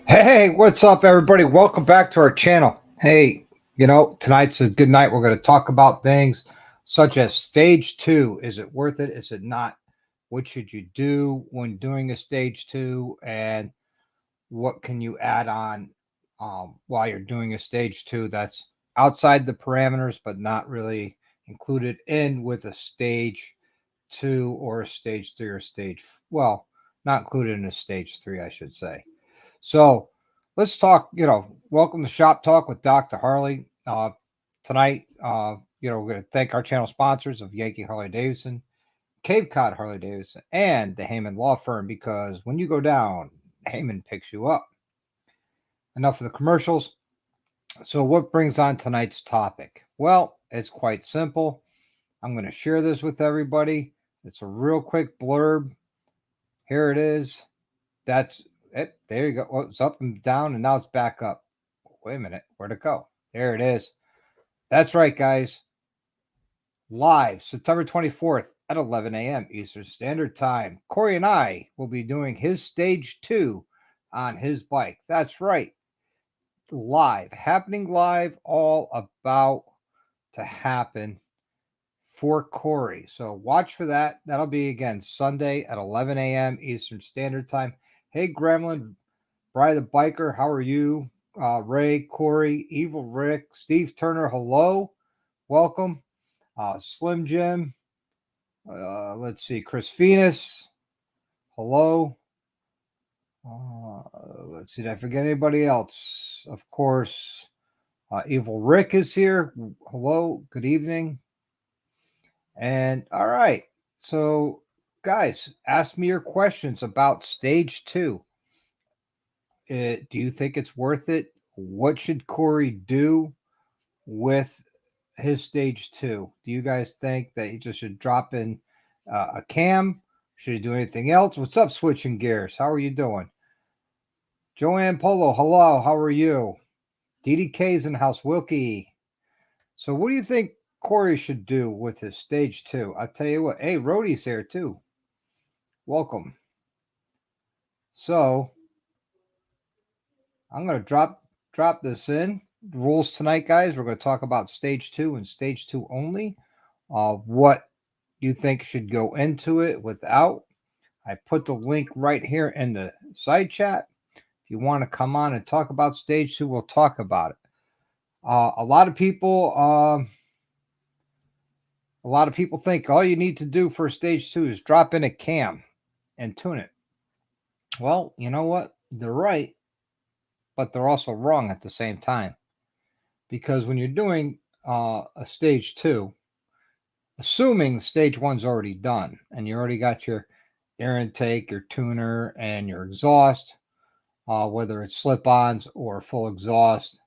Hey, what's up, everybody? Welcome back to our channel. Hey, tonight's a good night. We're going to talk about things such as stage two. Is it worth it? Is it not? What should you do when doing a stage two? And what can you add on while you're doing a stage two that's outside the parameters, but not really included in with a stage two or a stage three or well, not included in a stage three, I should say. So let's talk, welcome to Shop Talk with Dr. Harley. Tonight, we're going to thank our channel sponsors of Yankee Harley Davidson, Cape Cod Harley Davidson, and the Heyman Law Firm, because when you go down, Heyman picks you up. Enough of the commercials. So, what brings on tonight's topic? Well, it's quite simple. I'm going to share this with everybody. It's a real quick blurb. Here it is. That's it. There you go. Oh, it's up and down, and now it's back up. Wait a minute. Where'd it go? There it is. That's right, guys. Live September 24th at 11 a.m. Eastern Standard Time. Corey and I will be doing his stage two on his bike. That's right. Live. Happening live, all about to happen for Corey. So watch for that. That'll be again Sunday at 11 a.m. Eastern Standard Time. Hey, Gremlin, Bry the Biker, how are you? Ray, Corey, Evil Rick, Steve Turner, hello. Welcome. Slim Jim. Let's see. Chris Venus, hello. Let's see. Did I forget anybody else? Of course. Evil Rick is here. Hello. Good evening. And all right. So, guys, ask me your questions about stage two. Do you think it's worth it? What should Corey do with his stage two? Do you guys think that he just should drop in a cam? Should he do anything else? What's up, Switching Gears? How are you doing? Joanne Polo, hello. How are you? DDK's in house. Wilkie. So, what do you think Corey should do with his stage two? I'll tell you what. Hey, Rhodey's here too. Welcome. So, I'm going to drop this in. The rules tonight, guys. We're going to talk about stage two and stage two only. What you think should go into it without. I put the link right here in the side chat. If you want to come on and talk about stage two, we'll talk about it. A lot of people think all you need to do for stage two is drop in a cam and tune it. Well, you know what? They're right, but they're also wrong at the same time. Because when you're doing a stage two, assuming stage one's already done and you already got your air intake, your tuner, and your exhaust, whether it's slip-ons or full exhaust.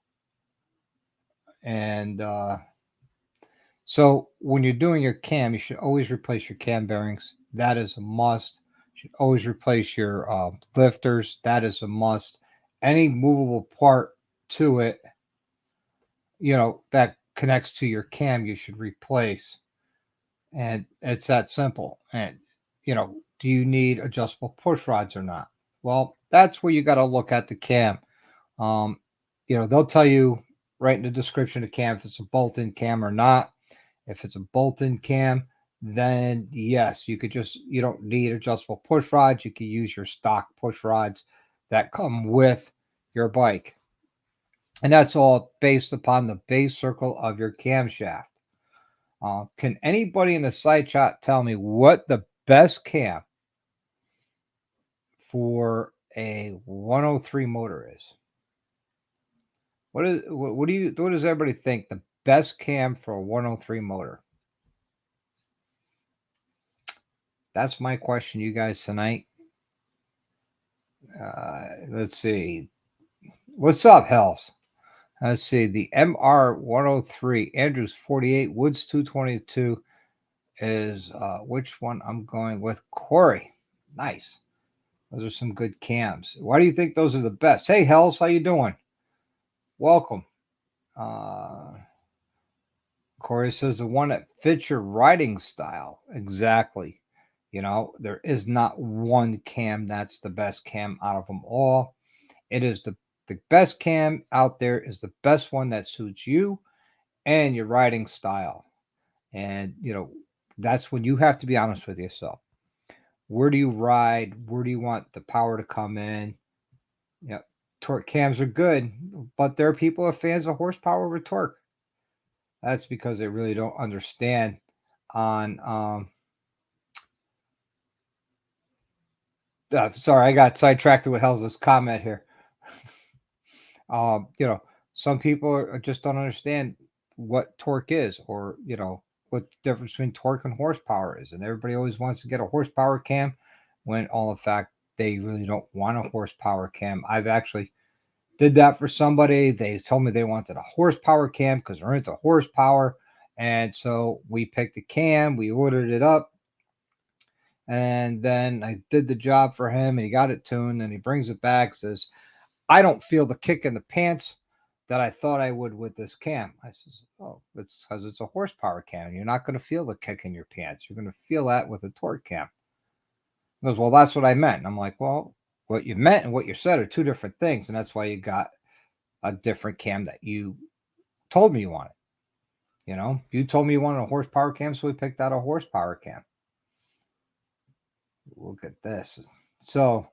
And so when you're doing your cam, you should always replace your cam bearings. That is a must. You should always replace your lifters. That is a must. Any movable part to it, that connects to your cam, you should replace. And it's that simple. And, do you need adjustable push rods or not? Well, that's where you got to look at the cam. They'll tell you right in the description of cam if it's a bolt-in cam or not. If it's a bolt-in cam, then yes, you don't need adjustable push rods. You can use your stock push rods that come with your bike. And that's all based upon the base circle of your camshaft. Can anybody in the side chat tell me what the best cam for a 103 motor is? What does everybody think the best cam for a 103 motor? That's my question, you guys, tonight. Let's see. What's up, Hells? Let's see. The MR 103, Andrews 48, Woods 222 is which one I'm going with? Corey. Nice. Those are some good cams. Why do you think those are the best? Hey, Hells, how you doing? Welcome. Corey says the one that fits your riding style. Exactly. There is not one cam that's the best cam out of them all. It is the best cam out there, is the best one that suits you and your riding style. And, that's when you have to be honest with yourself. Where do you ride? Where do you want the power to come in? Torque cams are good, but there are people who are fans of horsepower over torque. That's because they really don't understand on sorry, I got sidetracked to what hell's this comment here. Some people just don't understand what torque is, or what the difference between torque and horsepower is, and everybody always wants to get a horsepower cam when all in fact they really don't want a horsepower cam. I've actually did that for somebody. They told me they wanted a horsepower cam because they're into horsepower, and so we picked a cam, we ordered it up, and then I did the job for him, and he got it tuned, and he brings it back, says, I don't feel the kick in the pants that I thought I would with this cam. I says, oh, it's because it's a horsepower cam. You're not going to feel the kick in your pants. You're going to feel that with a torque cam. He goes, well, that's what I meant. And I'm like, well, what you meant and what you said are two different things. And that's why you got a different cam that you told me you wanted. You told me you wanted a horsepower cam, so we picked out a horsepower cam. Look at this. So,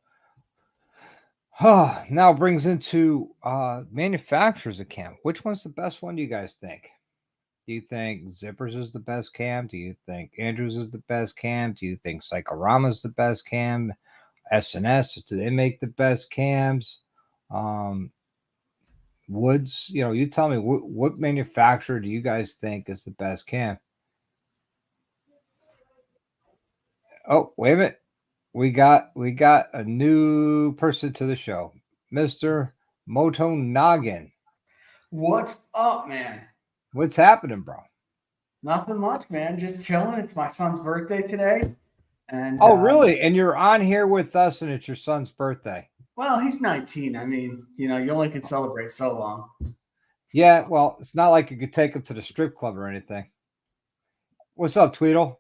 now brings into manufacturers of cam. Which one's the best one, do you guys think? Do you think Zippers is the best cam? Do you think Andrews is the best cam? Do you think Psychorama is the best cam? S&S, do they make the best cams? Woods, you tell me, what manufacturer do you guys think is the best cam? Oh, wait a minute. We got a new person to the show, Mr. Moto Noggin. What's up, man? What's happening, bro? Nothing much, man. Just chilling. It's my son's birthday today. And really? And you're on here with us, and it's your son's birthday. Well, he's 19. I mean, you only can celebrate so long. Yeah, well, it's not like you could take him to the strip club or anything. What's up, Tweedle?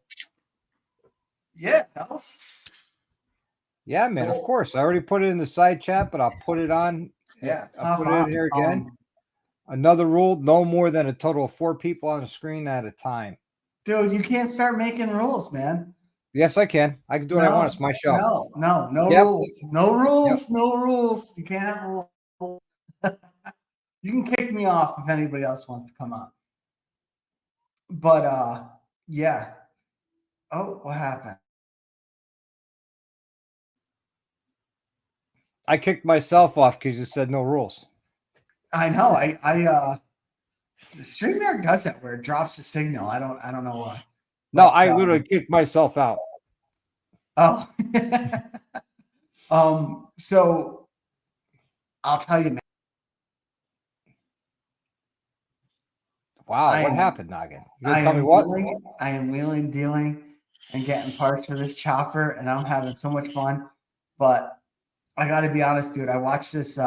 Yeah, else? Yeah, man, of course. I already put it in the side chat, but I'll put it on. Yeah, I'll put it in here again. Another rule: no more than a total of 4 people on the screen at a time. Dude, you can't start making rules, man. Yes, I can. I can do what I want. It's my show. No rules. No rules. Yep. No rules. You can't have rules. You can kick me off if anybody else wants to come on. But yeah. Oh, what happened? I kicked myself off because you said no rules. I know. The StreamYard does that where it drops the signal. I don't know why. No, I literally kicked myself out. Oh. So I'll tell you, man. Wow, what happened, Noggin? You gonna tell me what? I am wheeling, dealing, and getting parts for this chopper, and I'm having so much fun. But I got to be honest, dude. I watched this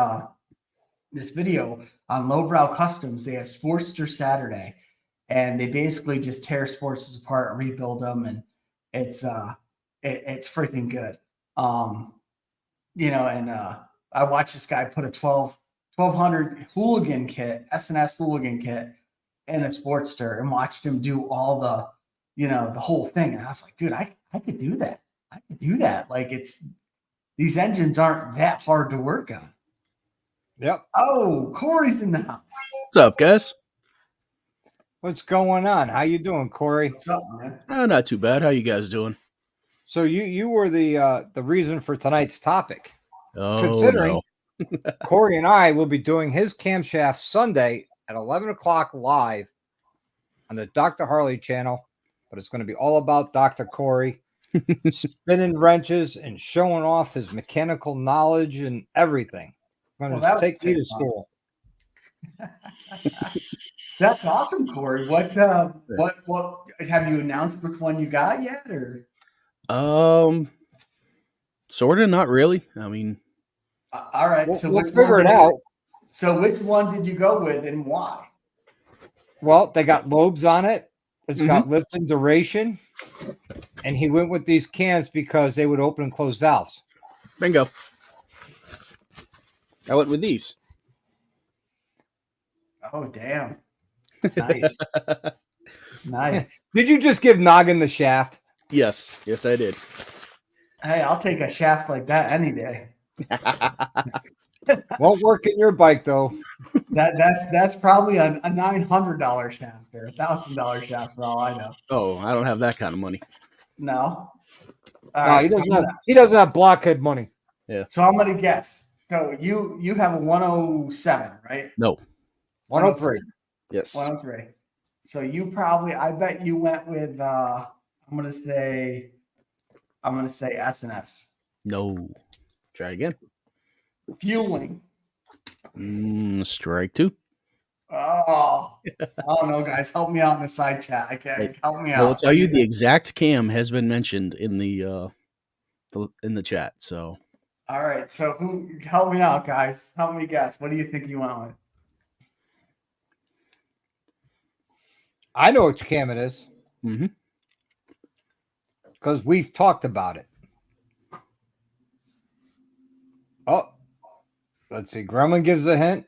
video on Lowbrow Customs. They have Sportster Saturday, and they basically just tear Sportsters apart and rebuild them, and it's freaking good. And I watched this guy put a 1200 hooligan kit, S&S hooligan kit, in a Sportster, and watched him do all the whole thing. And I was like, dude, I could do that. I could do that. Like, these engines aren't that hard to work on. Yep. Oh, Corey's in the house. What's up, guys? What's going on? How you doing, Corey? What's up, man? Not too bad. How you guys doing? So you were the reason for tonight's topic. Oh, considering Corey and I will be doing his camshaft Sunday at 11 o'clock live on the Dr. Harley channel, but it's going to be all about Dr. Corey spinning wrenches and showing off his mechanical knowledge and everything. I'm going to take me to school. That's awesome, Corey. What have you announced which one you got yet, or? Sort of, not really. I mean, all right. So we'll figure it out. So which one did you go with and why? Well, they got lobes on it. It's got lift and duration. And he went with these cans because they would open and close valves. Bingo. I went with these. Oh, damn. Nice. Nice. Did you just give Noggin the shaft? Yes, I did. Hey, I'll take a shaft like that any day. Won't work in your bike though. That's probably a $900 shaft or $1,000 shaft for all I know. Oh, I don't have that kind of money. No. All No, right, he so doesn't have. He doesn't have blockhead money. So I'm gonna guess. So you have a 107, right? No. 103. Yes. 103. So you probably, I bet you went with I'm gonna say S&S. No. Try again. Fueling. Strike two. Oh, I don't know, guys. Help me out in the side chat. I can't Hey, help me I will out. tell you the exact cam has been mentioned in the chat. So All right. So who help me out, guys? Help me guess. What do you think you went with? I know which cam it is mhm. because we've talked about it. Oh, let's see. Gremlin gives a hint.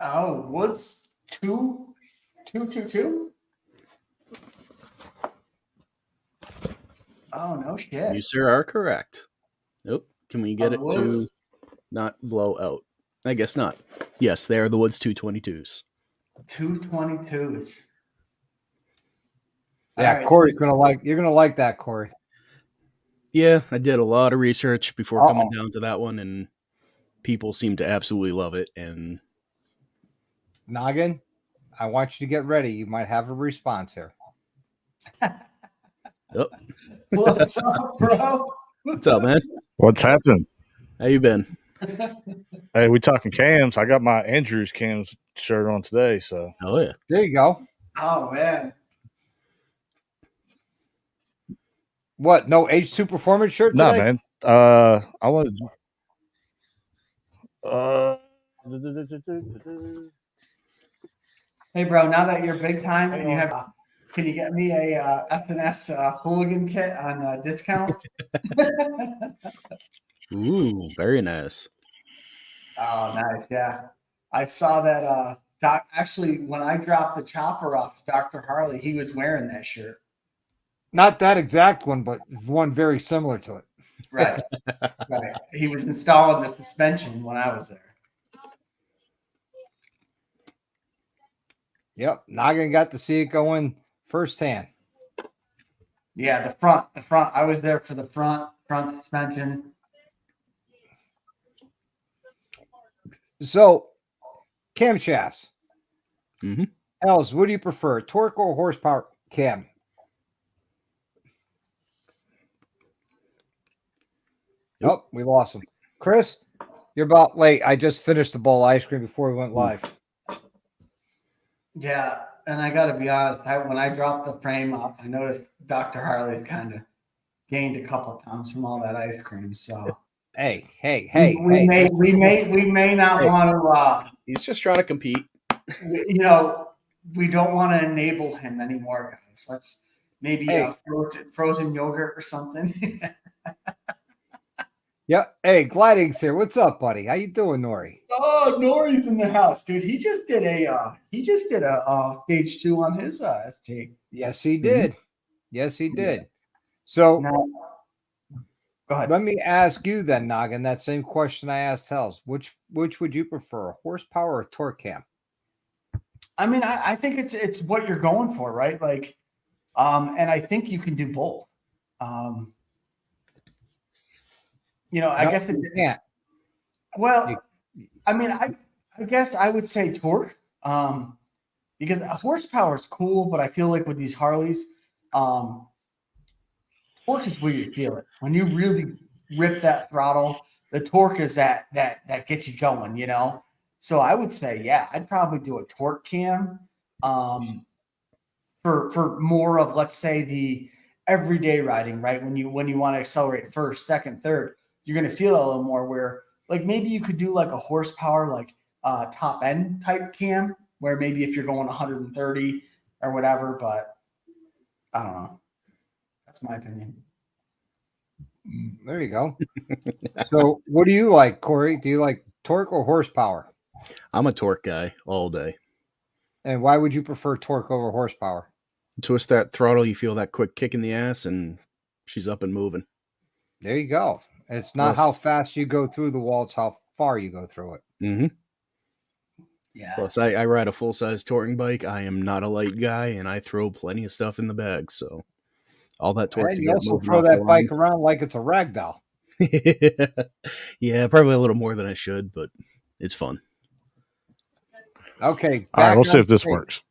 Oh, Woods 222. Oh no shit. You sir are correct. Nope. Can we get it to Woods not blow out? I guess not. Yes, they are the Woods 222s. 222s. Yeah, All right, Corey's so- gonna like. You're gonna like that, Corey. Yeah, I did a lot of research before coming Uh-oh. down to that one, and people seem to absolutely love it. And Noggin, I want you to get ready. You might have a response here. oh, What's up, bro? what's up, man? What's happening? How you been? Hey, we talking cams. I got my Andrews cams shirt on today, so Oh yeah. There you go. Oh man. What? No H2 performance shirt no, today? man. I wanted. Hey, bro. Now that you're big time and you have, can you get me a S&S hooligan kit on discount? Ooh, very nice. Oh, nice. Yeah. I saw that Doc actually when I dropped the chopper off to Dr. Harley, he was wearing that shirt. Not that exact one, but one very similar to it. Right. Right. He was installing the suspension when I was there. Yep. Noggin got to see it going firsthand. Yeah, the front. I was there for the front suspension. So, camshafts. Mm-hmm. Els, what do you prefer, torque or horsepower cam? Nope. Oh, we lost him. Chris, you're about late. I just finished the bowl of ice cream before we went live. Yeah, and I got to be honest. When I dropped the frame up, I noticed Dr. Harley kind of gained a couple pounds from all that ice cream. So Hey. we may not want to. He's just trying to compete. We don't want to enable him anymore, guys. Let's maybe frozen yogurt or something. Yeah. Hey, Gliding's here. What's up, buddy? How you doing, Nori? Oh, Nori's in the house, dude. He just did a stage 2 on his ST. Yes, he did. Yes, he did. So Now, go ahead. let me ask you then, Noggin, that same question I asked Hells. Which would you prefer, a horsepower or torque cam? I mean, I think it's what you're going for, right? Like, and I think you can do both. I guess you can't. Well, I mean, I guess I would say torque, because horsepower is cool, but I feel like with these Harleys, torque is where you feel it. When you really rip that throttle, the torque is that gets you going, So I would say, yeah, I'd probably do a torque cam, for more of, let's say, the everyday riding, right? When you want to accelerate first, second, third, you're going to feel it a little more. Where like maybe you could do like a horsepower, like top end type cam, where maybe if you're going 130 or whatever, but I don't know. That's my opinion. There you go. So, what do you like, Corey? Do you like torque or horsepower? I'm a torque guy all day. And why would you prefer torque over horsepower? Twist that throttle, you feel that quick kick in the ass, and she's up and moving. There you go. It's not how fast you go through the wall; it's how far you go through it. Mm-hmm. Yeah. Plus, I ride a full-size touring bike. I am not a light guy, and I throw plenty of stuff in the bag. So all that torque And to you get also moving throw off that the bike around like it's a rag doll. line. Yeah, probably a little more than I should, but it's fun. Okay, All right, we'll see on if this screen. works.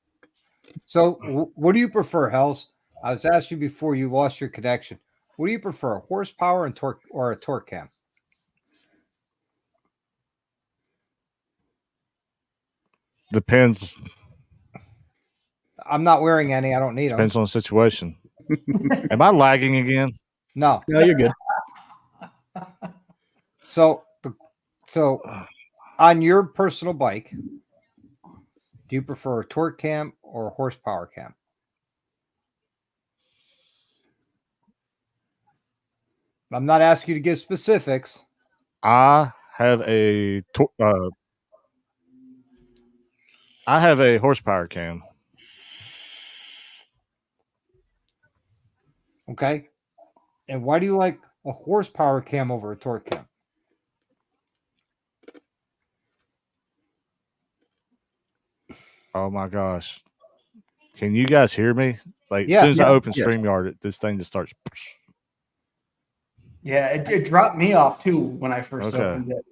So, what do you prefer, Hells? I was asking you before you lost your connection. What do you prefer, horsepower and torque, or a torque cam? Depends. I'm not wearing any. I don't need them. Depends on the situation. Am I lagging again? No. No, you're good. So, on your personal bike, do you prefer a torque cam or a horsepower cam? I'm not asking you to give specifics. I have a horsepower cam. Okay. And why do you like a horsepower cam over a torque cam? Oh my gosh. Can you guys hear me? Like, Yeah, as soon as I open yes. StreamYard, this thing just starts. Yeah, it dropped me off too when I first Okay. opened it.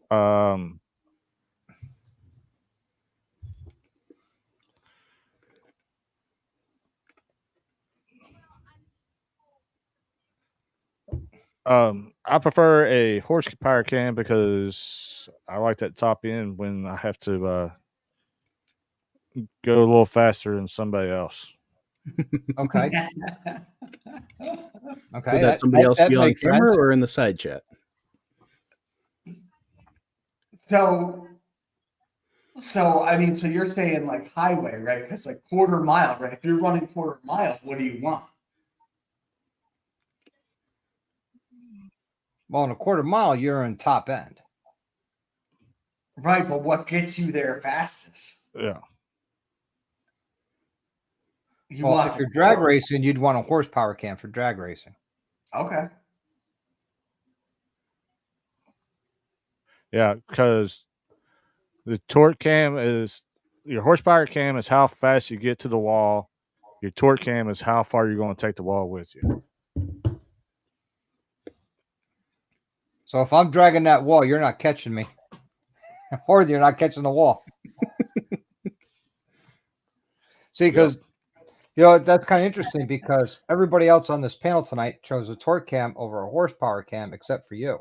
I prefer a horsepower cam because I like that top end when I have to go a little faster than somebody else. Okay. Okay. Would that somebody else that be on makes camera sense. or in the side chat? So I mean, so you're saying like highway, right? Because like quarter mile, right? If you're running quarter mile, what do you want? Well, in a quarter mile, you're in top end. Right, but what gets you there fastest? Yeah. You Well, want if the you're drag torque. racing, you'd want a horsepower cam for drag racing. Okay. Yeah, because the torque cam is your horsepower cam is how fast you get to the wall. Your torque cam is how far you're going to take the wall with you. So if I'm dragging that wall, you're not catching me, or you're not catching the wall. See, because that's kind of interesting because everybody else on this panel tonight chose a torque cam over a horsepower cam, except for you.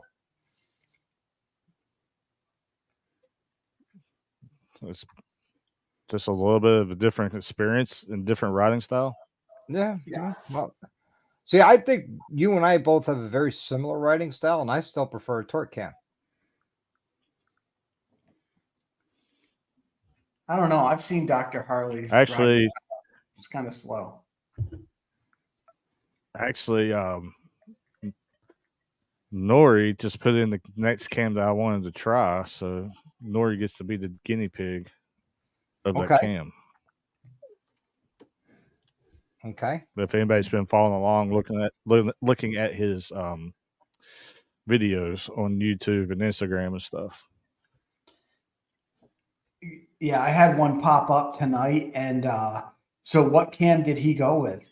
It's just a little bit of a different experience and different riding style. Yeah. Well, see, I think you and I both have a very similar riding style, and I still prefer a torque cam. I don't know. I've seen Dr. Harley's. Actually, it's kind of slow. Nori just put in the next cam that I wanted to try, so Nori gets to be the guinea pig of that cam. Okay. But if anybody's been following along, looking at his videos on YouTube and Instagram and stuff. Yeah, I had one pop up tonight, and so what cam did he go with?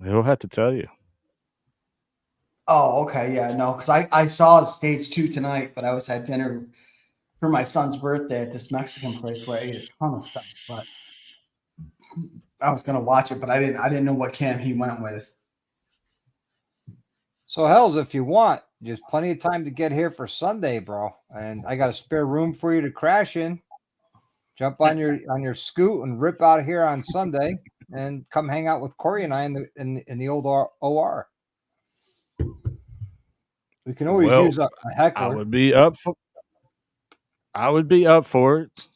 He'll have to tell you. Oh, okay, yeah, no, because I saw stage 2 tonight, but I was at dinner for my son's birthday at this Mexican place where I ate a ton of stuff, but I was gonna watch it, but I didn't know what cam he went with. So, Hells, if you want, there's plenty of time to get here for Sunday, bro. And I got a spare room for you to crash in. Jump on your scoot and rip out of here on Sunday, and come hang out with Corey and I in the old OR. We can always use a heckler. I would be up for it.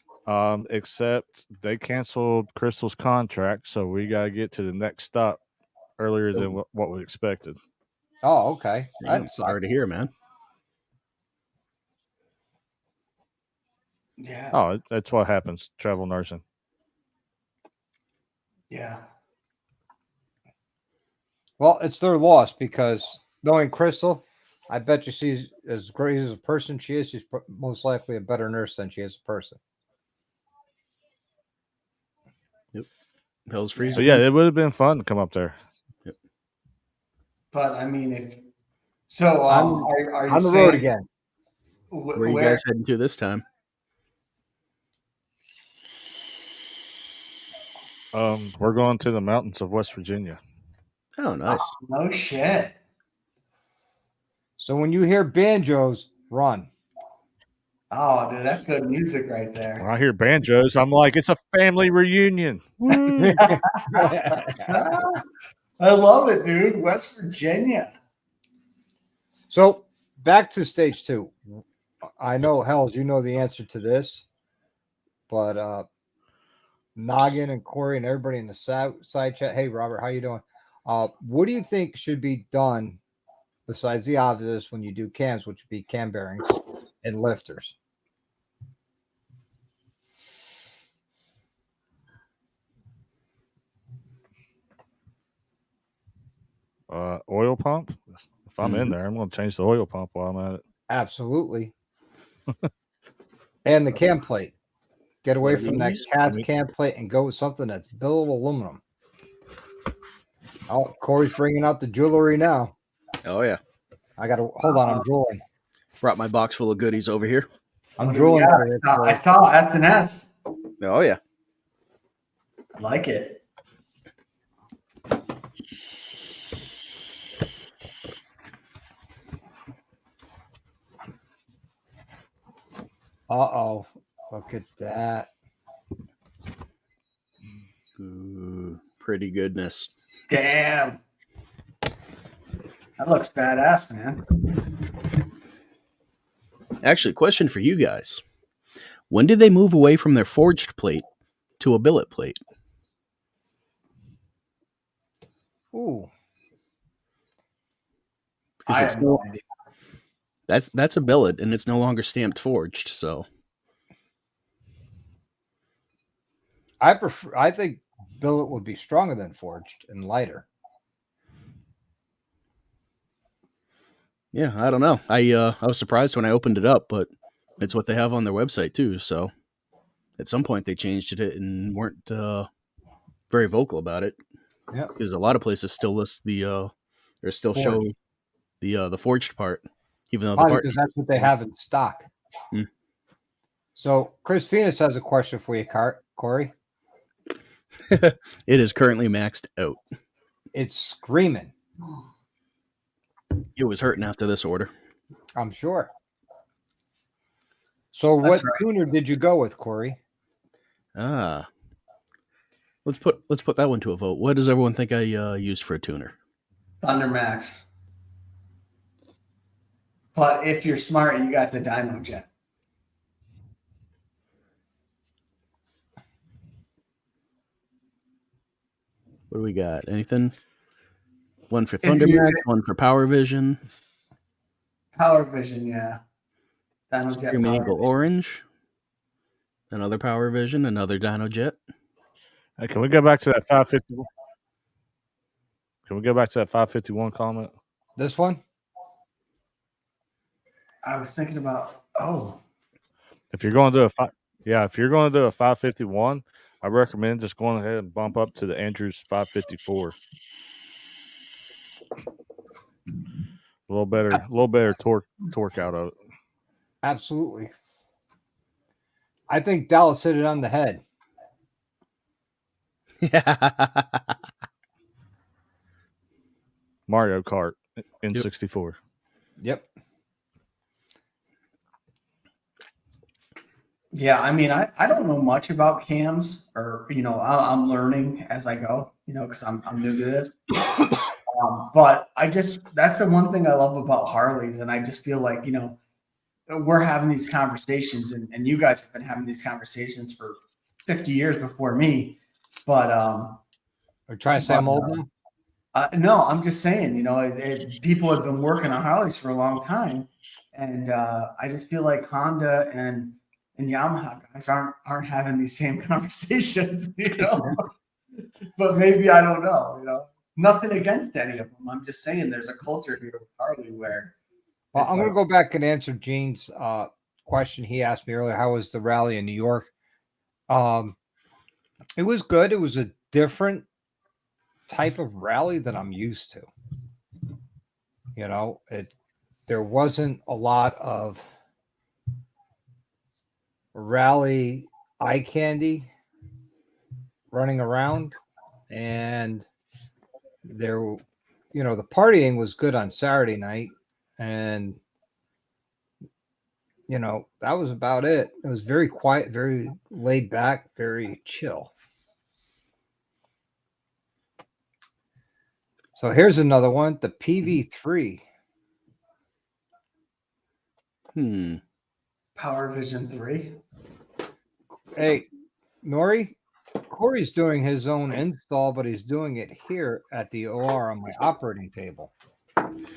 Except they canceled Crystal's contract, so we got to get to the next stop earlier than what we expected. Oh, okay. I'm That's sorry to hear, man. Yeah. Oh, that's what happens. Travel nursing. Yeah. well, it's their loss because knowing Crystal, I bet you she's as great as a person she is. She's most likely a better nurse than she is a person. Hell's So freezing. yeah, it would have been fun to come up there. But I mean, if so, are you On the saying road again. Where are you guys heading to this time? We're going to the mountains of West Virginia. Oh, nice. No shit. So when you hear banjos, run. Oh, dude, that's good music right When there. I hear banjos, I'm like, it's a family reunion. Woo! I love it, dude. West Virginia. So back to stage 2. I know, Hells, you know the answer to this, but Noggin and Corey and everybody in the side chat. Hey, Robert, how you doing? What do you think should be done besides the obvious when you do cams, which would be cam bearings and lifters? Oil pump. If I'm in Mhm. there, I'm going to change the oil pump while I'm at it. Absolutely. And the cam plate. Get away What are from that these? cast cam plate and go with something that's billet aluminum. Oh, Corey's bringing out the jewelry now. Oh, yeah. I got to hold on. I'm drooling. Brought my box full of goodies over here. I'm What do we drooling. got? I saw S&S. Oh, yeah. I like it. Uh-oh. Look at that. Ooh, pretty goodness. Damn. That looks badass, man. Actually, question for you guys. When did they move away from their forged plate to a billet plate? Ooh. Because I it's have no idea. that's a billet and it's no longer stamped forged, so I think billet would be stronger than forged and lighter. yeah, I don't know. I was surprised when I opened it up, but it's what they have on their website too, so at some point they changed it and weren't very vocal about it. Yeah. Because a lot of places still list the or still show the forged part, even though the Probably part because that's what they have in stock. Hmm. So Chris Phoenix has a question for you, Corey. it is currently maxed out. It's screaming. It was hurting after this order. I'm sure. So That's what right. tuner did you go with, Corey? Ah. Let's put that one to a vote. What does everyone think I used for a tuner? Thundermax. But if you're smart, you got the Dino Jet. What do we got? Anything? One for If you- Thundermax, one for Power Vision. Power Vision, yeah. Dino Jet Screaming Power Eagle Vision. Orange. Another Power Vision, another Dino Jet. Hey, can we go back to that 551? Can we go back to that 551 comment? This one? I was thinking about, If you're going to do if you're going to do a 551, I recommend just going ahead and bump up to the Andrews 554. A little better torque out of it. Absolutely. I think Dallas hit it on the head. Mario Kart in Yep. 64. Yep. yeah, I mean, I don't know much about cams, or, I'm learning as I go, because I'm new to this. But that's the one thing I love about Harleys. And I just feel like, we're having these conversations and you guys have been having these conversations for 50 years before me. But Are you trying to say I'm old now? No, I'm just saying, people have been working on Harleys for a long time, and I just feel like Honda and Yamaha guys aren't having these same conversations, But maybe I don't know. Nothing against any of them. I'm just saying there's a culture here with Harley where Well, it's I'm going like, to go back and answer Gene's question he asked me earlier. How was the rally in New York? It was good. It was a different type of rally than I'm used to. There wasn't a lot of rally eye candy running around, and the partying was good on Saturday night, and that was about it. It was very quiet, very laid back, very chill. So here's another one, the PV3. Power Vision 3. Hey, Nori, Corey's doing his own install, but he's doing it here at the OR on my operating table.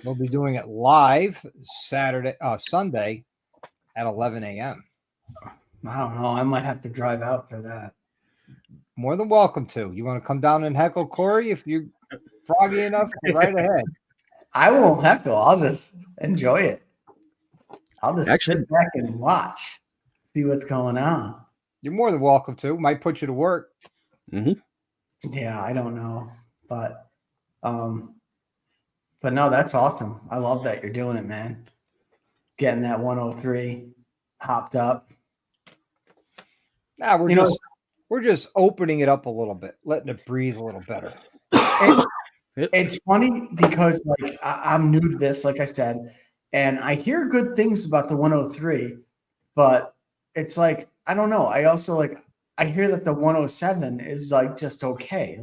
We'll be doing it live Sunday at 11 a.m. I don't know. I might have to drive out for that. More than welcome to. You want to come down and heckle Corey if you're froggy enough? Go right ahead. I won't heckle. I'll just enjoy it. I'll just Actually, sit back and watch, see what's going on. You're more than welcome to. Might put you to work. Yeah, I don't know, but no, that's awesome. I love that you're doing it, man. Getting that 103 hopped up. Nah, we're just opening it up a little bit, letting it breathe a little better. It's funny because like I'm new to this, like I said, and I hear good things about the 103, but it's like I don't know. I also I hear that the 107 is like just okay,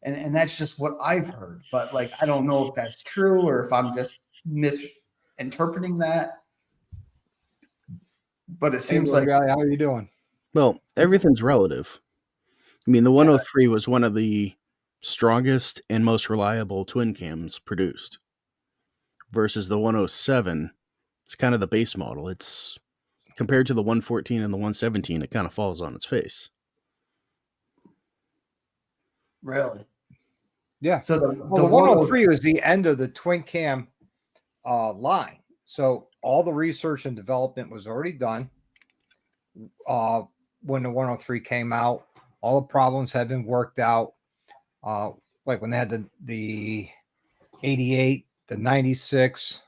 and that's just what I've heard. But like I don't know if that's true or if I'm just misinterpreting that. But it seems like how are you doing? Well, everything's relative. I mean, the 103 was one of the strongest and most reliable twin cams produced versus the 107. It's kind of the base model. It's compared to the 114 and the 117, it kind of falls on its face. really. Yeah. So the 103 was the end of the twin cam line. So all the research and development was already done when the 103 came out. All the problems had been worked out. Like when they had the 88, the 96,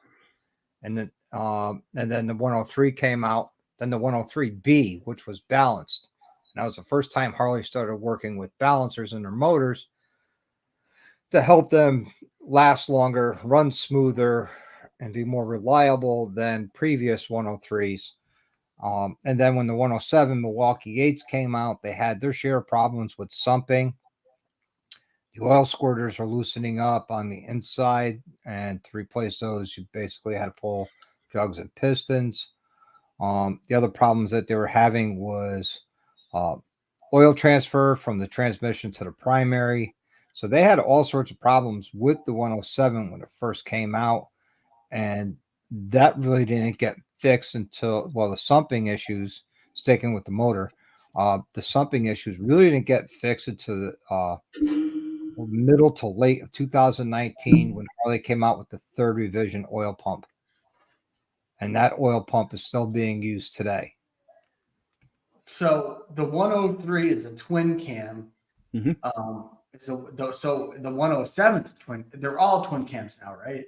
and then the 103 came out. Then the 103B, which was balanced. And that was the first time Harley started working with balancers in their motors to help them last longer, run smoother, and be more reliable than previous 103s. And then when the 107 Milwaukee 8s came out, they had their share of problems with sumping. The oil squirters are loosening up on the inside, and to replace those, you basically had to pull jugs and pistons. The other problems that they were having was oil transfer from the transmission to the primary. So they had all sorts of problems with the 107 when it first came out, and that really didn't get fixed until, the sumping issues, sticking with the motor, the sumping issues really didn't get fixed until middle to late of 2019 when Harley came out with the third revision oil pump. And that oil pump is still being used today. So the 103 is a twin cam. So the 107 is twin. They're all twin cams now, right?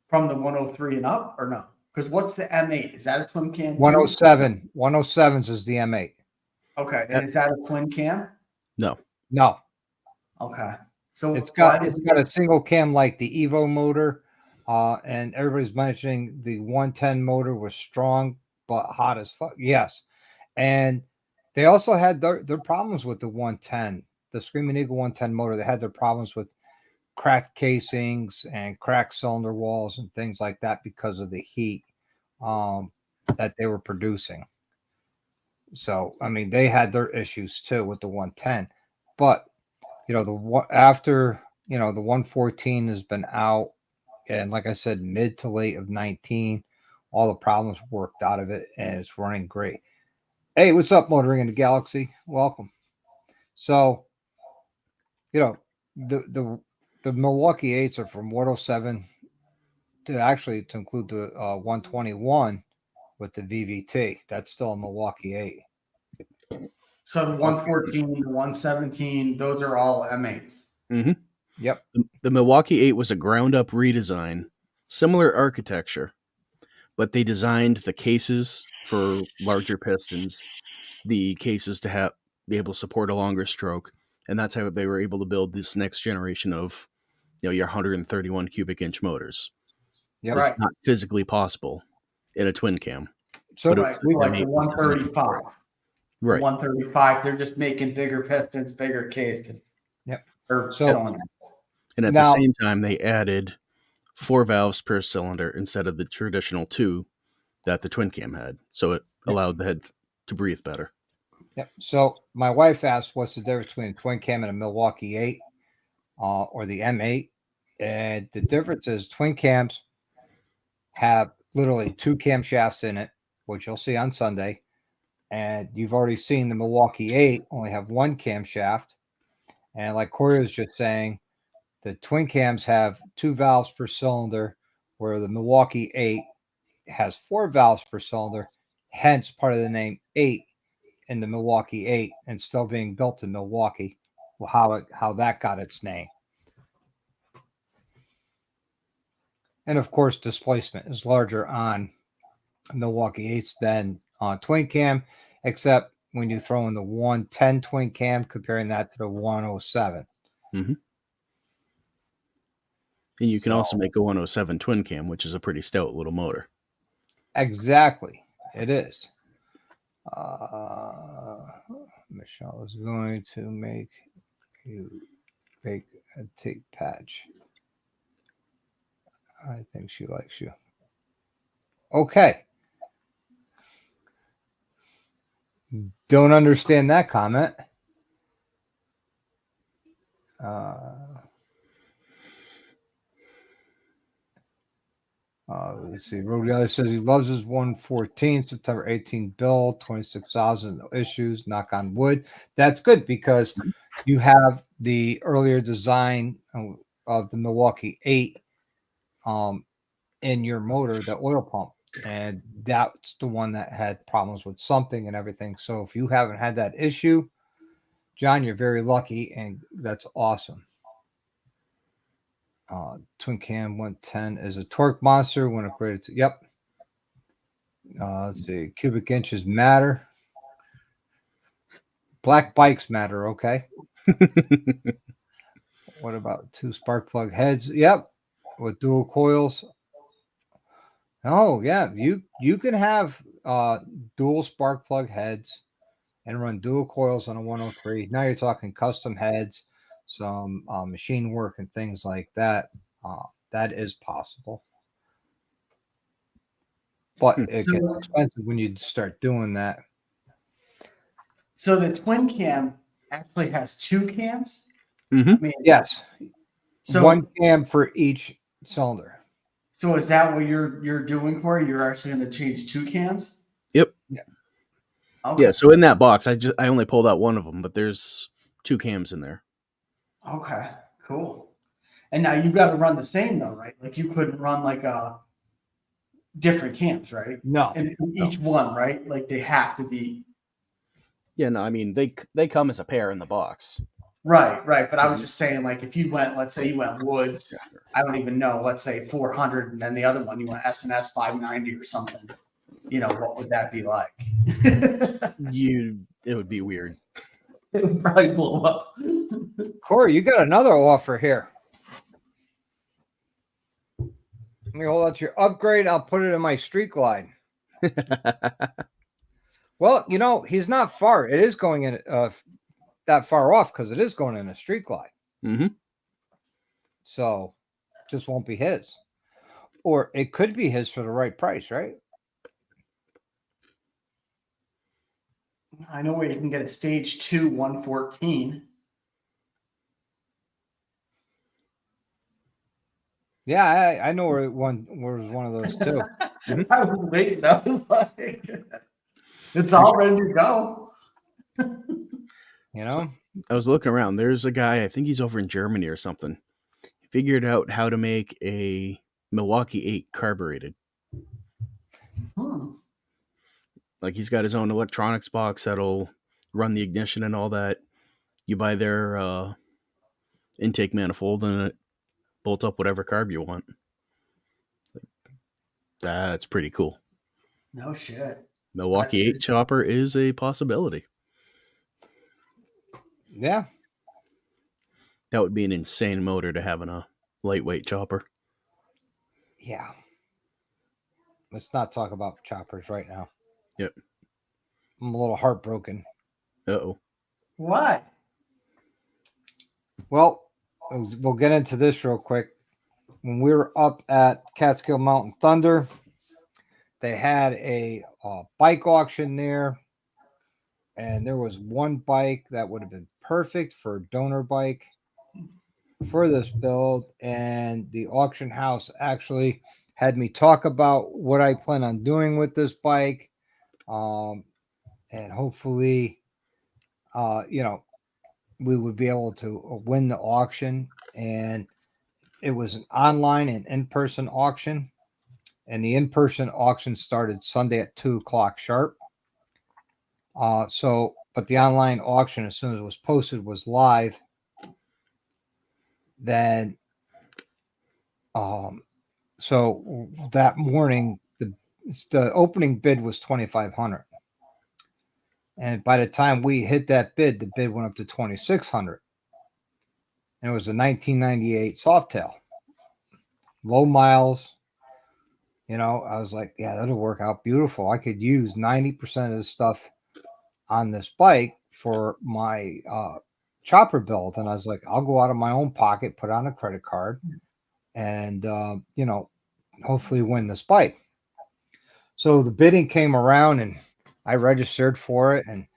From the 103 and up, or no? Because what's the M8? Is that a twin cam? 107. 107s is the M8. Okay, and is that a twin cam? No. Okay, so it's got a single cam like the Evo motor, and everybody's mentioning the 110 motor was strong but hot as fuck. Yes, and they also had their problems with the 110, the Screaming Eagle 110 motor. They had their problems with cracked casings and cracked cylinder walls and things like that because of the heat that they were producing. So, I mean, they had their issues too with the 110, but after you know, the 114 has been out, and like I said, mid to late of 19. All the problems worked out of it, and it's running great. Hey, what's up, Motoring in the Galaxy? Welcome. So, you know, the Milwaukee 8s are from 107 to include the 121 with the VVT. That's still a Milwaukee 8. So the 114, the 117, those are all M8s. Mm-hmm. Yep. The Milwaukee 8 was a ground up redesign, similar architecture, but they designed the cases for larger pistons, the cases to be able to support a longer stroke, and that's how they were able to build this next generation of, you know, your 131 cubic inch motors. Yep. Right. It's not physically possible in a twin cam. So But Right. So we, like the M8 was designed for it. 135. Right. 135, they're just making bigger pistons, bigger case. Yep. Or So- cylinder. And at Now- the same time, they added 4 valves per cylinder instead of the traditional 2 that the twin cam had. So it allowed the head to breathe better. Yep. So my wife asked, "What's the difference between a twin cam and a Milwaukee 8, or the M8?" And the difference is twin cams have literally 2 camshafts in it, which you'll see on Sunday. And you've already seen the Milwaukee 8 only have 1 camshaft. And like Corey was just saying, the twin cams have 2 valves per cylinder, where the Milwaukee 8 has 4 valves per cylinder, hence part of the name 8 in the Milwaukee 8, and still being built in Milwaukee. Well, how that got its name. And of course, displacement is larger on Milwaukee 8s than on twin cam, except when you throw in the 110 twin cam, comparing that to the 107. Mm-hmm. And you can So- also make a 107 twin cam, which is a pretty stout little motor. Exactly, it is. Michelle is going to make you bake a tape patch. I think she likes you. Okay. Don't understand that comment. Let's see. Rodeo says he loves his 114 September 18 build, 26,000 no issues. Knock on wood. That's good because you have the earlier design of the Milwaukee 8 in your motor, the oil pump, and that's the one that had problems with sumping and everything. So if you haven't had that issue, John, you're very lucky, and that's awesome. Twin cam 110 is a torque monster when upgraded to, yep. Let's see, cubic inches matter. Black bikes matter, okay. What about 2 spark plug heads? Yep, with dual coils. Oh yeah, you can have dual spark plug heads and run dual coils on a 103. Now you're talking custom heads, some machine work and things like that. That is possible, but it gets So- expensive when you start doing that. So the twin cam actually has 2 cams. Mm-hmm. I mean, Yes, So 1 cam for each cylinder. So is that what you're doing, Corey? You're actually going to change 2 cams? Yep. Okay. Yeah. So in that box, I only pulled out one of them, but there's 2 cams in there. Okay. Cool. And now you've got to run the same though, right? Like you couldn't run like a different cams, right? No, And each one, right? Like they have to be Yeah. No, I mean they come as a pair in the box. right. But I was just saying, like, if you went, let's say you went Woods, I don't even know, let's say 400, and then the other one you went S&S 590 or something. You know, what would that be like? It would be weird. It would probably blow up. Corey, you got another offer here. Let me hold out your upgrade. I'll put it in my Street Glide. Well, you know, he's not far. It is going in that far off because it is going in a Street Glide. Mm-hmm. So just won't be his. Or it could be his for the right price, right? I know where you can get a stage 2 114. Yeah, I know where was one of those too. I was waiting. I was like, it's all ready to go. You know, I was looking around. There's a guy, I think he's over in Germany or something. He figured out how to make a Milwaukee 8 carbureted. Hmm. Like he's got his own electronics box that'll run the ignition and all that. You buy their intake manifold and it bolt up whatever carb you want. That's pretty cool. No shit. Milwaukee 8 chopper is a possibility. yeah, That would be an insane motor to have in a lightweight chopper. yeah. Let's not talk about choppers right now. Yep. I'm a little heartbroken. Uh-oh. What? Well, we'll get into this real quick. When we were up at Catskill Mountain Thunder, they had a bike auction there, and there was one bike that would have been perfect for a donor bike for this build, and the auction house actually had me talk about what I plan on doing with this bike, and hopefully, we would be able to win the auction. And it was an online and in-person auction, and the in-person auction started Sunday at 2:00 sharp. But the online auction, as soon as it was posted, was live. Then, so that morning, the opening bid was 2,500, and by the time we hit that bid, the bid went up to 2,600, and it was a 1998 Softail, low miles. I was like, yeah, that'll work out beautiful. I could use 90% of the stuff on this bike for my chopper build. And I was like, I'll go out of my own pocket, put on a credit card, and, hopefully win this bike. So the bidding came around and I registered for it. And,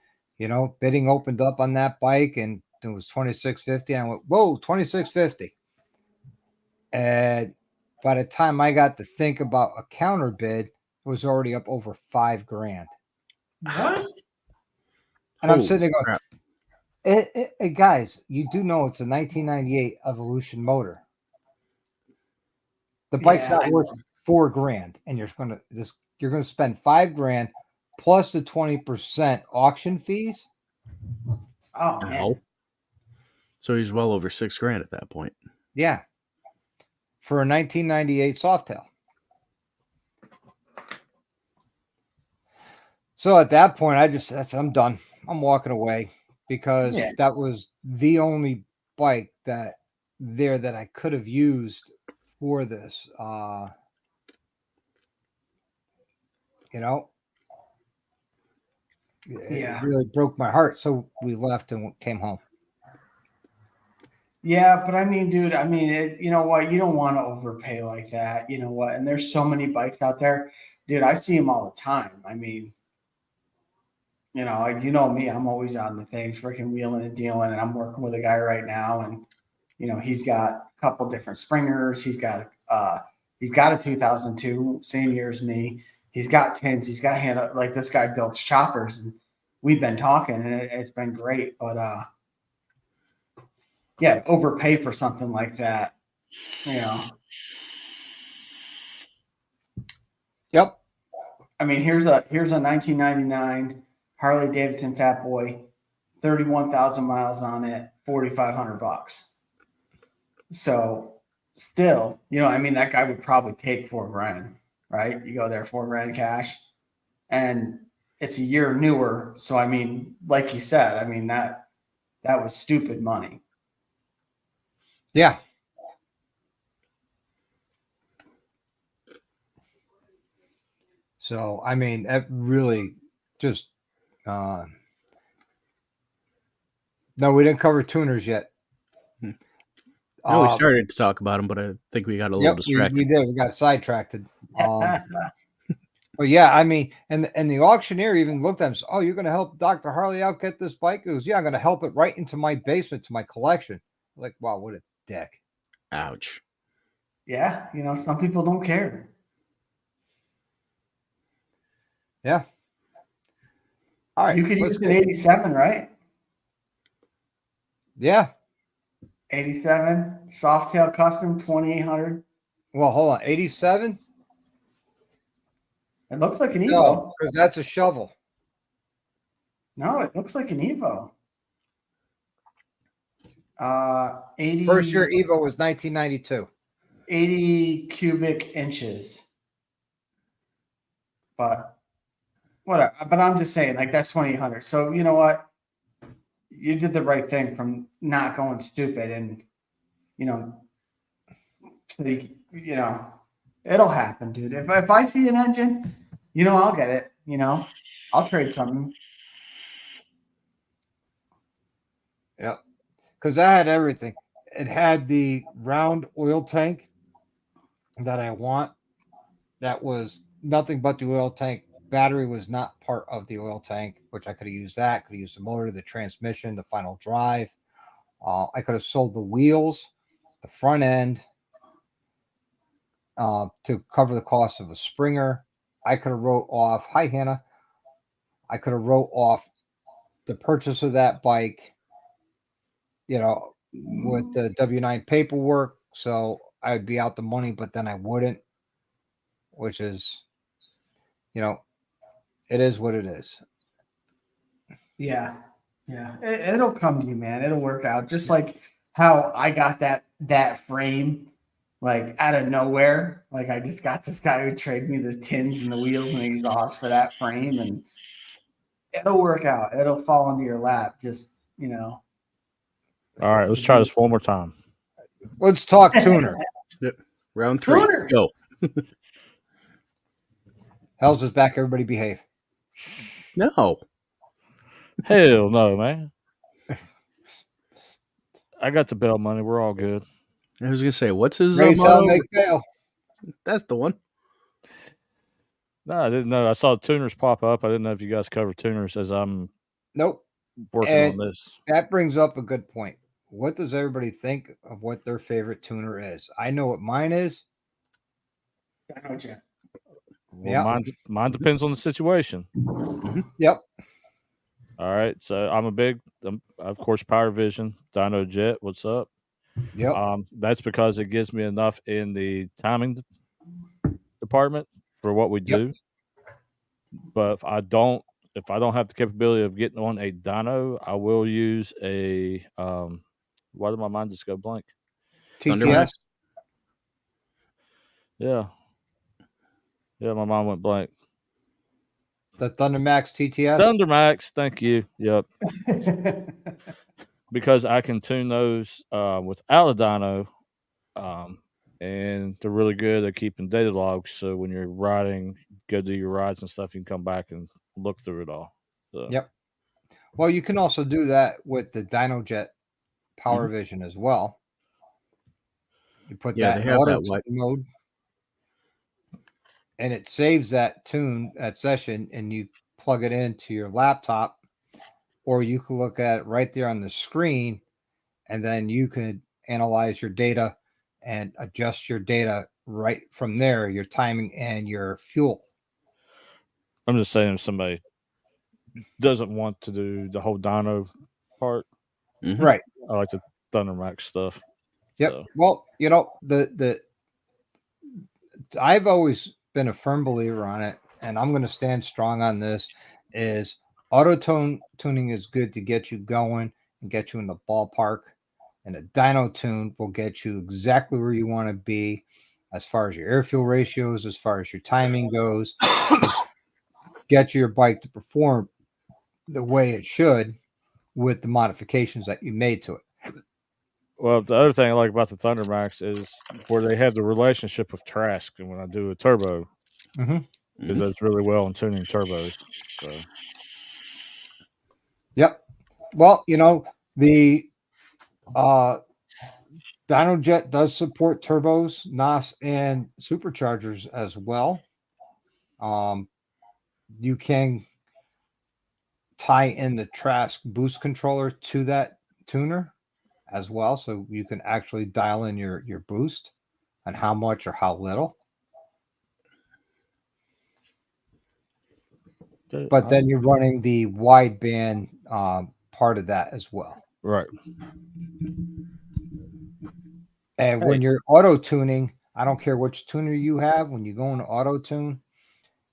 bidding opened up on that bike and it was 2,650. I went, whoa, 2,650. And by the time I got to think about a counter bid, it was already up over $5,000. What? And I'm Holy sitting there crap. going, guys, you do know it's a 1998 Evolution motor. The bike's Yeah, not worth $4,000, and you're gonna spend $5,000 plus the 20% auction fees. Oh man. Ow. So he's well over $6,000 at that point. Yeah, for a 1998 Softail. So at that point, I'm done. I'm walking away because that was the only bike that I could have used for this. It really broke my heart. So we left and came home. Yeah, but I mean, dude, you know what? You don't want to overpay like that. You know what? And there's so many bikes out there, dude. I see them all the time. I mean, like, me, I'm always on the things, freaking wheeling and dealing. And I'm working with a guy right now, and he's got a couple different Springers. He's got a 2002, same year as me. He's got tins. He's got like this guy builds choppers, and we've been talking, and it's been great. But yeah, overpay for something like that, Yep. I mean, here's a 1999 Harley Davidson Fat Boy, 31,000 miles on it, $4,500. So still, that guy would probably take $4,000, right? You go there, $4,000 cash, and it's a year newer. So, I mean, like you said, that was stupid money. Yeah. So, I mean, that really just, no, we didn't cover tuners yet. No, we started to talk about them, but I think we got a little distracted. We did. We got sidetracked. But yeah, I mean, and the auctioneer even looked at him. Oh, you're going to help Dr. Harley out get this bike? He goes, yeah, I'm going to help it right into my basement, to my collection. Like, wow, what a dick. Ouch. yeah, you know, some people don't care. Yeah. All right. You could let's use an get- 87, right? Yeah. 87 Softail Custom 2800. Well, hold on. 87? It looks like an No, Evo. because that's a shovel. No, it looks like an Evo. 80, First year Evo was 1992. 80 cubic inches. But whatever. But I'm just saying, like, that's 2800. So you know what? You did the right thing from not going stupid, and you know, so you know, it'll happen, dude. If I see an engine, you know, I'll get it. You know, I'll trade something. Yep. Because I had everything. It had the round oil tank that I want. That was nothing but the oil tank. Battery was not part of the oil tank, which I could have used that. Could have used the motor, the transmission, the final drive. I could have sold the wheels, the front end, to cover the cost of a Springer. I could have wrote off. Hi, Hannah. I could have wrote off the purchase of that bike, you know, with the W9 paperwork. So I'd be out the money, but then I wouldn't, which is, you know, it is what it is. Yeah, yeah. It'll come to you, man. It'll work out. Just like how I got that frame, like out of nowhere. Like I just got this guy who traded me the tins and the wheels and the exhaust for that frame, and it'll work out. It'll fall into your lap. Just you know. All right, let's try this one more time. Let's talk tuner. Round 3. Tuner. Go. Hell's is back. Everybody behave. No. Hell no, man. I got the bail money. We're all good. I was gonna say, what's his Ready, sell, motto? make bail. That's the one. No, I didn't know. I saw tuners pop up. I didn't know if you guys cover tuners as I'm Nope. working And on this. that brings up a good point. What does everybody think of what their favorite tuner is? I know what mine is. I know, Jeff. Well, Yeah. mine depends on the situation. Yep. All right, so I'm a big, of course, Power Vision, Dyno Jet. What's up? Yep. That's because it gives me enough in the timing department for what we do. But if I don't have the capability of getting on a dyno, I will use a why did my mind just go blank? TTS. Yeah. Yeah, my mind went blank. The Thundermax TTS. Thundermax, thank you. Yep. Because I can tune those without a dyno. And they're really good at keeping data logs. So when you're riding, go do your rides and stuff, you can come back and look through it all. So. Yep. Well, you can also do that with the DynoJet Power Vision as well. You put that they in have auto that white mode, and it saves that tune, that session, and you plug it into your laptop, or you can look at it right there on the screen, and then you can analyze your data and adjust your data right from there, your timing and your fuel. I'm just saying if somebody doesn't want to do the whole dyno part, Right. I like the Thundermax stuff. Yep. So. Well, you know, I've always been a firm believer on it, and I'm going to stand strong on this, is tuning is good to get you going and get you in the ballpark, and a dyno tune will get you exactly where you want to be as far as your air fuel ratios, as far as your timing goes, get your bike to perform the way it should with the modifications that you made to it. Well, the other thing I like about the Thundermax is where they have the relationship with Trask, and when I do a turbo, it does really well in tuning turbos. So, yep. Well, you know, the DynoJet does support turbos, NOS, and superchargers as well. You can tie in the Trask boost controller to that tuner as well, so you can actually dial in your boost and how much or how little. But then you're running the wideband part of that as well. Right. And when you're auto tuning, I don't care which tuner you have. When you go into auto tune,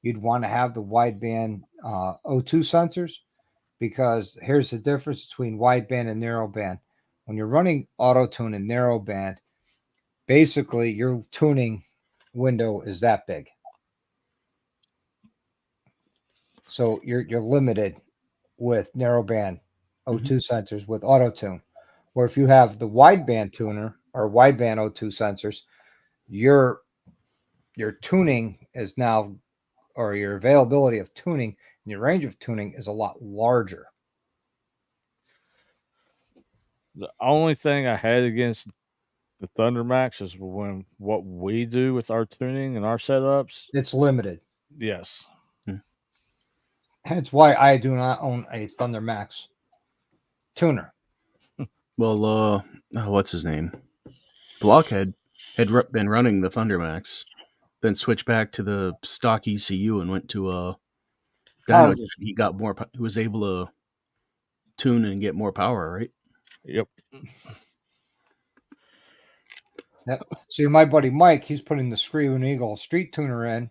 you'd want to have the wideband O2 sensors, because here's the difference between wideband and narrowband. When you're running auto tune and narrowband, basically your tuning window is that big. So you're limited with narrowband O2 sensors with auto tune. Where if you have the wideband tuner or wideband O2 sensors, your tuning is now, or your availability of tuning and your range of tuning is a lot larger. The only thing I had against the Thunder Max is when what we do with our tuning and our setups. It's limited. Yes. Hence why I do not own a Thunder Max tuner. Well, what's his name? Blockhead had been running the Thunder Max, then switched back to the stock ECU and went to dyno. He got more. He was able to tune and get more power, right? Yep. See, my buddy Mike, he's putting the Screaming Eagle street tuner in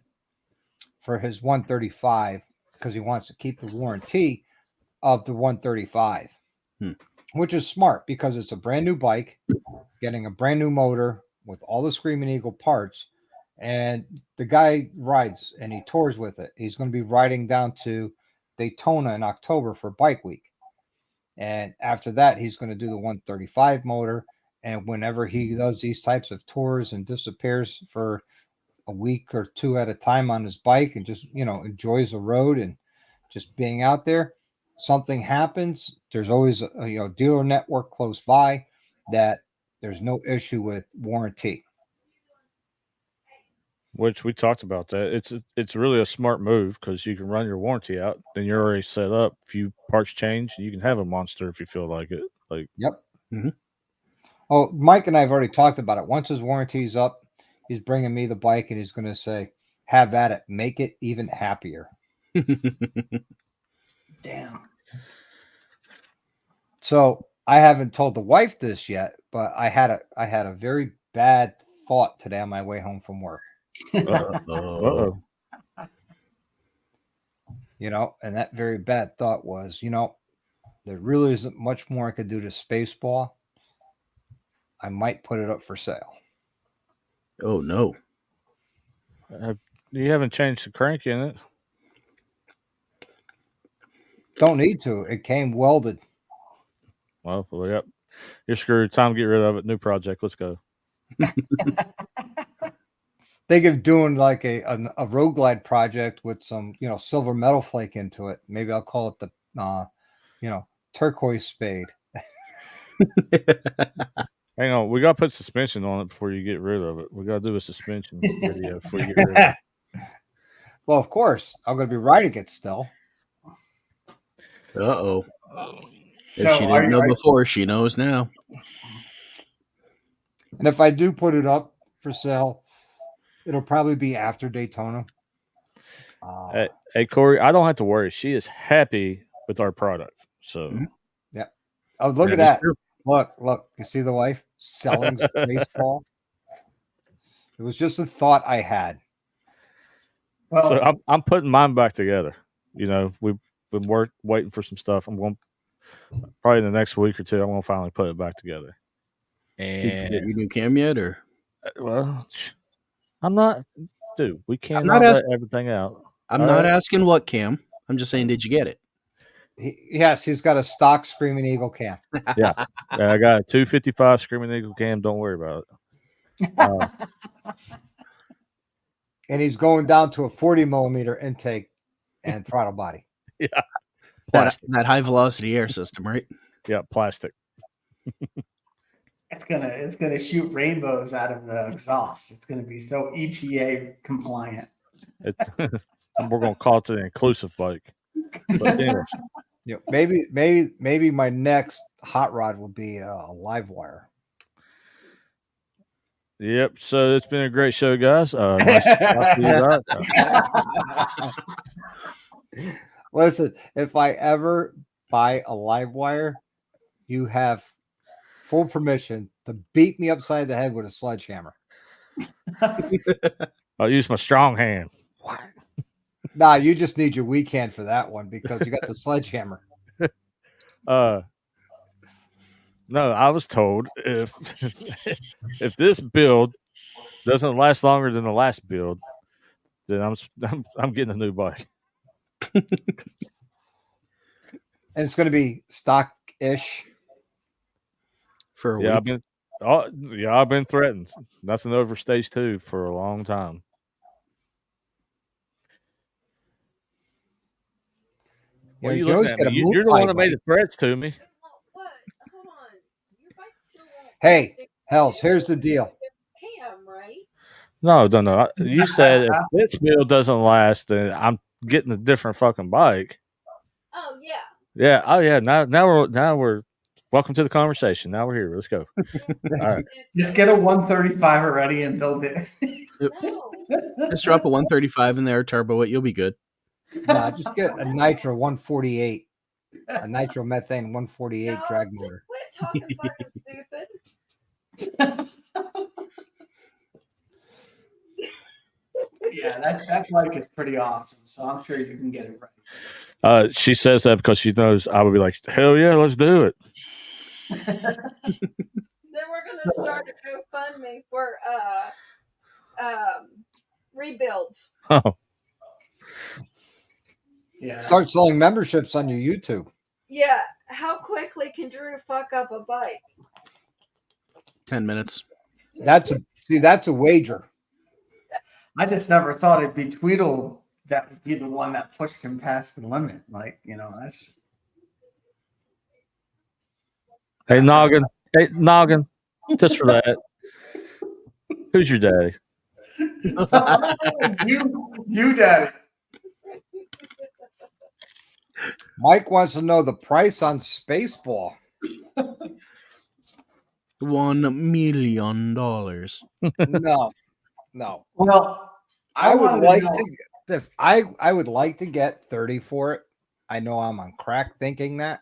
for his 135 because he wants to keep the warranty of the 135, which is smart because it's a brand new bike, getting a brand new motor with all the Screaming Eagle parts, and the guy rides and he tours with it. He's going to be riding down to Daytona in October for Bike Week. And after that, he's going to do the 135 motor. And whenever he does these types of tours and disappears for a week or two at a time on his bike and just, enjoys the road and just being out there, something happens. There's always a dealer network close by that there's no issue with warranty. Which we talked about that. It's really a smart move because you can run your warranty out. Then you're already set up. If you parts change, you can have a monster if you feel like it. Yep. Mm-hmm. Oh, Mike and I have already talked about it. Once his warranty's up, he's bringing me the bike and he's going to say, "Have at it, make it even happier." Damn. So I haven't told the wife this yet, but I had a very bad thought today on my way home from work. Uh-oh. And that very bad thought was, there really isn't much more I could do to Spaceball. I might put it up for sale. Oh no! You haven't changed the crank in it. Don't need to. It came welded. Well, yep. You're screwed. Time to get rid of it. New project. Let's go. Think of doing like a road glide project with some, silver metal flake into it. Maybe I'll call it the, turquoise spade. Hang on. We got to put suspension on it before you get rid of it. We got to do a suspension video before you get rid of it. Well, of course. I'm going to be riding it still. Uh-oh. If she didn't know before, she knows now. And if I do put it for sale, it'll probably be after Daytona. Hey, Corey, I don't have to worry. She is happy with our product. So, yeah. Oh, look at that. Look. You see the wife selling Spaceball? It was just a thought I had. Well, so I'm putting mine back together. We've been waiting for some stuff. I'm going probably in the next week or two. I'm going to finally put it back together. And did you get your new cam yet, or? Well, I'm not, dude. We can't let everything out. I'm not asking what cam. I'm just saying, did you get it? Yes, he's got a stock Screaming Eagle cam. Yeah, I got a 255 Screaming Eagle cam. Don't worry about it. And he's going down to a 40 millimeter intake and throttle body. Yeah, that high velocity air system, right? Yeah, plastic. It's gonna shoot rainbows out of the exhaust. It's gonna be so EPA compliant. We're gonna call it an inclusive bike. But anyways. Maybe my next hot rod will be a live wire. Yep. So it's been a great show, guys. Nice to talk to you guys. Listen, if I ever buy a live wire, you have full permission to beat me upside the head with a sledgehammer. I'll use my strong hand. Nah, you just need your weak hand for that one because you got the sledgehammer. No, I was told if if this build doesn't last longer than the last build, then I'm getting a new bike. And it's going to be stock-ish. For a Yeah, week. I've been threatened. Nothing over stage 2 for a long time. What are you looking at me? You're the one that made the threats to me. What? Hold on. Your bike still won't. Hey, Hells, here's the deal. Cam, right? No. You said if this build doesn't last, then I'm getting a different fucking bike. Oh yeah. Yeah. Oh yeah. Now we're welcome to the conversation. Now we're here. Let's go. All right. Just get a 135 already and build it. No. Just drop a 135 in there, turbo it, you'll be good. Nah, just get a Nitro 148, a Nitro Methane 148 No, drag just motor. quit talking fucking stupid. Yeah, that bike is pretty awesome. So I'm sure you can get it right. She says that because she knows I would be like, hell yeah, let's do it. Then we're gonna start a GoFundMe for rebuilds. Oh, Yeah. Start selling memberships on your YouTube. Yeah. How quickly can Drew fuck up a bike? 10 minutes. That's a wager. I just never thought it'd be Tweedle that would be the one that pushed him past the limit. Like, that's hey Noggin, just for that. Who's your daddy? you daddy. Mike wants to know the price on Spaceball. $1 million. No. Well, I would wanted like know- to. I would like to get 30 for it. I know I'm on crack thinking that.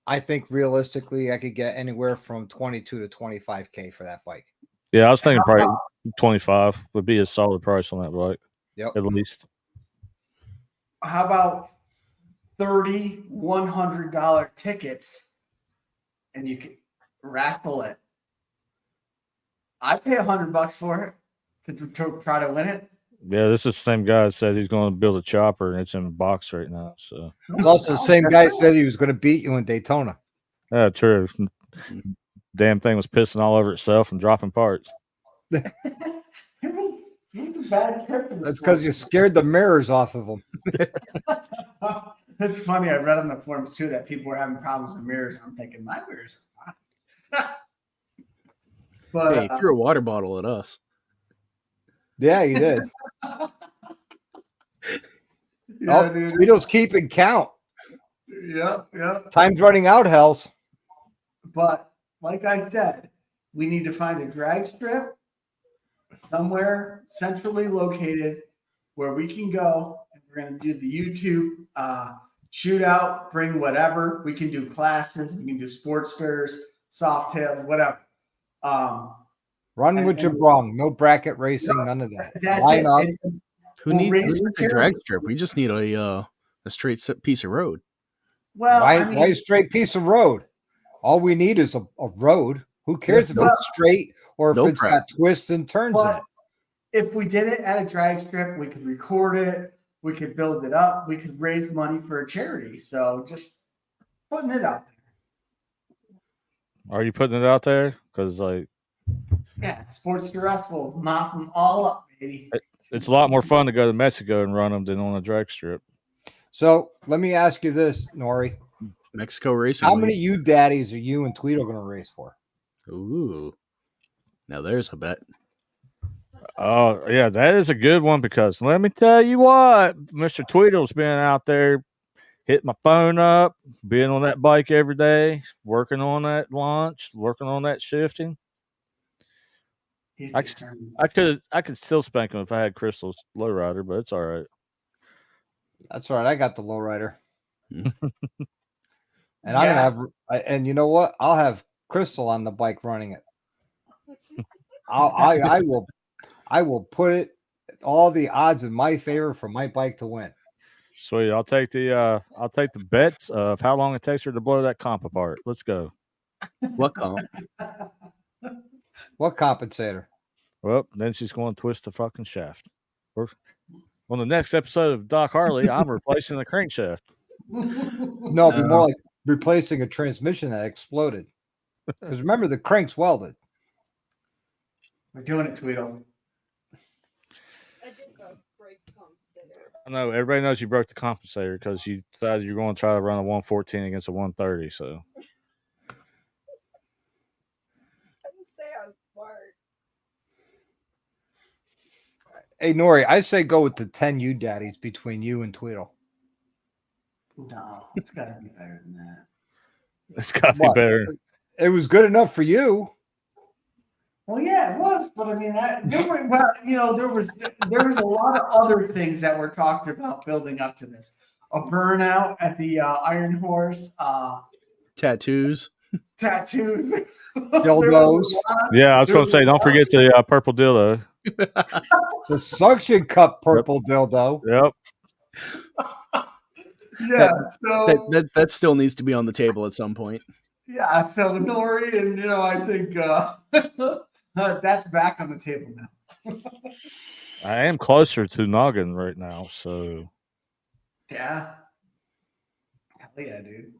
I think realistically, I could get anywhere from 22 to 25K for that bike. Yeah, I was thinking probably 25 would be a solid price on that bike. Yep. At least. How about 30 $100 tickets and you can raffle it? I pay $100 for it to try to win it. Yeah, this is the same guy that said he's going to build a chopper and it's in a box right now. So It's also the same guy said he was going to beat you in Daytona. yeah, true. Damn thing was pissing all over itself and dropping parts. It was a bad trip for this. That's because you scared the mirrors off of them. It's funny. I read on the forums too that people were having problems with mirrors. I'm thinking my mirrors are fine. But Hey, threw a water bottle at us. Yeah, you did. yeah, dude. Tweedle's keeping count. Yeah. Time's running out, Hells. But like I said, we need to find a drag strip somewhere centrally located where we can go and we're going to do the YouTube shootout, bring whatever. We can do classes, we can do Sportsters, Softails, whatever. Run with your brung. No bracket racing, none of that. That's Line it. up. And Who We'll needs raise a for drag charity. strip? We just need a straight piece of road. well, Why, I mean, why a straight piece of road? All we need is a road. Who cares if Well, it's straight or if no it's prep. got twists and turns in but it? if we did it at a drag strip, we could record it, we could build it up, we could raise money for a charity. So just putting it out there. Are you putting it out there? Because like Yeah, Sportster us will mop them all up, baby. it's a lot more fun to go to Mexico and run them than on a drag strip. So let me ask you this, Nori. Mexico Racing. How League. many you daddies are you and Tweedle going to race for? Ooh. Now there's a bet. Oh, yeah, that is a good one because let me tell you what, Mr. Tweedle's been out there hitting my phone up, being on that bike every day, working on that launch, working on that shifting. He's I determined. I could still spank him if I had Crystal's lowrider, but it's all right. That's all right. I got the lowrider. Hmm. And I'm gonna have, and you know what? I'll have Crystal on the bike running it. I will put it all the odds in my favor for my bike to win. Sweet. I'll take the bets of how long it takes her to blow that comp apart. Let's go. What comp? What compensator? Well, then she's going to twist the fucking shaft. On the next episode of Doc Harley, I'm replacing the crankshaft. No, it'd be more like replacing a transmission that exploded. Because remember, the crank's welded. We're doing it, Tweedle. I did go break compensator. I know everybody knows you broke the compensator because you decided you're going to try to run a 114 against a 130. So I didn't say I was smart. Hey, Nori, I say go with the 10 U daddies between you and Tweedle. No, it's got to be better than that. it's got to be What? better. It was good enough for you. Well, yeah, it was, but I mean, there was a lot of other things that were talked about building up to this. A burnout at the Iron Horse, Tattoos. tattoos, Dildos. Yeah, I was going to say, don't forget the purple dildo. The suction cup purple dildo. Yep. Yeah, so That still needs to be on the table at some point. yeah, so Nori, and I think that's back on the table now. I am closer to Noggin right now, so Yeah, hell yeah, dude.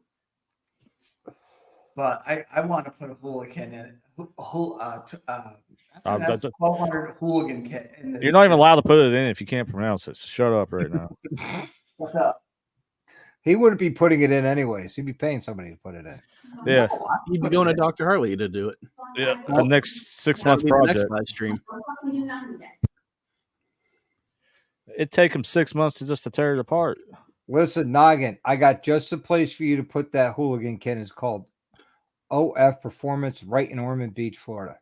But I want to put a hooligan in it. That's 1200 hooligan kit in this. you're not even allowed to put it in if you can't pronounce it. So shut up right now. What's up? He wouldn't be putting it in anyways. He'd be paying somebody to put it in. Yeah. No, I'm You'd be putting going to it Dr. Harley to do it. Yeah, the next 6 months That'll be the project. next live stream. It'd take him 6 months to tear it apart. Listen, Noggin, I got just a place for you to put that hooligan kit. It's called OF Performance right in Ormond Beach, Florida.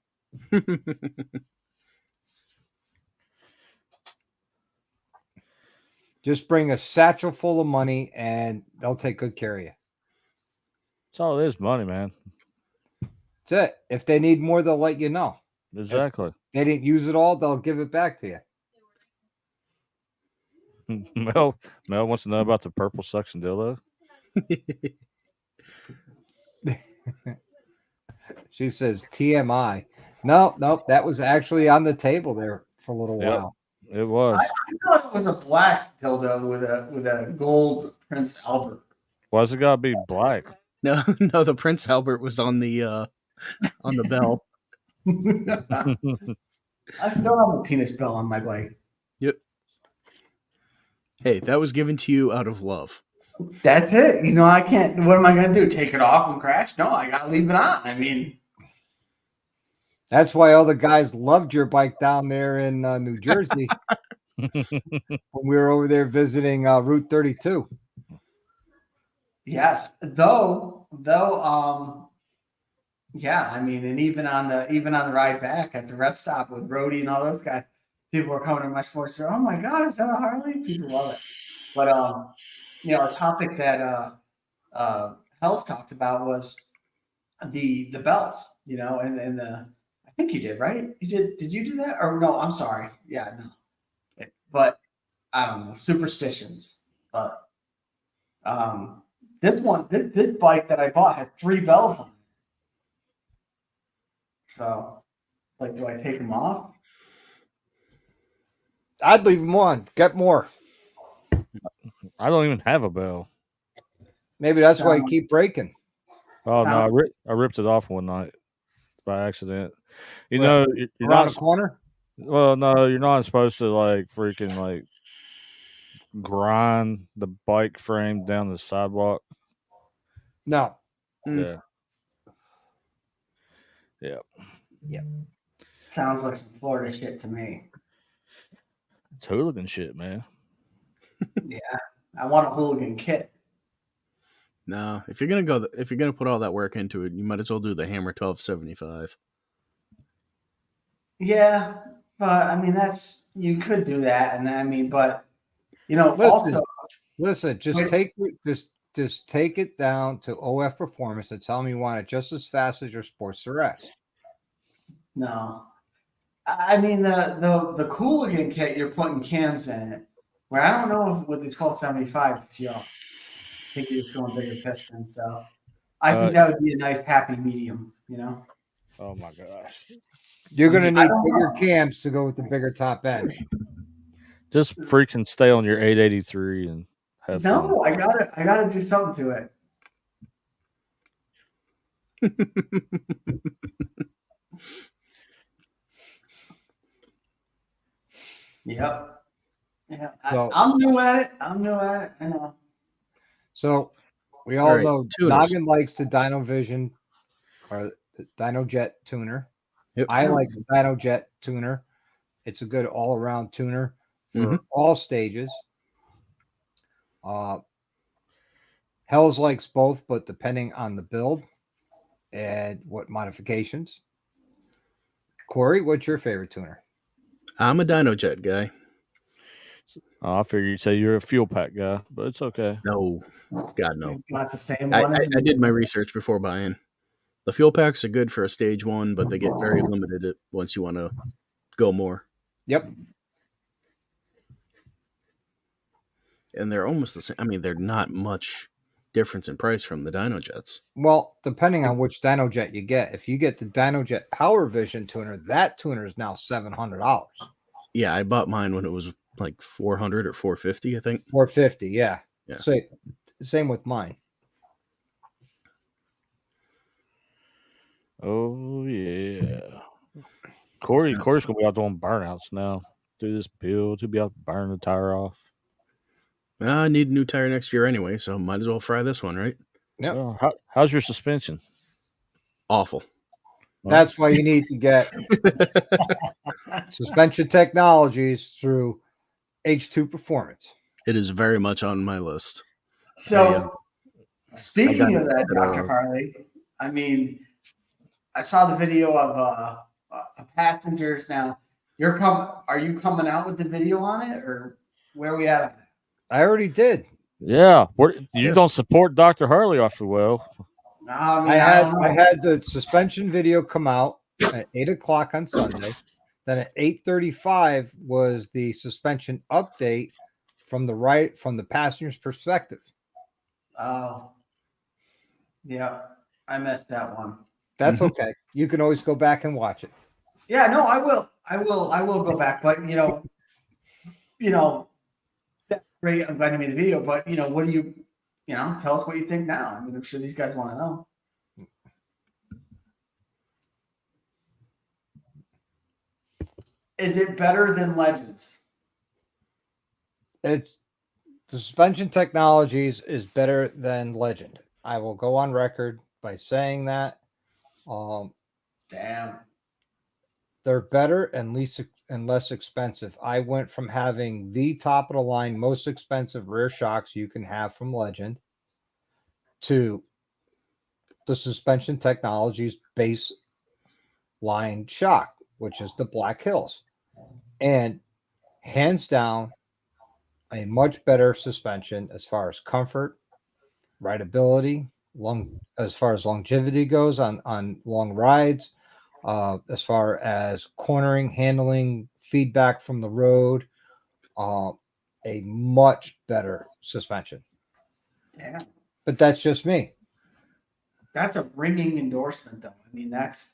Just bring a satchel full of money and they'll take good care of you. That's all it is, money, man. That's it. If they need more, they'll let you know. Exactly. They didn't use it all, they'll give it back to you. Mel wants to know about the purple suction dildo. She says TMI. No, that was actually on the table there for a little Yep. while. It was. I thought it was a black dildo with a gold Prince Albert. Why's it gotta be black? No, the Prince Albert was on the bell. I still have a penis bell on my bike. Yep. Hey, that was given to you out of love. That's it. I can't. What am I going to do? Take it off and crash? No, I got to leave it on. I mean, That's why all the guys loved your bike down there in New Jersey when we were over there visiting Route 32. yes. Though, yeah. I mean, and even on the ride back at the rest stop with Rody and all those guys, people were coming to my sports store. Oh my God, is that a Harley? People love it. But a topic that Hells talked about was the bells. And the. I think you did, right? You did. Did you do that? Or no? I'm sorry. Yeah, no. But I don't know, superstitions. But this bike that I bought had 3 bells on it. So, do I take them off? I'd leave them on. Get more. I don't even have a bell. Maybe that's why you keep breaking. Oh no, I ripped it off one night by accident. You're Around not the corner? well, no, you're not supposed to freaking grind the bike frame down the sidewalk. No. Mm. Yeah. Sounds like some Florida shit to me. It's hooligan shit, man. Yeah, I want a hooligan kit. No, if you're gonna put all that work into it, you might as well do the Hammer 1275. Yeah, but I mean that's you could do that, and I mean, but Listen, also listen, just wait, take just take it down to OF Performance and tell me you want it just as fast as your Sports Direct. no. I mean the Cooligan kit you're putting cams in it, where I don't know if with the 1275 if you think you're just going bigger piston. So I think that would be a nice happy medium. Oh my gosh. You're gonna I need don't bigger know. cams to go with the bigger top end. Just freaking stay on your 883 and have fun. No, I gotta do something to it. Yep. Yeah, So, I'm new at it. I'm new at it. I know. so we All all right, know tuners. Noggin likes the Dyno Vision or the Dyno Jet tuner. Yep. I like the Dyno Jet tuner. It's a good all around tuner for all stages. Hells likes both, but depending on the build and what modifications. Corey, what's your favorite tuner? I'm a Dyno Jet guy. I figured you'd say you're a fuel pack guy, but it's okay. No, God no. Not the same I, one I, as I me. did my research before buying. The fuel packs are good for a stage one, but they get very limited once you want to go more. Yep. And they're almost the same. I mean, they're not much difference in price from the Dyno Jets. Well, depending on which Dyno Jet you get. If you get the Dyno Jet Power Vision tuner, that tuner is now $700. Yeah, I bought mine when it was like 400 or 450, I think. 450, yeah. Yeah. So same with mine. Oh yeah. Corey's gonna be out doing burnouts now. Do this build, he'll be out burning the tire off. I need a new tire next year anyway, so might as well fry this one, right? Yep. Well, how's your suspension? Awful. That's why you need to get suspension technologies through H2 Performance. It is very much on my list. So, I speaking got of that, it, Dr. Harley, I mean, I saw the video of passengers. Now, Are you coming out with the video on it, or where are we at on that? I already did. Yeah. You Yeah. don't support Dr. Harley awfully well. No, I mean, I don't know. had the suspension video come out at 8:00 on Sunday. Then at 8:35 was the suspension update from the passenger's perspective. Oh, yeah, I missed that one. That's okay. You can always go back and watch it. Yeah, no, I will. I will go back. But that's great. I'm glad you made the video. But what do you tell us what you think now? I mean, I'm sure these guys want to know. Is it better than Legends? It's the suspension technologies is better than Legend. I will go on record by saying that. Damn. They're better and less expensive. I went from having the top of the line, most expensive rear shocks you can have from Legend to the suspension technologies base line shock, which is the Black Hills. And hands down, a much better suspension as far as comfort, rideability, as far as longevity goes on long rides, as far as cornering, handling, feedback from the road, a much better suspension. Damn. But that's just me. That's a ringing endorsement, though.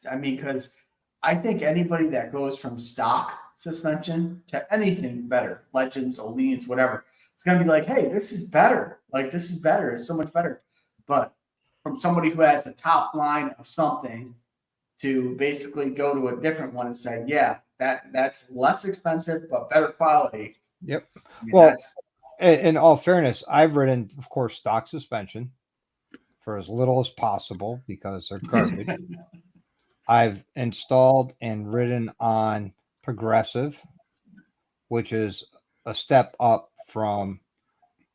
I mean, because I think anybody that goes from stock suspension to anything better, Legends, Oleans, whatever, it's going to be like, hey, this is better. Like, this is better. It's so much better. But from somebody who has the top line of something to basically go to a different one and say, yeah, that's less expensive, but better quality. Yep. I mean, Well, in all fairness, I've ridden, of course, stock suspension for as little as possible because they're garbage. I've installed and ridden on Progressive, which is a step up from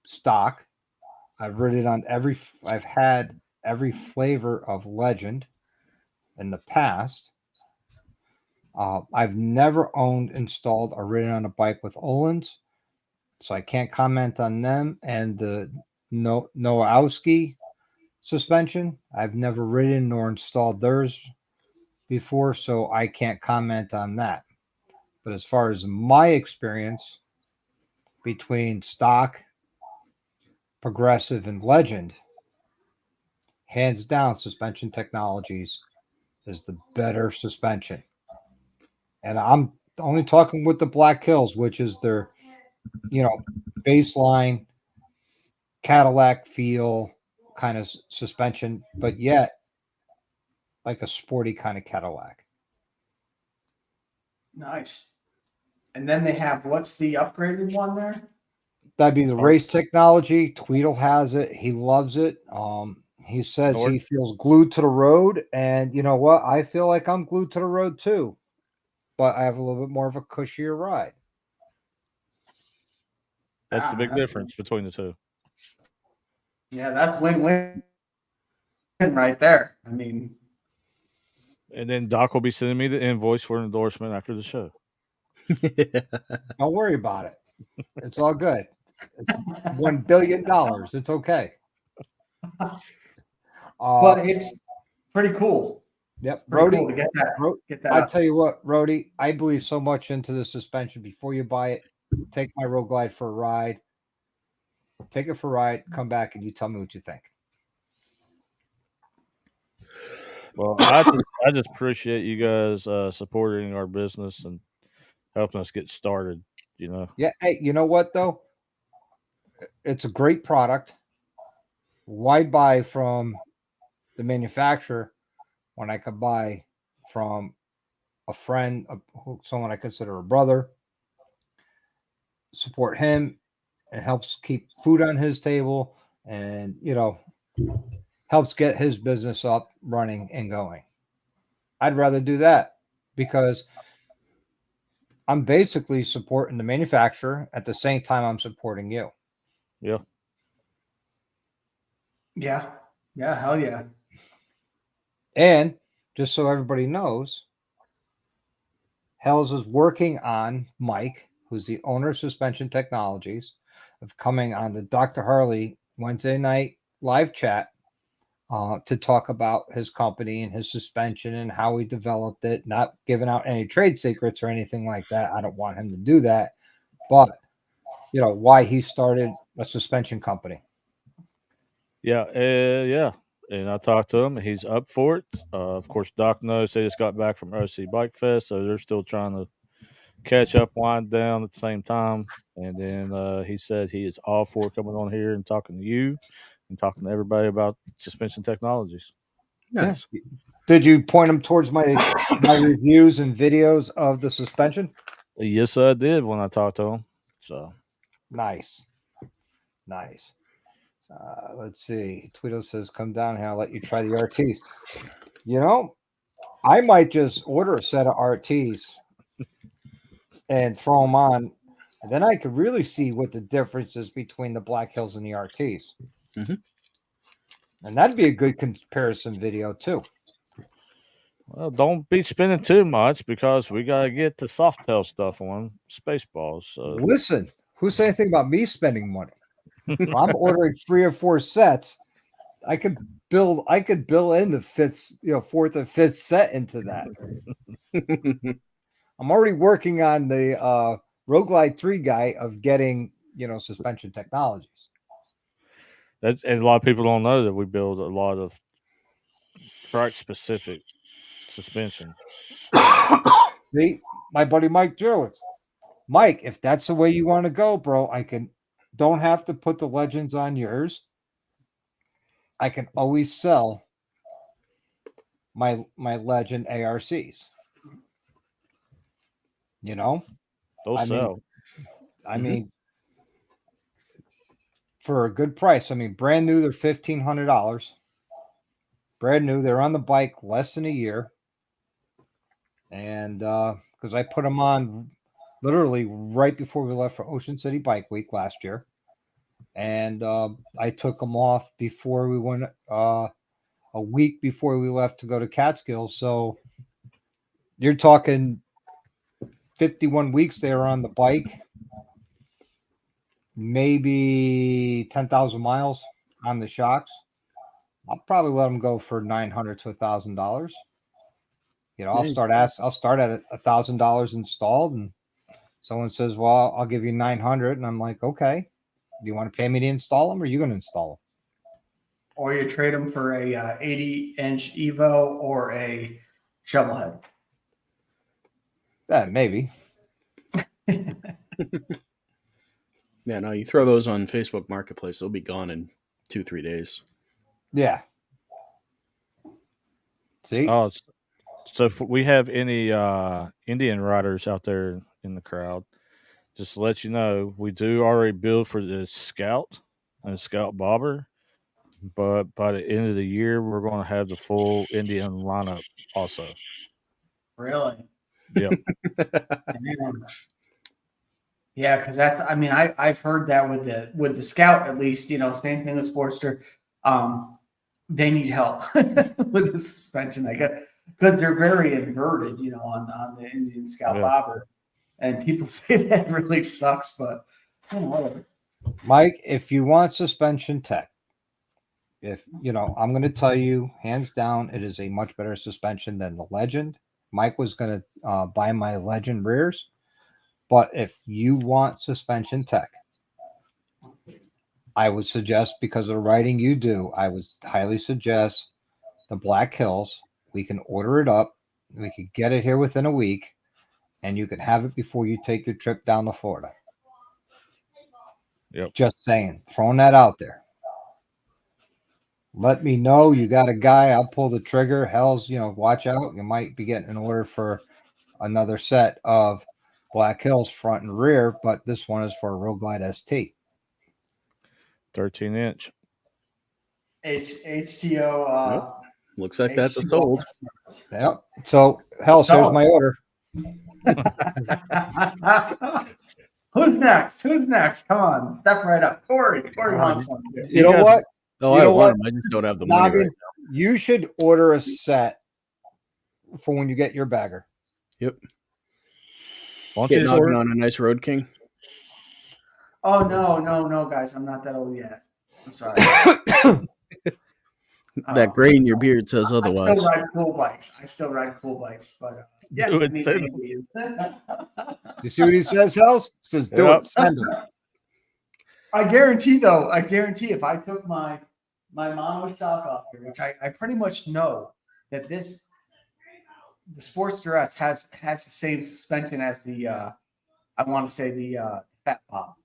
stock. I've had every flavor of Legend in the past. I've never owned, installed, or ridden on a bike with Olin's, so I can't comment on them. And the Nowowski suspension, I've never ridden nor installed theirs before, so I can't comment on that. But as far as my experience between stock, progressive, and legend, hands down, Suspension Technologies is the better suspension. And I'm only talking with the Black Hills, which is their, baseline Cadillac feel kind of suspension, but yet like a sporty kind of Cadillac. Nice. And then they have, what's the upgraded one there? That'd be the race technology. Tweedle has it. He loves it. He says he feels glued to the road. And you know what? I feel like I'm glued to the road too, but I have a little bit more of a cushier ride. That's the big difference between the two. Yeah, that's win-win right there. I mean, and then Doc will be sending me the invoice for an endorsement after the show. Don't worry about it. It's all good. It's $1 billion. It's okay. But it's pretty cool. Yep. Pretty Brody, cool to get that I up. tell you what, Rody, I believe so much into the suspension. Before you buy it, take my Road Glide for a ride. Take it for a ride, come back, and you tell me what you think. Well, I just appreciate you guys supporting our business and helping us get started. Yeah. Hey, you know what though? It's a great product. Why buy from the manufacturer when I could buy from a friend, someone I consider a brother? Support him. It helps keep food on his table, and helps get his business up, running, and going. I'd rather do that because I'm basically supporting the manufacturer at the same time I'm supporting you. Yeah. Yeah. Yeah. Hell yeah. And just so everybody knows, Hells is working on Mike, who's the owner of Suspension Technologies, of coming on the Dr. Harley Wednesday night live chat to talk about his company and his suspension and how he developed it, not giving out any trade secrets or anything like that. I don't want him to do that, but why he started a suspension company. Yeah, yeah. And I talked to him, and he's up for it. Of course, Doc knows they just got back from OC Bike Fest, so they're still trying to catch up, wind down at the same time. And then he said he is all for coming on here and talking to you and talking to everybody about suspension technologies. Nice. Yeah. Did you point him towards my reviews and videos of the suspension? Yes, I did when I talked to him. So nice. Let's see. Tweedle says, "Come down here. I'll let you try the RTs." I might just order a set of RTs and throw them on, and then I could really see what the difference is between the Black Hills and the RTs. Mm-hmm. And that'd be a good comparison video too. Well, don't be spending too much because we gotta get the Softail stuff on Spaceballs. So listen, who said anything about me spending money? I'm ordering 3 or 4 sets. I could build in the fifth, 4th and 5th set into that. I'm already working on the Road Glide 3 guy of getting, suspension technologies. and a lot of people don't know that we build a lot of track specific suspension. See, my buddy Mike Jewett. Mike, if that's the way you want to go, bro, don't have to put the legends on yours. I can always sell my legend ARCs. They'll sell. I mean, for a good price. I mean, brand new, they're $1,500. Brand new, they're on the bike less than a year. And because I put them on literally right before we left for Ocean City Bike Week last year. And I took them off before we went, a week before we left to go to Catskills. So you're talking 51 weeks they were on the bike, maybe 10,000 miles on the shocks, I'll probably let them go for $900 to $1,000. I'll start at $1,000 installed, and someone says, "Well, I'll give you 900," and I'm like, "Okay, do you want to pay me to install them, or are you going to install them?" Or you trade them for a 80-inch Evo or a shovelhead. Maybe. Yeah, no, you throw those on Facebook Marketplace, they'll be gone in 2-3 days. Yeah. See? Oh, so if we have any Indian riders out there in the crowd, just to let you know, we do already build for the Scout and the Scout Bobber, but by the end of the year, we're going to have the full Indian lineup also. Really? Yep. Yeah, because I've heard that with the Scout, at least, same thing with Sportster. They need help with the suspension, I guess, because they're very inverted, on the Indian Scout Bobber. And people say that really sucks, but whatever. Mike, if you want suspension tech, I'm going to tell you, hands down, it is a much better suspension than the Legend. Mike was going to buy my Legend rears, but if you want suspension tech, I would suggest, because of the writing you do, I would highly suggest the Black Hills. We can order it up. We could get it here within a week, and you can have it before you take your trip down to Florida. Yep. Just saying, throwing that out there. Let me know you got a guy. I'll pull the trigger. Hell's, watch out. You might be getting an order for another set of Black Hills front and rear, but this one is for a Road Glide ST. 13-inch. HTO. Yep. Looks like that's sold. Yep. So, here's my order. Who's next? Come on, step right up. Corey wants one too. You know what? Oh, I want them. I just don't have the money right now. You should order a set for when you get your bagger. Yep. Why don't Get you knocking on a nice Road King? Oh, no, guys. I'm not that old yet. I'm sorry. That gray in your beard says otherwise. I still ride cool bikes, but yeah. Do it, You see what he says, Hells? He says, do it. Send him. I guarantee if I took my mono shock off here, which I pretty much know that the Sportster S has the same suspension as the I want to say the Fat Pop.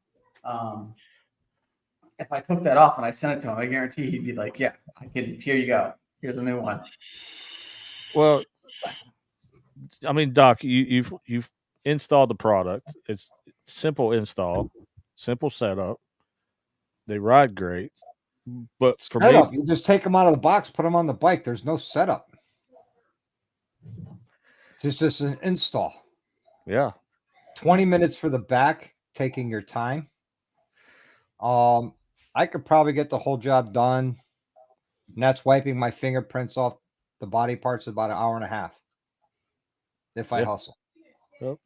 If I took that off and I sent it to him, I guarantee he'd be like, "Yeah, here you go. Here's a new one." Well, I mean, Doc, you've installed the product. It's simple install, simple setup. They ride great, but for me, you just take them out of the box, put them on the bike. There's no setup. It's just an install. Yeah, 20 minutes for the back, taking your time. I could probably get the whole job done, and that's wiping my fingerprints off the body parts about an hour and a half if I hustle. Yep.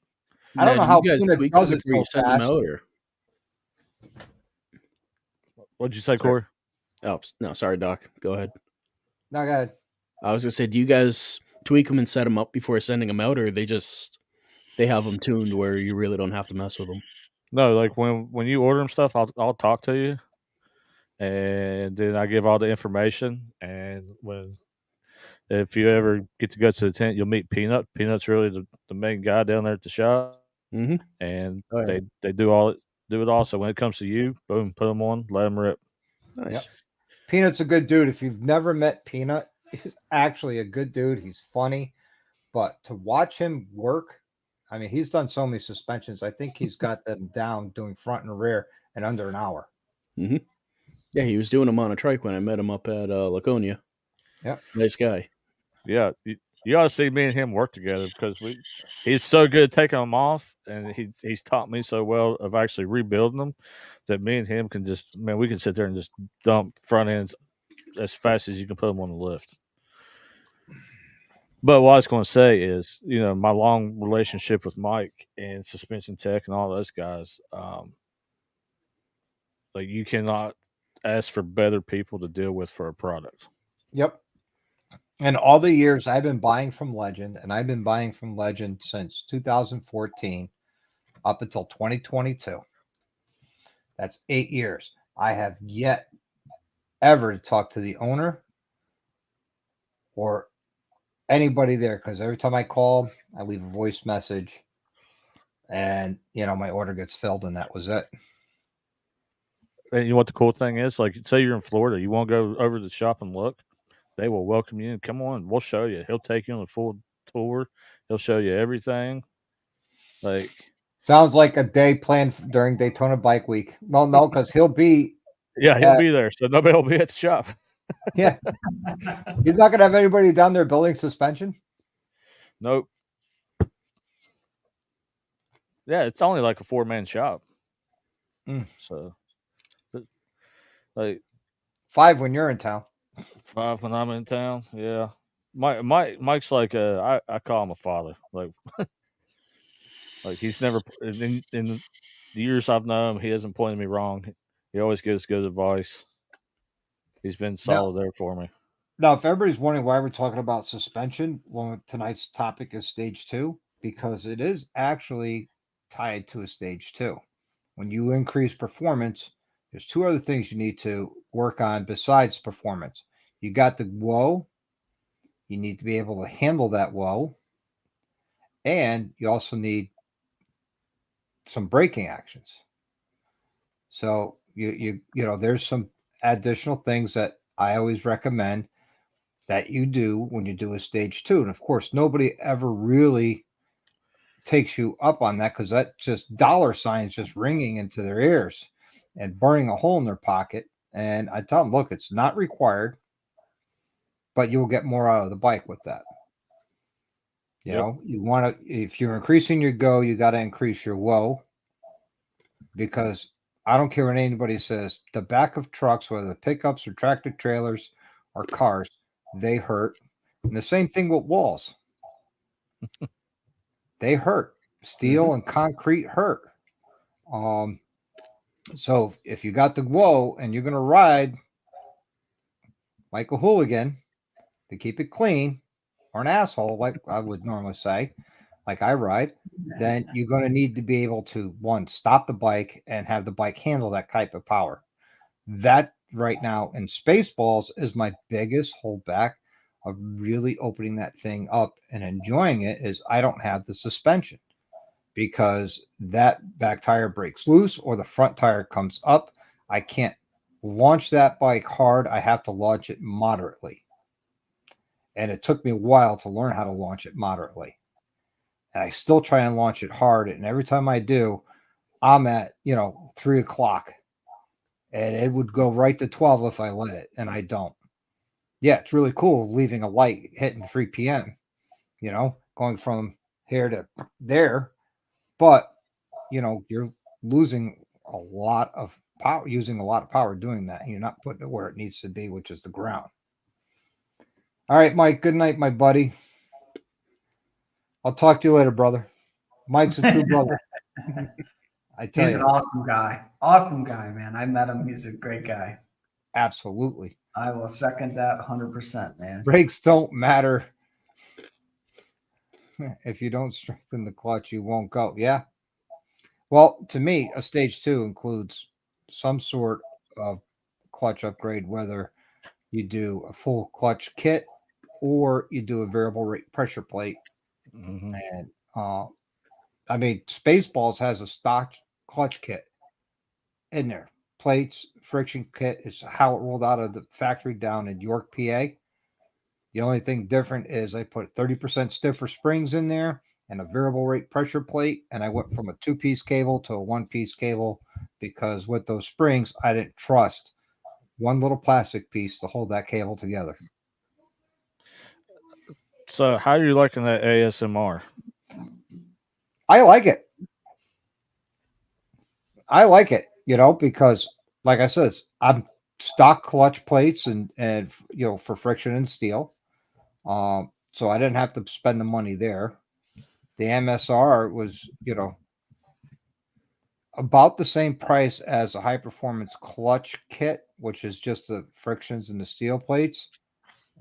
I don't know how you guys Peanut tweak does them it before you so send them fast. out, or? What'd you say, Corey? Oh, no, sorry, Doc. Go ahead. No, go ahead. I was gonna say, do you guys tweak them and set them up before sending them out, or they have them tuned where you really don't have to mess with them? No, like when you order them stuff, I'll talk to you, and then I give all the information. And if you ever get to go to the tent, you'll meet Peanut. Peanut's really the main guy down there at the shop, Mm-hmm. and they do it all. So when it comes to you, boom, put them on, let them rip. Nice. Yep. Peanut's a good dude. If you've never met Peanut, he's actually a good dude. He's funny, but to watch him work, I mean, he's done so many suspensions. I think he's got them down doing front and rear in under an hour. Mm-hmm. Yeah, he was doing them on a trike when I met him up at Laconia. Yep. Nice guy. Yeah, you ought to see me and him work together because he's so good at taking them off, and he's taught me so well of actually rebuilding them that me and him can we can sit there and just dump front ends as fast as you can put them on the lift. But what I was going to say is, my long relationship with Mike and Suspension Tech and all those guys, like you cannot ask for better people to deal with for a product. Yep. And all the years I've been buying from Legend, and I've been buying from Legend since 2014 up until 2022. That's 8 years. I have yet ever to talk to the owner or anybody there, because every time I call, I leave a voice message and, my order gets filled, and that was it. And you know what the cool thing is? Like, say you're in Florida, you want to go over to the shop and look. They will welcome you and come on, we'll show you. He'll take you on a full tour. He'll show you everything. Like, Sounds like a day planned during Daytona Bike Week. Well, no, because he'll be, yeah, he'll be there, so nobody will be at the shop. yeah. He's not going to have anybody down there building suspension. Nope. Yeah, it's only like a 4-man shop. So, like 5 when you're in town. 5 when I'm in town. Yeah, Mike's like I call him a father. Like, like he's never in the years I've known him, he hasn't pointed me wrong. He always gives good advice. He's been solid there for me. Now, if everybody's wondering why we're talking about suspension, well, tonight's topic is stage 2, because it is actually tied to a stage 2. When you increase performance, there's 2 other things you need to work on besides performance. You got the whoa. You need to be able to handle that whoa. And you also need some braking actions. So there's some additional things that I always recommend that you do when you do a stage 2. And of course, nobody ever really takes you up on that, because that just dollar signs just ringing into their ears and burning a hole in their pocket. And I tell them, look, it's not required, but you will get more out of the bike with that. You know, you want to, if you're increasing your go, you got to increase your whoa, because I don't care what anybody says, the back of trucks, whether the pickups or tractor trailers or cars, they hurt. And the same thing with walls. They hurt. Steel and concrete hurt. So if you got the whoa and you're going to ride like a hooligan to keep it clean, or an asshole, like I would normally say, like I ride, then you're going to need to be able to, one, stop the bike and have the bike handle that type of power. That right now in Spaceballs is my biggest holdback of really opening that thing up and enjoying it, is I don't have the suspension, because that back tire breaks loose or the front tire comes up. I can't launch that bike hard. I have to launch it moderately. And it took me a while to learn how to launch it moderately. And I still try and launch it hard. And every time I do, I'm at, 3 o'clock. And it would go right to 12 if I let it. And I don't. Yeah, it's really cool leaving a light hitting 3 p.m., going from here to there. But, you're losing a lot of power, using a lot of power doing that. And you're not putting it where it needs to be, which is the ground. All right, Mike. Good night, my buddy. I'll talk to you later, brother. Mike's a true brother. I tell you. He's an awesome guy. Awesome guy, man. I met him. He's a great guy. Absolutely. I will second that 100%, man. Brakes don't matter. If you don't strengthen the clutch, you won't go. Yeah. Well, to me, a stage 2 includes some sort of clutch upgrade, whether you do a full clutch kit or you do a variable rate pressure plate. And Spaceballs has a stock clutch kit in there. Plates, friction kit is how it rolled out of the factory down in York, PA. The only thing different is I put 30% stiffer springs in there and a variable rate pressure plate. And I went from a 2-piece cable to a 1-piece cable, because with those springs, I didn't trust one little plastic piece to hold that cable together. So how are you liking that ASMR? I like it. Because like I said, I'm stock clutch plates and for friction and steel. So I didn't have to spend the money there. The MSR was, about the same price as a high performance clutch kit, which is just the frictions and the steel plates.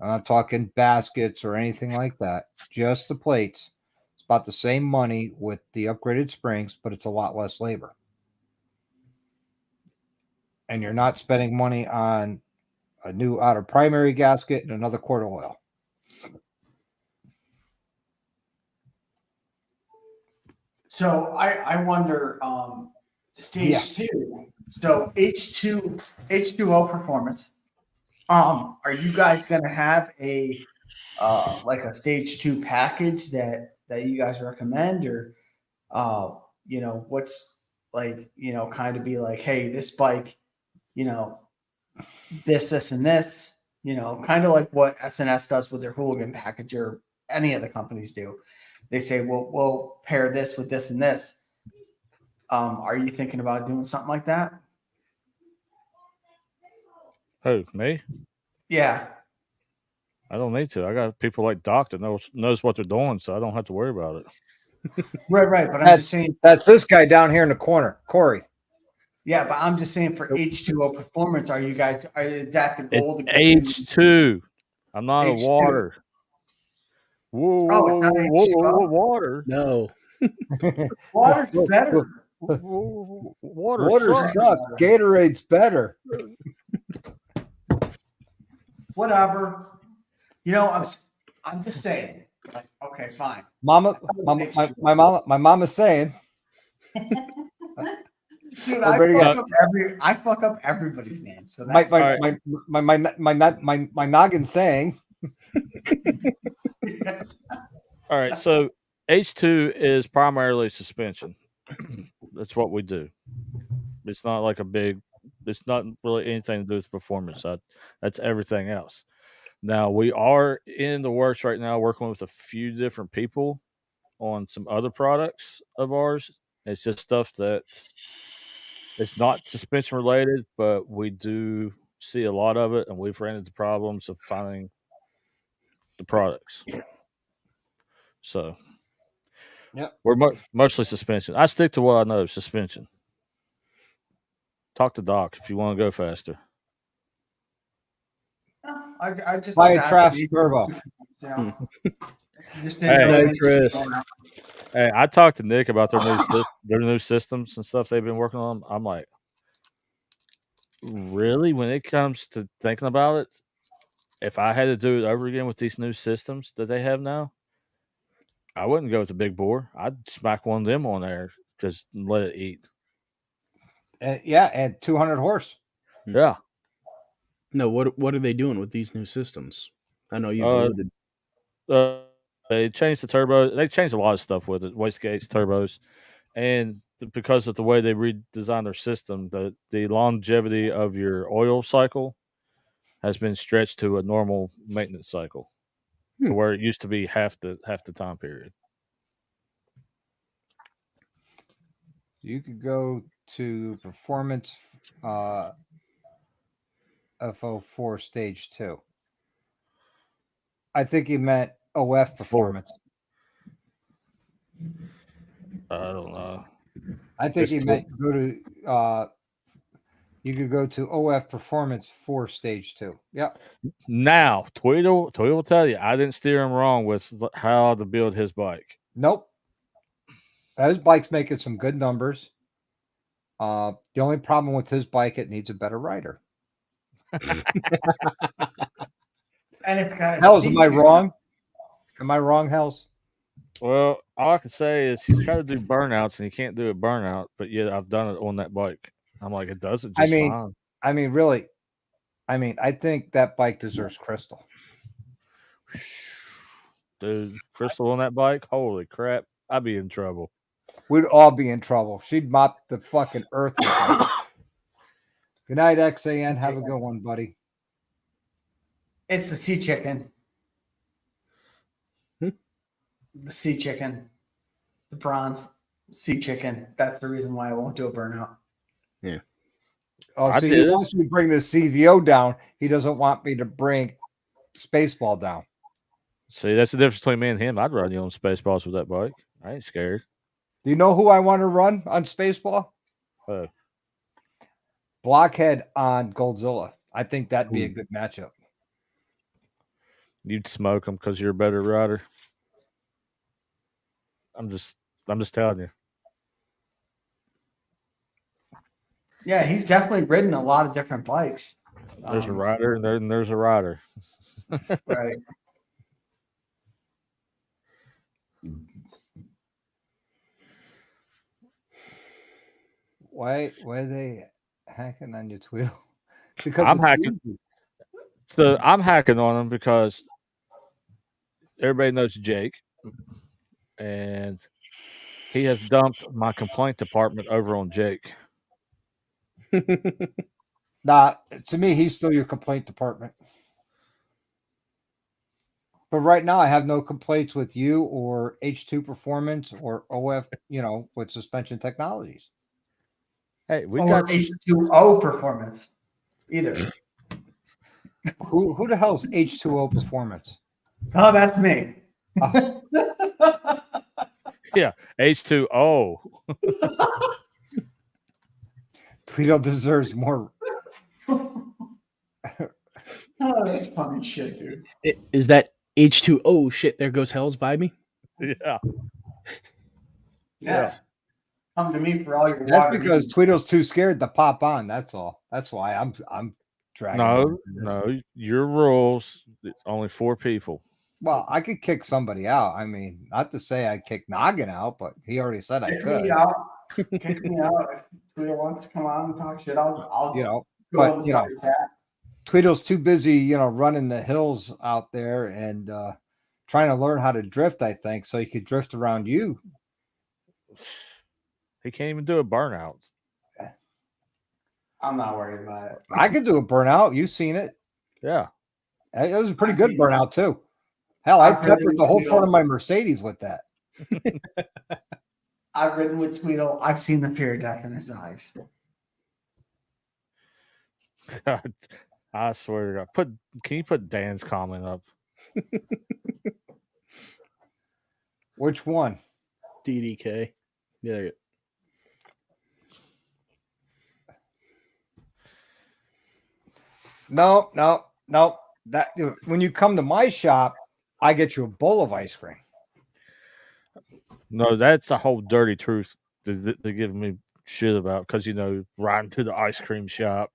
I'm not talking baskets or anything like that, just the plates. It's about the same money with the upgraded springs, but it's a lot less labor. And you're not spending money on a new outer primary gasket and another quart of oil. So I wonder, stage Yes. 2. So H2O performance. Are you guys gonna have a like a stage 2 package that you guys recommend, or what's like, kind of be like, hey, this bike, this and this, kind of like what SNS does with their hooligan package, or any of the companies do. They say, well, we'll pair this with this and this. Are you thinking about doing something like that? Who, me? Yeah. I don't need to. I got people like Doc that knows what they're doing, so I don't have to worry about it. Right. But I'm just saying, That's this guy down here in the corner, Corey. yeah, but I'm just saying for H2O performance, is that the goal? It's H2. I'm not H2. a water. Whoa, Oh, it's not H2O? water. No. Water's better. Water sucks. Gatorade's better. Whatever. I'm just saying. Like, okay, fine. My mama's saying. Dude, Everybody I fuck up everybody's name. So My that's my noggin saying. All right, so H2 is primarily suspension. That's what we do. It's not like it's not really anything to do with performance. That's everything else. Now, we are in the works right now working with a few different people on some other products of ours. It's just stuff that it's not suspension related, but we do see a lot of it, and we've ran into problems of finding the products. So, Yep. we're mostly suspension. I stick to what I know, suspension. Talk to Doc if you want to go faster. I just Buy like a to Trask ask Turbo. Just didn't know Nitrous. Hey, I talked to Nick about their new systems and stuff they've been working on. I'm like, really? When it comes to thinking about it, if I had to do it over again with these new systems that they have now, I wouldn't go with the big bore. I'd smack one of them on there just let it eat. And 200 horse. Yeah. No, what are they doing with these new systems? I know you've alluded. They changed the turbo. They changed a lot of stuff with it, wastegates, turbos, and because of the way they redesigned their system, the longevity of your oil cycle has been stretched to a normal maintenance cycle, to where it used to be half the time period. You could go to performance FO4 stage 2. I think he meant OF performance. I don't know. I think he meant go to you could go to OF performance 4 stage 2. Yep. Now, Tweedle will tell you I didn't steer him wrong with how to build his bike. Nope. His bike's making some good numbers. The only problem with his bike, it needs a better rider. And it's got Hells, am I wrong? Am I wrong, Hells? Well, all I can say is he's trying to do burnouts and he can't do a burnout, but yet I've done it on that bike. I'm like, it does it just fine. Really, I think that bike deserves Crystal. Dude, Crystal on that bike, holy crap, I'd be in trouble. We'd all be in trouble. She'd mop the fucking earth with us. Good night, XAN. Have a good one, buddy. It's the sea chicken. The sea chicken. The bronze sea chicken. That's the reason why I won't do a burnout. Yeah. Oh, so he wants me to bring the CVO down. He doesn't want me to bring Spaceball down. See, that's the difference between me and him. I'd run you on Spaceballs with that bike. I ain't scared. Do you know who I want to run on Spaceball? Oh, Blockhead on Goldzilla. I think that'd be a good matchup. you'd smoke him because you're a better rider. I'm just telling you. Yeah, he's definitely ridden a lot of different bikes. There's a rider and there's a rider. Right. Why are they hacking on your Twitter? Because I'm it's hacking. easy. So I'm hacking on him because everybody knows Jake, and he has dumped my complaint department over on Jake. Nah, to me, he's still your complaint department. But right now, I have no complaints with you or H2 Performance or OF, with suspension technologies. Hey, we Or got H2O Performance. Either. Who the hell's H2O Performance? Oh, that's me. yeah H2O. Tweedle deserves more. Oh, that's funny shit, dude. Is that H2O shit? There goes hell's by me. Yeah. Yeah. Come to me for all your That's water because needs. Tweedle's too scared to pop on. That's all. That's why I'm dragging. him into this. No, your rules. It's only 4 people. Well, I could kick somebody out. I mean, not to say I kicked Noggin out, but he already said I Kick could. me out. Kick me out. If Tweedle wants to come on and talk shit, I'll go But and talk chat. Tweedle's too busy, running the hills out there and trying to learn how to drift, I think, so he could drift around you. He can't even do a burnout. I'm not worried about it. I could do a burnout. You've seen it. Yeah. It was a pretty good burnout, too. Hell, I I've ridden peppered the with whole Tweedle. front of my Mercedes with that. I've ridden with Tweedle. I've seen the fear of death in his eyes. God, I swear to God. Can you put Dan's comment up? Which one? DDK. Yeah. No. That when you come to my shop, I get you a bowl of ice cream. No, that's a whole dirty truth to give me shit about because riding to the ice cream shop.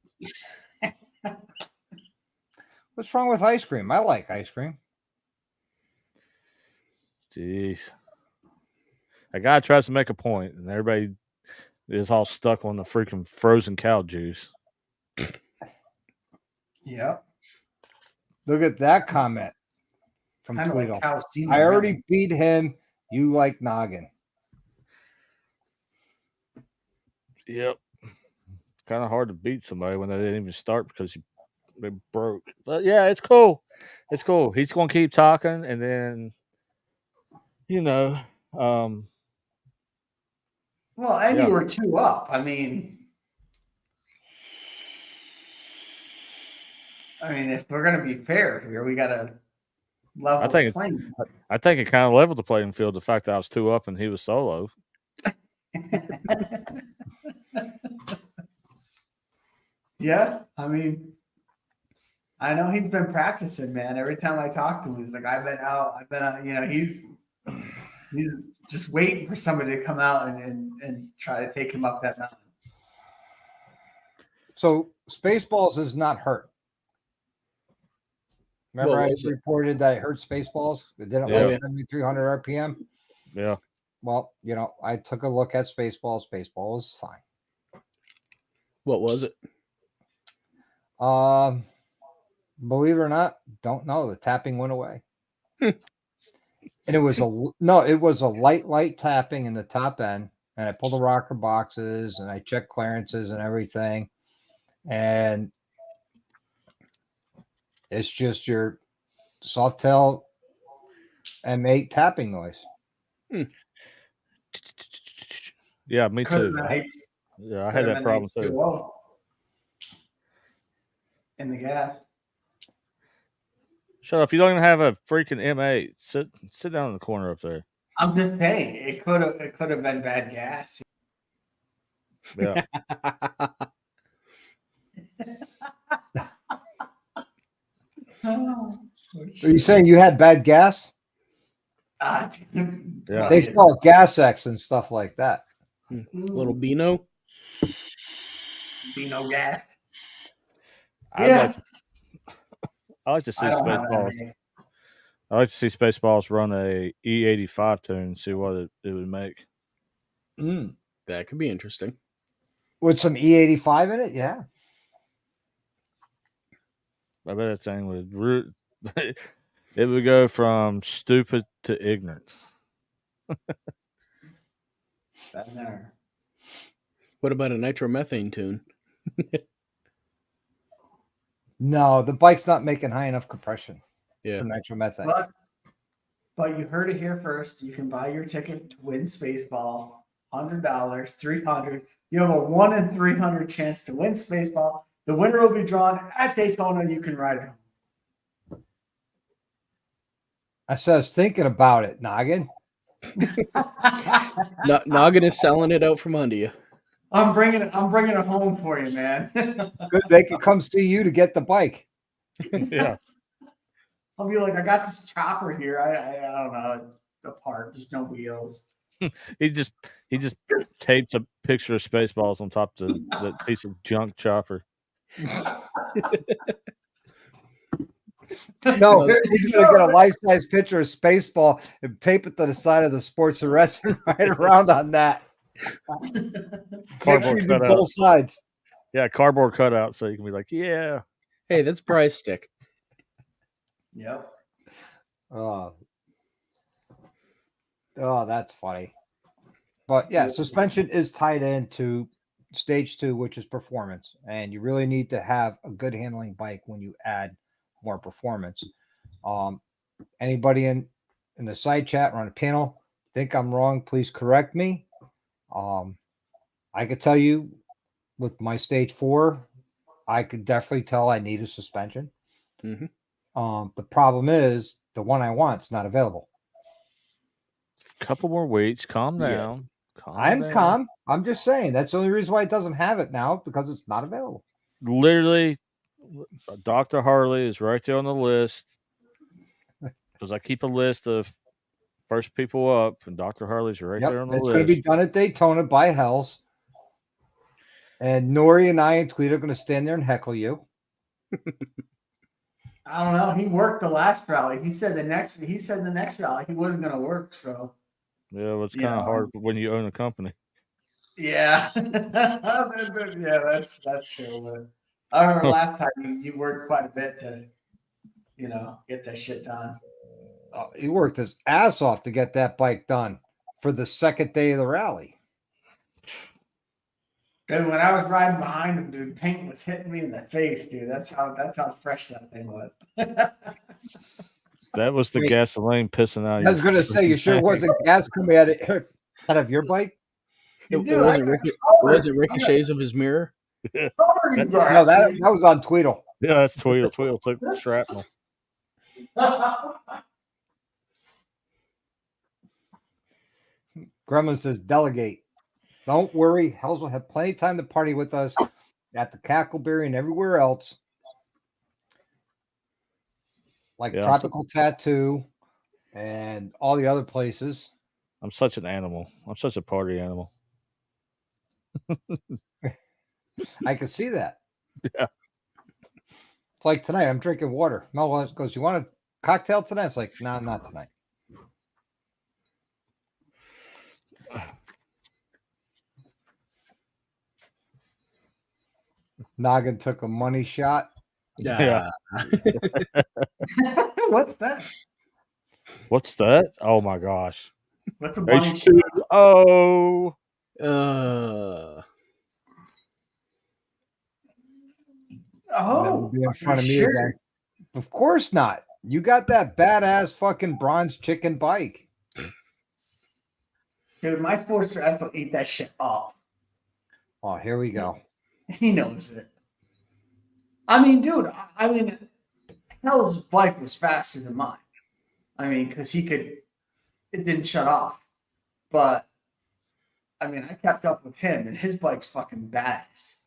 What's wrong with ice cream? I like ice cream. Jeez. A guy tries to make a point, and everybody is all stuck on the freaking frozen cow juice. Yep. Look at that comment from Kind of Tweedle. like Calcino, I already really. beat him. You like Noggin. Yep. It's kind of hard to beat somebody when they didn't even start because they broke. But yeah, it's cool. It's cool. He's going to keep talking, and then, Well, and Yeah. you were 2 up. I mean, if we're gonna be fair here, we gotta level I think the playing. I think it kind of leveled the playing field. The fact that I was 2 up and he was solo. Yeah, I mean, I know he's been practicing, man. Every time I talk to him, he's like, I've been out. He's just waiting for somebody to come out and try to take him up that mountain. So Spaceballs is not hurt. Remember, What I was it? reported that it hurt Spaceballs. It didn't Yeah. like 7,300 RPM. Yeah. Well, I took a look at Spaceballs. Spaceball is fine. What was it? Believe it or not, don't know. The tapping went away. And it was a light tapping in the top end. And I pulled the rocker boxes and I checked clearances and everything. And it's just your Softail M8 tapping noise. Yeah, me too. Yeah, I had that problem too. In the gas. Shut up! You don't even have a freaking M8. Sit down in the corner up there. I'm just saying it could have been bad gas. Yeah. Oh, Are you saying you had bad gas? dude, Yeah. They sell gas X and stuff like that. Little Beano. be no gas. I like to see I don't have Spaceballs. that. I like to see Spaceballs run a E85 tune and see what it would make. That could be interesting. With some E85 in it, yeah. I bet that thing would it would go from stupid to ignorant. Been there. What about a nitromethane tune? No, the bike's not making high enough compression Yeah. for nitromethane. But you heard it here first. You can buy your ticket to win Spaceball. $100, $300. You have a 1 in 300 chance to win Spaceball. The winner will be drawn at Daytona. You can ride it home. I said I was thinking about it, Noggin. Noggin is selling it out from under you. I'm bringing it home for you, man. Good, they could come see you to get the bike. Yeah. I'll be like, I got this chopper here. I don't know. It's apart. There's no wheels. He just tapes a picture of Spaceballs on top of the piece of junk chopper. No, he's going to get a life-size picture of Spaceball and tape it to the side of the Sports and Wrestling right around on that. Cardboard Do cutout. both sides. Yeah, cardboard cutout, so you can be like, yeah. Hey, that's prize stick. Yep. Oh, that's funny. But yeah, suspension is tied into stage 2, which is performance. And you really need to have a good handling bike when you add more performance. Anybody in the side chat or on the panel think I'm wrong, please correct me. I could tell you with my stage 4, I could definitely tell I need a suspension. The problem is the one I want is not available. Couple more weeks. Calm down. I'm calm. I'm just saying that's the only reason why it doesn't have it now, because it's not available. Literally, Dr. Harley is right there on the list because I keep a list of first people up, and Dr. Harley's right there on the It's list. going to be done at Daytona by Hells. And Nori and I and Tweet are going to stand there and heckle you. I don't know. He worked the last rally. He said the next rally he wasn't going to work. So Yeah, well, it's kind of hard when you own a company. yeah, yeah, that's true. But I remember last time you worked quite a bit to, get that shit done. He worked his ass off to get that bike done for the second day of the rally. Dude, when I was riding behind him, dude, paint was hitting me in the face, dude. That's how fresh that thing was. That was the gasoline pissing out. I was going to say, you sure wasn't gas coming out of your bike? It wasn't ricochets of his mirror. No, that was on Tweedle. Yeah, that's Tweedle. Tweedle took shrapnel. Gremlin says, delegate. Don't worry. Hells will have plenty of time to party with us at the Cackleberry and everywhere else. Like Tropical Tattoo and all the other places. I'm such an animal. I'm such a party animal. I can see that. Yeah. It's like tonight, I'm drinking water. Mel goes, you want a cocktail tonight? It's like, no, not tonight. Noggin took a money shot. Yeah. What's that? What's that? Oh my gosh. What's a money shot? H2O. Oh, be in front of me sure. again. Of course not. You got that badass fucking bronze chicken bike. Dude, my sports ass will eat that shit up. Oh, here we go. He knows it. I mean, dude, hell's bike was faster than mine. I mean, because it didn't shut off. But I mean, I kept up with him, and his bike's fucking badass.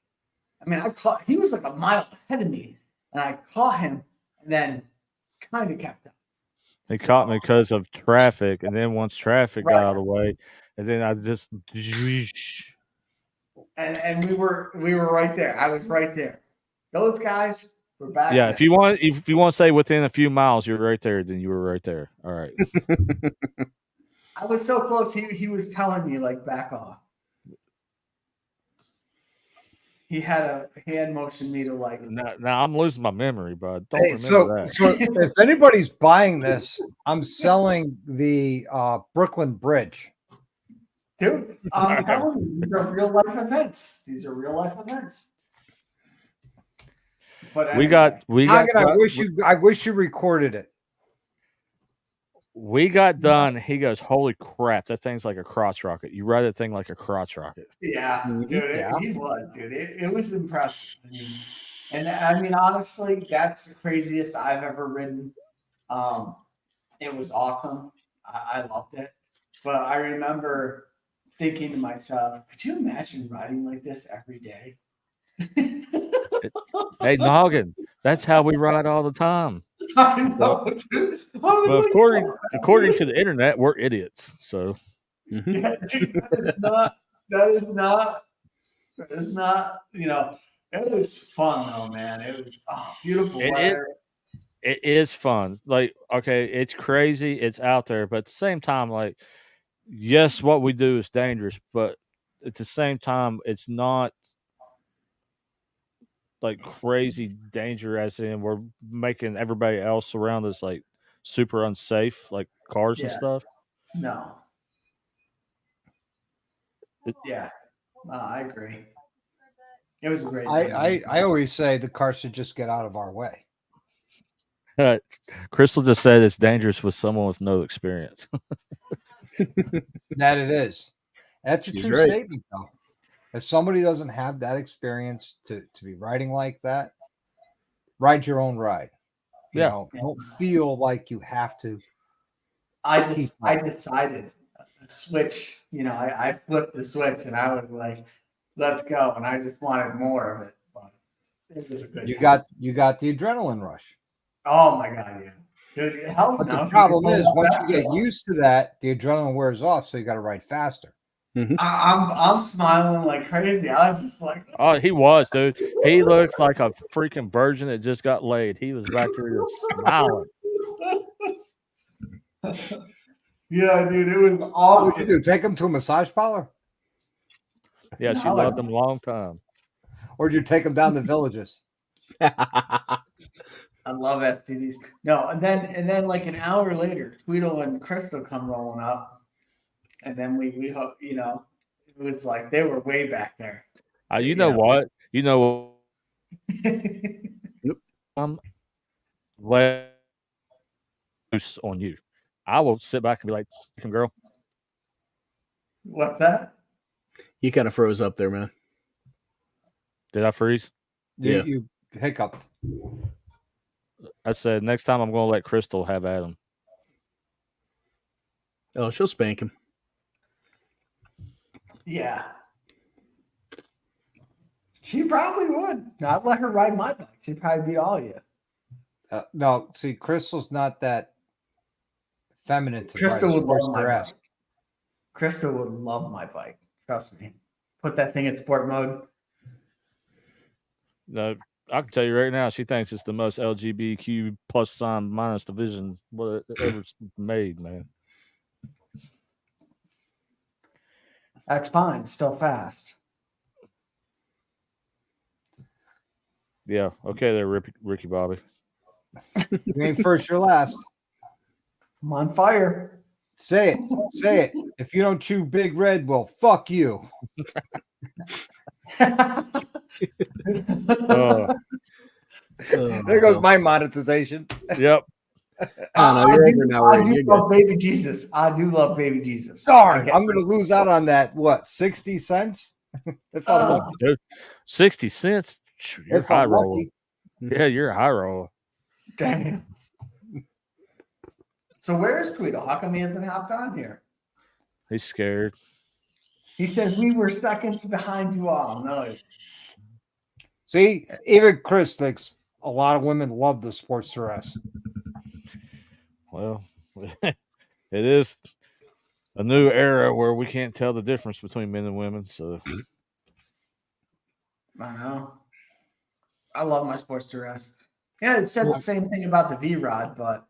I mean, he was like a mile ahead of me, and I caught him, and then kind of kept up. He caught me because of traffic, and then once traffic got Right. out of the way, and then I just and we were right there. I was right there. Those guys were back. yeah. there. If you want to say within a few miles, you're right there. Then you were right there. All right. I was so close. He was telling me like back off. He had motioned me to like. Now I'm losing my memory, but I don't Hey, remember that. so if anybody's buying this, I'm selling the Brooklyn Bridge. Dude, I'm telling you, these are real life events. But anyway, I wish you recorded it. We got done. He goes, "Holy crap! That thing's like a crotch rocket. You ride that thing like a crotch rocket." Yeah, dude, he was, dude. It was impressive. I mean, honestly, that's the craziest I've ever ridden. It was awesome. I loved it. But I remember thinking to myself, could you imagine riding like this every day? Hey, Noggin, that's how we ride all the time. I know, dude. But according to the internet, we're idiots. So yeah, dude, that is not, you know, it was fun though, man. It was beautiful weather. It is fun. Like, okay, it's crazy, it's out there, but at the same time, like, yes, what we do is dangerous, but at the same time, it's not like crazy danger as in we're making everybody else around us like super unsafe, like cars and stuff. No. I agree. It was a great time. I always say the car should just get out of our way. Crystal just said it's dangerous with someone with no experience. That it is. That's a true statement, though. If somebody doesn't have that experience to be riding like that, ride your own ride. You know, don't feel like you have to. I decided switch. You know, I flipped the switch and I was like, "Let's go!" And I just wanted more of it. But it was a good. You got the adrenaline rush. Oh my god, yeah. Dude, but the problem is, once you get used to that, the adrenaline wears off, so you got to ride faster. Mm-hmm. I'm smiling like crazy. I was just like, oh, he was, dude. He looked like a freaking virgin that just got laid. He was back there just smiling. Yeah, dude, it was awesome. What did you do? Take him to a massage parlor? Yeah, she loved him a long time. Or did you take him down the Villages? I love STDs. No, and then like an hour later, Tweedle and Crystal come rolling up, and then we hope, you know, it was like they were way back there. You know what? You know let loose on you. I will sit back and be like, girl. What's that? You kind of froze up there, man. Did I freeze? Yeah, you hiccuped. I said, next time I'm going to let Crystal have Adam. Oh, she'll spank him. Yeah. She probably would. I'd let her ride my bike. She'd probably beat all of you. No, see, Crystal's not that feminine to Crystal ride. would love my bike. Crystal would love my bike. Trust me. Put that thing in sport mode. No, I can tell you right now, she thinks it's the most LGBTQ plus sign minus division whatever made, man. That's fine. Still fast. Yeah. Okay there, Ricky Bobby. You ain't first, you're last. I'm on fire. Say it. Say it. If you don't chew Big Red, well, fuck you. There goes my monetization. Yep. I do love Baby Jesus. I do love Baby Jesus. Darn, I'm going to lose out on that. What, 60 cents? If I'm lucky. Dude, 60 cents? You're high roller. Yeah, you're a high roller. Damn. So where's Tweedle? How come he hasn't hopped on here? He's scared. He said we were seconds behind you all. No. See, even Chris thinks a lot of women love the sports dress. Well, it is a new era where we can't tell the difference between men and women. So I know. I love my sports dress. Yeah, it said the same thing about the V-Rod, but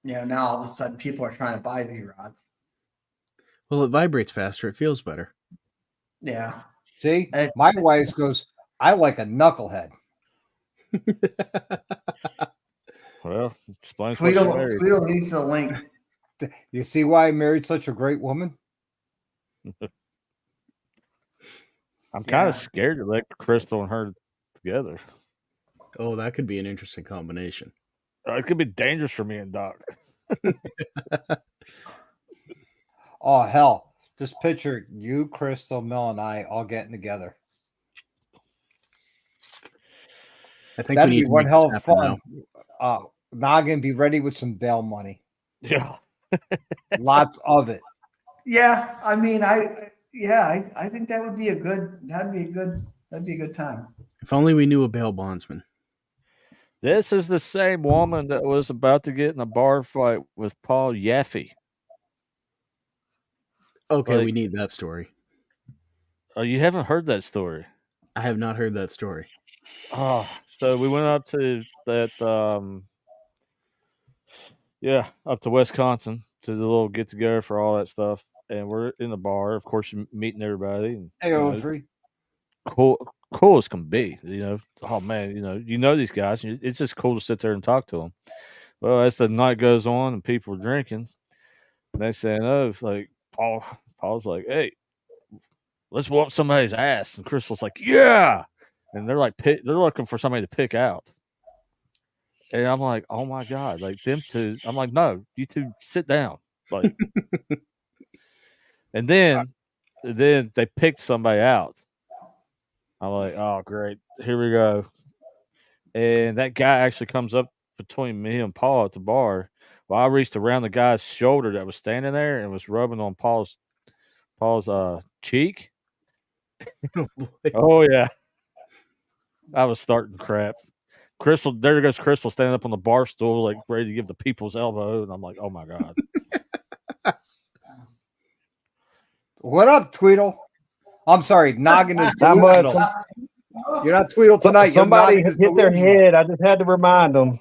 now all of a sudden people are trying to buy V-Rods. Well, it vibrates faster. It feels better. Yeah. See, my wife goes, I like a knucklehead. well, explains why she married. Tweedle needs the link. You see why I married such a great woman? I'm kind of scared to let Crystal and her together. Oh, that could be an interesting combination. It could be dangerous for me and Doc. Oh, hell. Just picture you, Crystal, Mel, and I all getting together. I think That'd we need be to one make hell this of happen fun. Noggin, be ready with some bail money. Yeah. Lots of it. Yeah, I mean, I think that would be a good time. If only we knew a bail bondsman. This is the same woman that was about to get in a bar fight with Paul Yaffe. Okay, we need that story. Oh, you haven't heard that story? I have not heard that story. Oh, so we went up to that, up to Wisconsin to the little get together for all that stuff, and we're in the bar, of course, meeting everybody. And, AO3. Cool as can be, Oh man, you know these guys. It's just cool to sit there and talk to them. Well, as the night goes on and people are drinking, they saying, "Oh, like Paul's like, hey, let's whoop somebody's ass," and Crystal's like, "Yeah," and they're like, they're looking for somebody to pick out, and I'm like, "Oh my god!" Like them two, I'm like, "No, you two sit down," like, and then they picked somebody out. I'm like, "Oh great, here we go," and that guy actually comes up between me and Paul at the bar. Well, I reached around the guy's shoulder that was standing there and was rubbing on Paul's cheek. Oh yeah, I was starting crap. Crystal, there goes Crystal standing up on the bar stool, like ready to give the people's elbow, and I'm like, oh my god. What up, Tweedle? I'm sorry, Noggin is Not much. delusional. You're not Tweedle tonight. Somebody hit their head. I just had to remind them.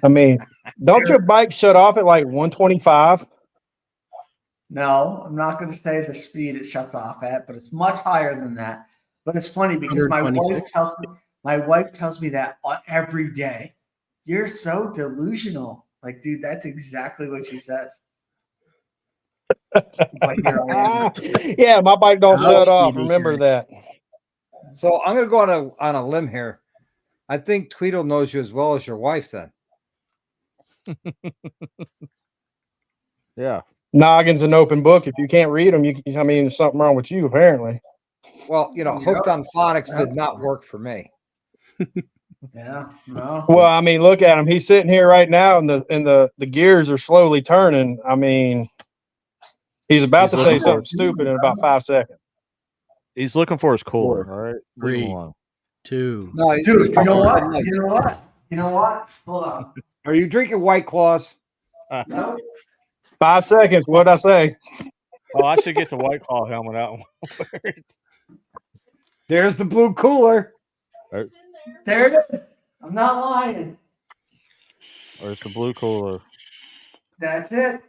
I mean, don't your bikes shut off at like 125? No, I'm not going to say the speed it shuts off at, but it's much higher than that. But it's funny because my wife tells me that every day. You're so delusional. Like, dude, that's exactly what she says. But here I am. Yeah, my bike don't shut off. Remember that. So I'm going to go on a limb here. I think Tweedle knows you as well as your wife then. Yeah. Noggin's an open book. If you can't read them, there's something wrong with you, apparently. Well, hooked on phonics did not work for me. Yeah, no. Well, I mean, look at him. He's sitting here right now, and the gears are slowly turning. I mean, he's about to say something stupid in about 5 seconds. He's looking for his cooler. 4, All right, 3, 2. No, dude, you know what? You know what? Hold on. Are you drinking White Claws? No. 5 seconds. What'd I say? Oh, I should get the White Claw helmet out. There's the blue cooler. There it is. I'm not lying. Where's the blue cooler? That's it.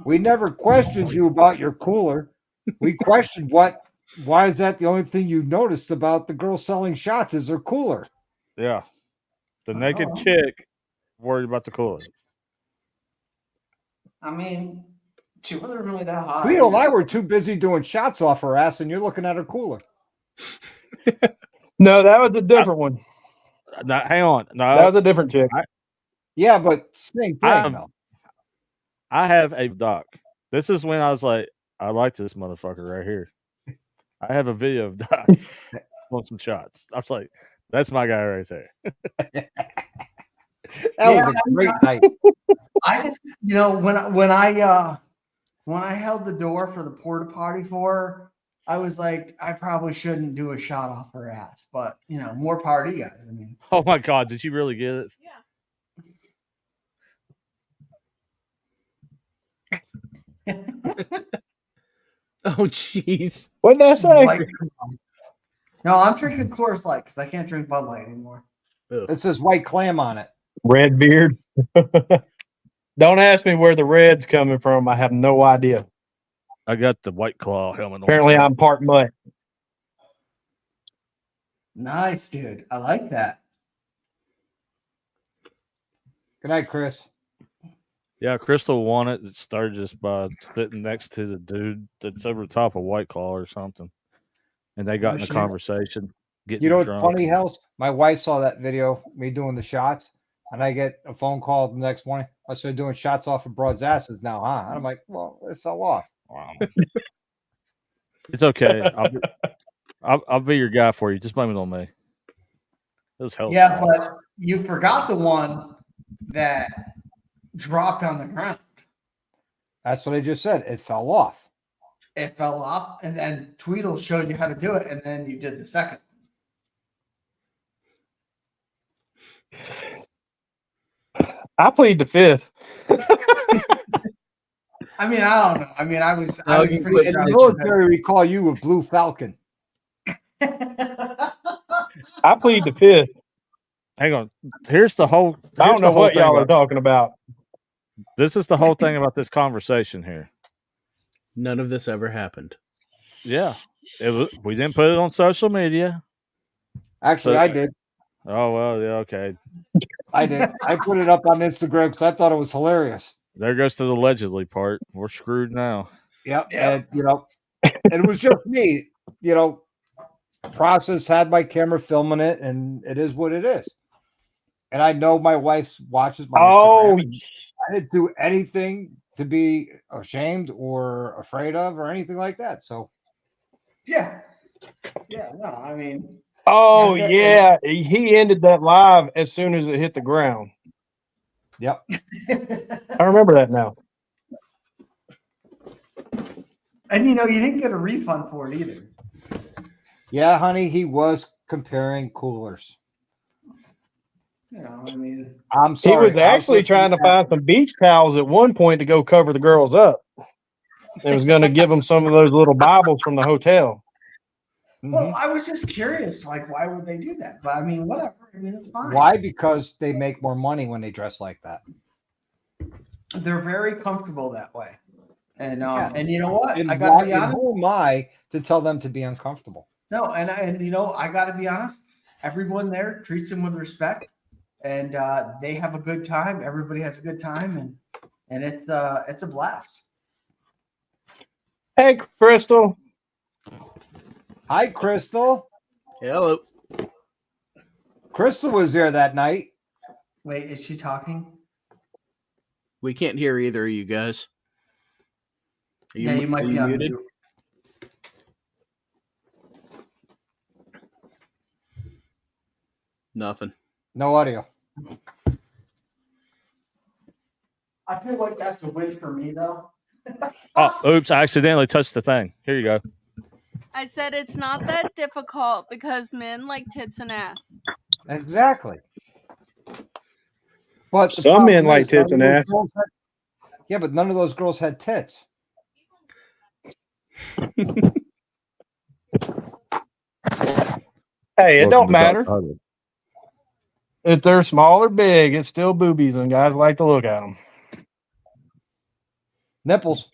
We never questioned you about your cooler. We questioned why is that the only thing you noticed about the girl selling shots is her cooler? Yeah. The naked chick worried about the cooler. I mean, she wasn't really that hot. Tweedle and I were too busy doing shots off her ass, and you're looking at her cooler. No, that was a different one. No, hang on. No, that was a different chick. Yeah, but same thing, though. I have a Doc. This is when I was like, I like this motherfucker right here. I have a video of Doc on some shots. I was like, That's my guy right there. That was a great night. I just, when I held the door for the porta potty for her, I was like, I probably shouldn't do a shot off her ass, but more power to you guys. I mean, Oh my God, did you really get it? Yeah. Oh, jeez. What did I say? White Claw. No, I'm drinking Coors Light because I can't drink Bud Light anymore. It says white clam on it. Red beard. Don't ask me where the red's coming from. I have no idea. I got the White Claw helmet on. Apparently, I'm part mutt. Nice, dude. I like that. Good night, Chris. Yeah, Crystal won it. It started just by sitting next to the dude that's over the top of White Claw or something. And they got in a Shit. conversation, getting You know what's drunk. funny, Hells? My wife saw that video, me doing the shots, and I get a phone call the next morning. I started doing shots off of broads' asses now, huh? And I'm like, well, it fell off. Wow. It's okay. I'll be your guy for you. Just blame it on me. It was hell. Yeah, but you forgot the one that dropped on the ground. That's what I just said. It fell off. It fell off, and then Tweedle showed you how to do it, and then you did the second. I plead the fifth. I mean, I don't know. I mean, I was No, pretty you quit In proud the of you. military, we call you a blue falcon. I plead the fifth. Hang on. Here's the whole. I don't know what y'all are about, talking about. This is the whole thing about this conversation here. None of this ever happened. Yeah, we didn't put it on social media. Actually, So- I did. Oh well, yeah, okay. I did. I put it up on Instagram because I thought it was hilarious. There goes to the allegedly part. We're screwed now. Yep. Yeah. And, and it was just me, process had my camera filming it, and it is what it is. And I know my wife watches my Oh, Instagram. I didn't do anything to be ashamed or afraid of or anything like that. So Yeah. Yeah, no, I mean, oh Yeah. yeah. He ended that live as soon as it hit the ground. yep. I remember that now. and you didn't get a refund for it either. Yeah, honey, he was comparing coolers. I mean, I'm He sorry. was actually trying to find some beach towels at one point to go cover the girls up. It was going to give them some of those little Bibles from the hotel. well, I was just curious, like, why would they do that? But I mean, whatever. I mean, it's fine. Why? Because they make more money when they dress like that. They're very comfortable that way. And Yeah. and you know what? And I gotta be and honest. who am I to tell them to be uncomfortable? No, and I gotta be honest. Everyone there treats them with respect, and they have a good time. Everybody has a good time, and it's a blast. Hey, Crystal. Hi, Crystal. Hello. Crystal was there that night. Wait, is she talking? We can't hear either of you guys. Are Yeah, you might are be on muted. mute. Nothing. No audio. I feel like that's a win for me, though. Oh, oops! I accidentally touched the thing. Here you go. I said it's not that difficult because men like tits and ass. Exactly. But the Some problem men like is, none tits of and those ass. girls yeah, but none of those girls had tits. Hey, it don't Welcome to matter. Dr.Harley. If they're small or big, it's still boobies, and guys like to look at them. Nipples.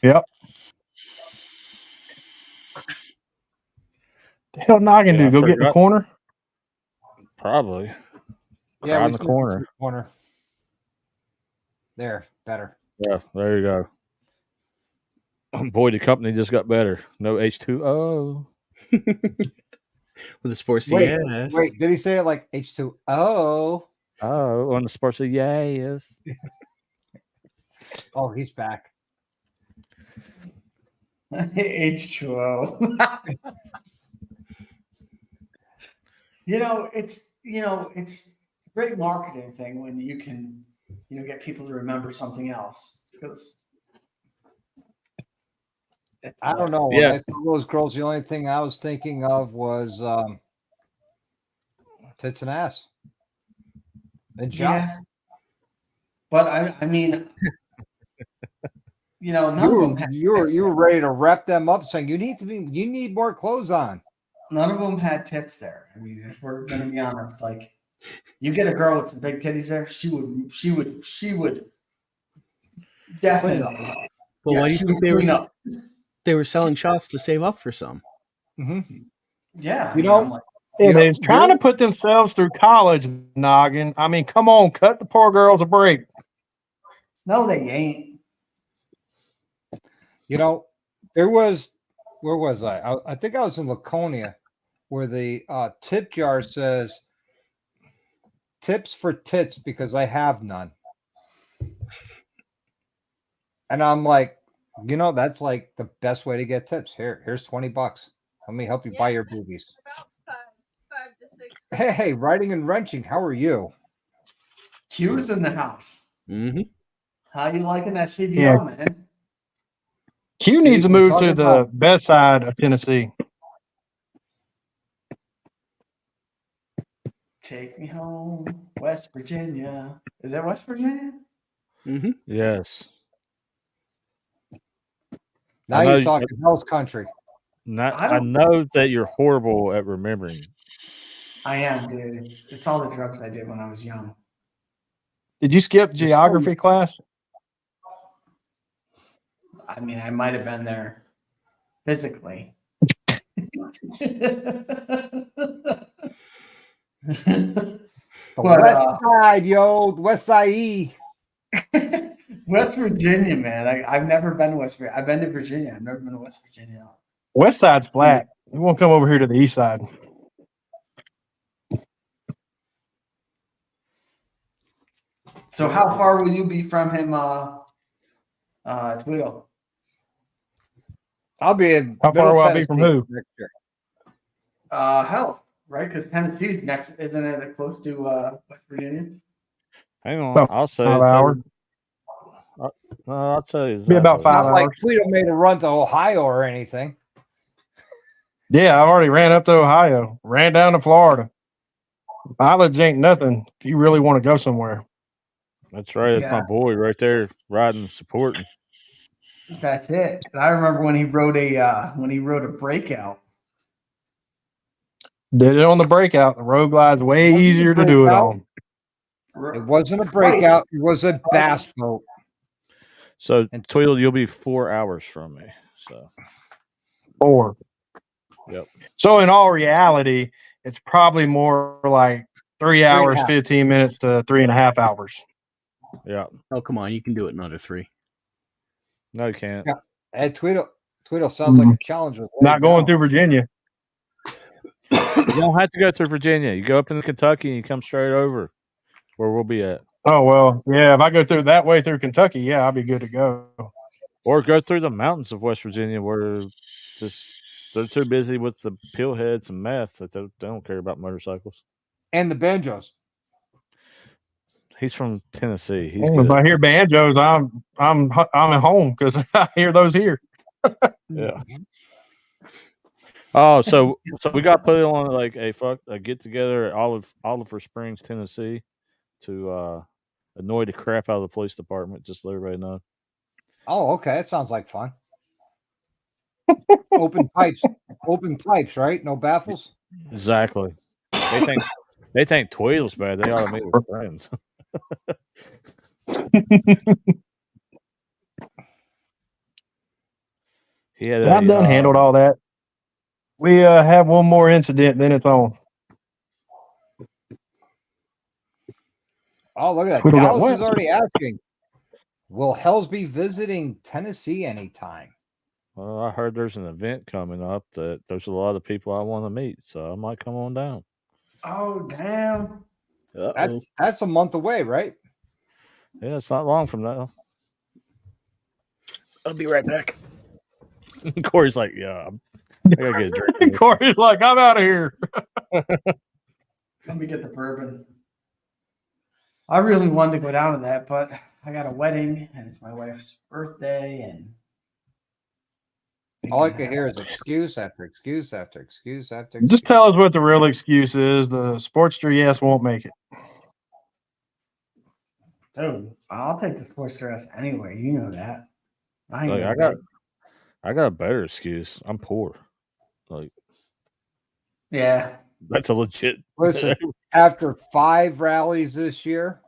Yep. The hell Noggin Yeah, do? I Go get in the forgot. corner? Probably. Yeah, Cry in we the see corner. corner. There, better. Yeah, there you go. Boy, the company just got better. No H2O. With the sports Wait, yes. Wait, did he say it like H2O? Oh, on the sports, yes. Oh, he's back. H2O. it's a great marketing thing when you can, get people to remember something else because I don't know. When Yeah. I saw those girls, the only thing I was thinking of was tits and ass. And Yeah, but I mean, none you of were them had you were tits you were there. ready to wrap them up, saying you need more clothes on. None of them had tits there. I mean, if we're gonna be honest, like you get a girl with some big titties there, she would definitely. Well, Yeah, why do you she think would clean up. they were selling shots to save up for some? Mm-hmm. Yeah, You I'm know, like, Yeah, they're trying to put themselves through college, Noggin. I mean, come on, cut the poor girls a break. no, they ain't. there was where was I think I was in Laconia, where the tip jar says tips for tits because I have none. And I'm like, that's like the best way to get tips. Here's $20. Let me help you buy your boobies. About 5 to 6. Hey, writing and wrenching, how are you? Q's in the house. Mm-hmm. How you liking that CDL, Yeah. man? Q See, needs to we're move talking to the about- best side of Tennessee. Take me home, West Virginia. Is that West Virginia? Mm-hmm. Yes. Now I know you're you- talking Hell's Country. I know that you're horrible at remembering. I am, dude. It's all the drugs I did when I was young. Did you skip You're geography class? I mean, I might have been there physically. The But, West Side, yo, the West Side E. West Virginia, man. I've never been to West Virginia. I've been to Virginia. I've never been to West Virginia. West side's flat. You won't come over here to the east side. So how far will you be from him, Tweedle? I'll be in How far Middle will I be from Tennessee who? next year. Health, right? Because Tennessee's next, isn't it close to West Virginia? Hang on. About I'll say 5 it to hours. you. I'll tell you. Be about exactly. 5 Not like hours. Tweedle made a run to Ohio or anything. Yeah, I already ran up to Ohio, ran down to Florida. Mileage ain't nothing if you really want to go somewhere. That's right. It's my Yeah. boy right there riding, supporting. That's it. And I remember when he wrote a breakout. Did it on the breakout. The road glide's way Wasn't a easier to do it breakout. on. It wasn't a breakout. It was a bass boat. So, Tweedle, you'll be 4 hours from me. So, 4. Yep. So in all reality, it's probably more like 3 hours, 15 minutes to 3.5 hours. yeah. Oh, come on. You can do it in under 3. No, you can't. Yeah. Hey, Tweedle sounds like a challenge. With Not going through Virginia. You don't have to go through Virginia. You go up into Kentucky and you come straight over where we'll be at. Oh, well, yeah, if I go through that way through Kentucky, yeah, I'll be good to go. Or go through the mountains of West Virginia where they're too busy with the pillheads and meth that they don't care about motorcycles. And the banjos. He's from Tennessee. He's If good. I hear banjos, I'm at home because I hear those here. Yeah. Oh, so we got put on like a get together at Oliver Springs, Tennessee, to annoy the crap out of the police department. Just to let everybody know. Oh, okay. That sounds like fun. Open pipes, right? No baffles. Exactly. They think Tweedle's bad. They ought to meet with friends. I've done handled all that. We have one more incident, then it's on. Oh, look at that. Tweedle got Dallas is what? already asking, will Hells be visiting Tennessee anytime? Well, I heard there's an event coming up that there's a lot of people I want to meet, so I might come on down. Oh, damn. That's a month away, right? Yeah, it's not long from now. I'll be right back. Corey's like, yeah, I gotta get a drink. Corey's like, I'm out of here. Let me get the bourbon. I really wanted to go down to that, but I got a wedding and it's my wife's birthday, and All I can hear is excuse after excuse after excuse after Just excuse. tell us what the real excuse is. The Sportster, yes, won't make it. Dude, I'll take the sports dress anyway. You know that. I ain't Like, gonna I beg. got a better excuse. I'm poor. Like, Yeah. that's a legit. Listen, after 5 rallies this year,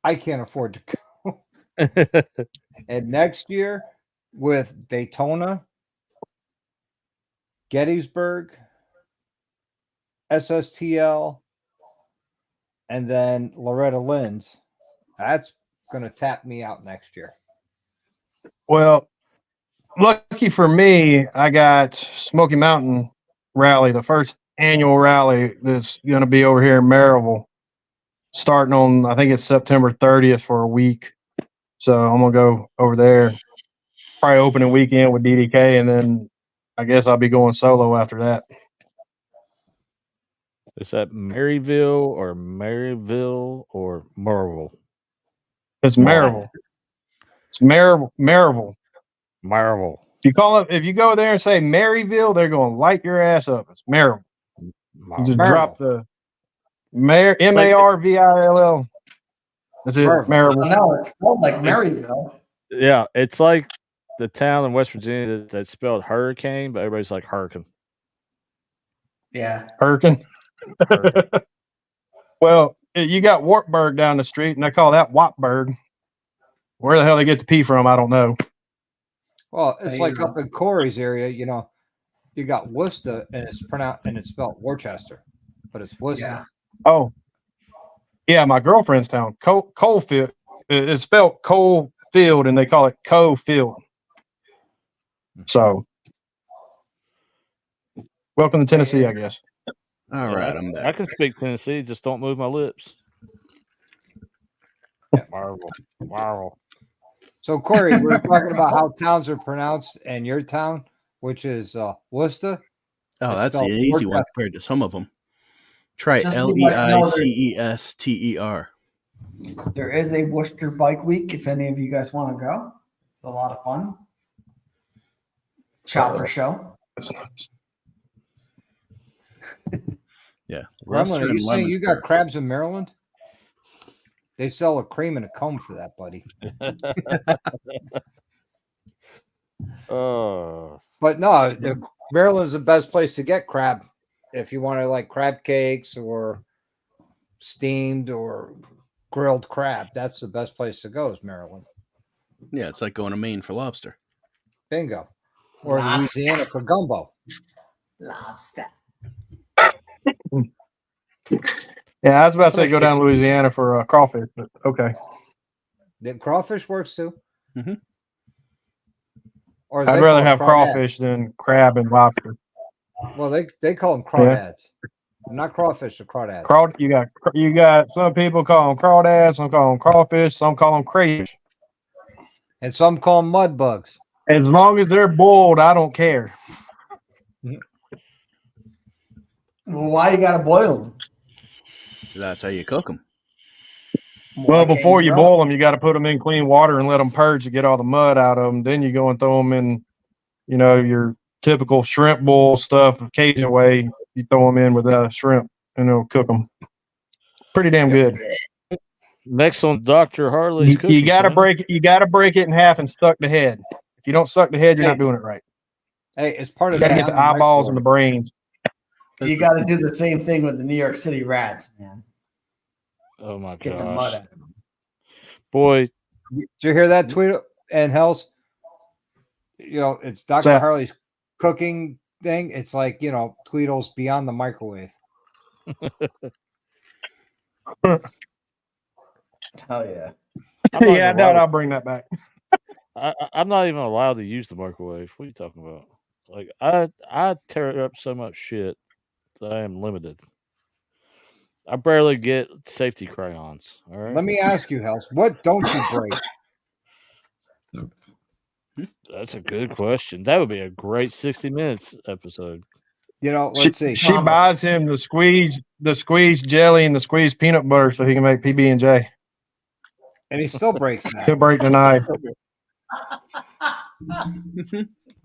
I can't afford to go. And next year, with Daytona, Gettysburg, SSTL, and then Loretta Lynn's, that's going to tap me out next year. Well, lucky for me, I got Smoky Mountain Rally, the first annual rally that's going to be over here in Maryville, starting on, I think it's September 30th for a week. So I'm going to go over there, probably opening weekend with DDK, and then I guess I'll be going solo after that. Is that Maryville or Merville? It's Maryville. It's Maryville. Marvel. If you go there and say Maryville, they're going to light your ass up. It's Maryville. You just drop the Marvill. That's it. Maryville. No, it's spelled like Maryville. Yeah, it's like the town in West Virginia that's spelled hurricane, but everybody's like hurricane. Yeah. Hurricane. Well, you got Wartburg down the street, and they call that Wattburg. Where the hell they get the P from, I don't know. Well, it's like up in Corey's area, you know, you got Worcester, and it's pronounced and it's spelled Worcester, but it's Worcester. Yeah. Oh, yeah, my girlfriend's town, Coalfield. It's spelled Coalfield, and they call it Cofield. So, welcome to Tennessee, I guess. All right, I'm back. I can speak Tennessee, just don't move my lips. Marvel. So, Corey, we're talking about how towns are pronounced, and your town, which is Worcester. Oh, that's an easy one compared to some of them. Try Leicester. There is a Worcester Bike Week if any of you guys want to go. It's a lot of fun. Chopper show. Yeah. Gremlin, are you saying you got crabs in Maryland? They sell a cream and a comb for that, buddy. But no, Maryland's the best place to get crab if you want to like crab cakes or steamed or grilled crab. That's the best place to go is Maryland. Yeah, it's like going to Maine for lobster. Bingo. Or Louisiana for gumbo. Lobster. Yeah, I was about to say go down to Louisiana for crawfish, but okay. The crawfish works too. Mm-hmm. Or I'd rather have crawfish than crab and lobster. Well, they call them crawdads. Not crawfish, or crawdads. You got some people call them crawdads, some call them crawfish, some call them crayfish. And some call them mud bugs. As long as they're boiled, I don't care. Well, why you gotta boil them? That's how you cook them. Well, before you boil them, you got to put them in clean water and let them purge to get all the mud out of them. Then you go and throw them in, you know, your typical shrimp boil stuff, Cajun way. You throw them in with shrimp, and it'll cook them. Pretty damn good. Next on Dr. Harley's cooking. You got to break it. You got to break it in half and suck the head. If you don't suck the head, you're not doing it right. Hey, it's part of you got to get the eyeballs and the brains. You got to do the same thing with the New York City Rats, man. Oh my god! Get the mud out of them. Boy, did you hear that tweet? And Hells, you know, it's Dr. Harley's cooking thing. It's like, you know, Tweedle's beyond the microwave. Hell yeah! Yeah, I doubt I'll bring that back. I'm not even allowed to use the microwave. What are you talking about? Like I tear up so much shit that I am limited. I barely get safety crayons. All right. Let me ask you, Hells, what don't you break? That's a good question. That would be a great 60 Minutes episode. Let's see. She buys him the squeeze jelly and the squeeze peanut butter so he can make PB&J. And he still breaks He'll that. break the knife.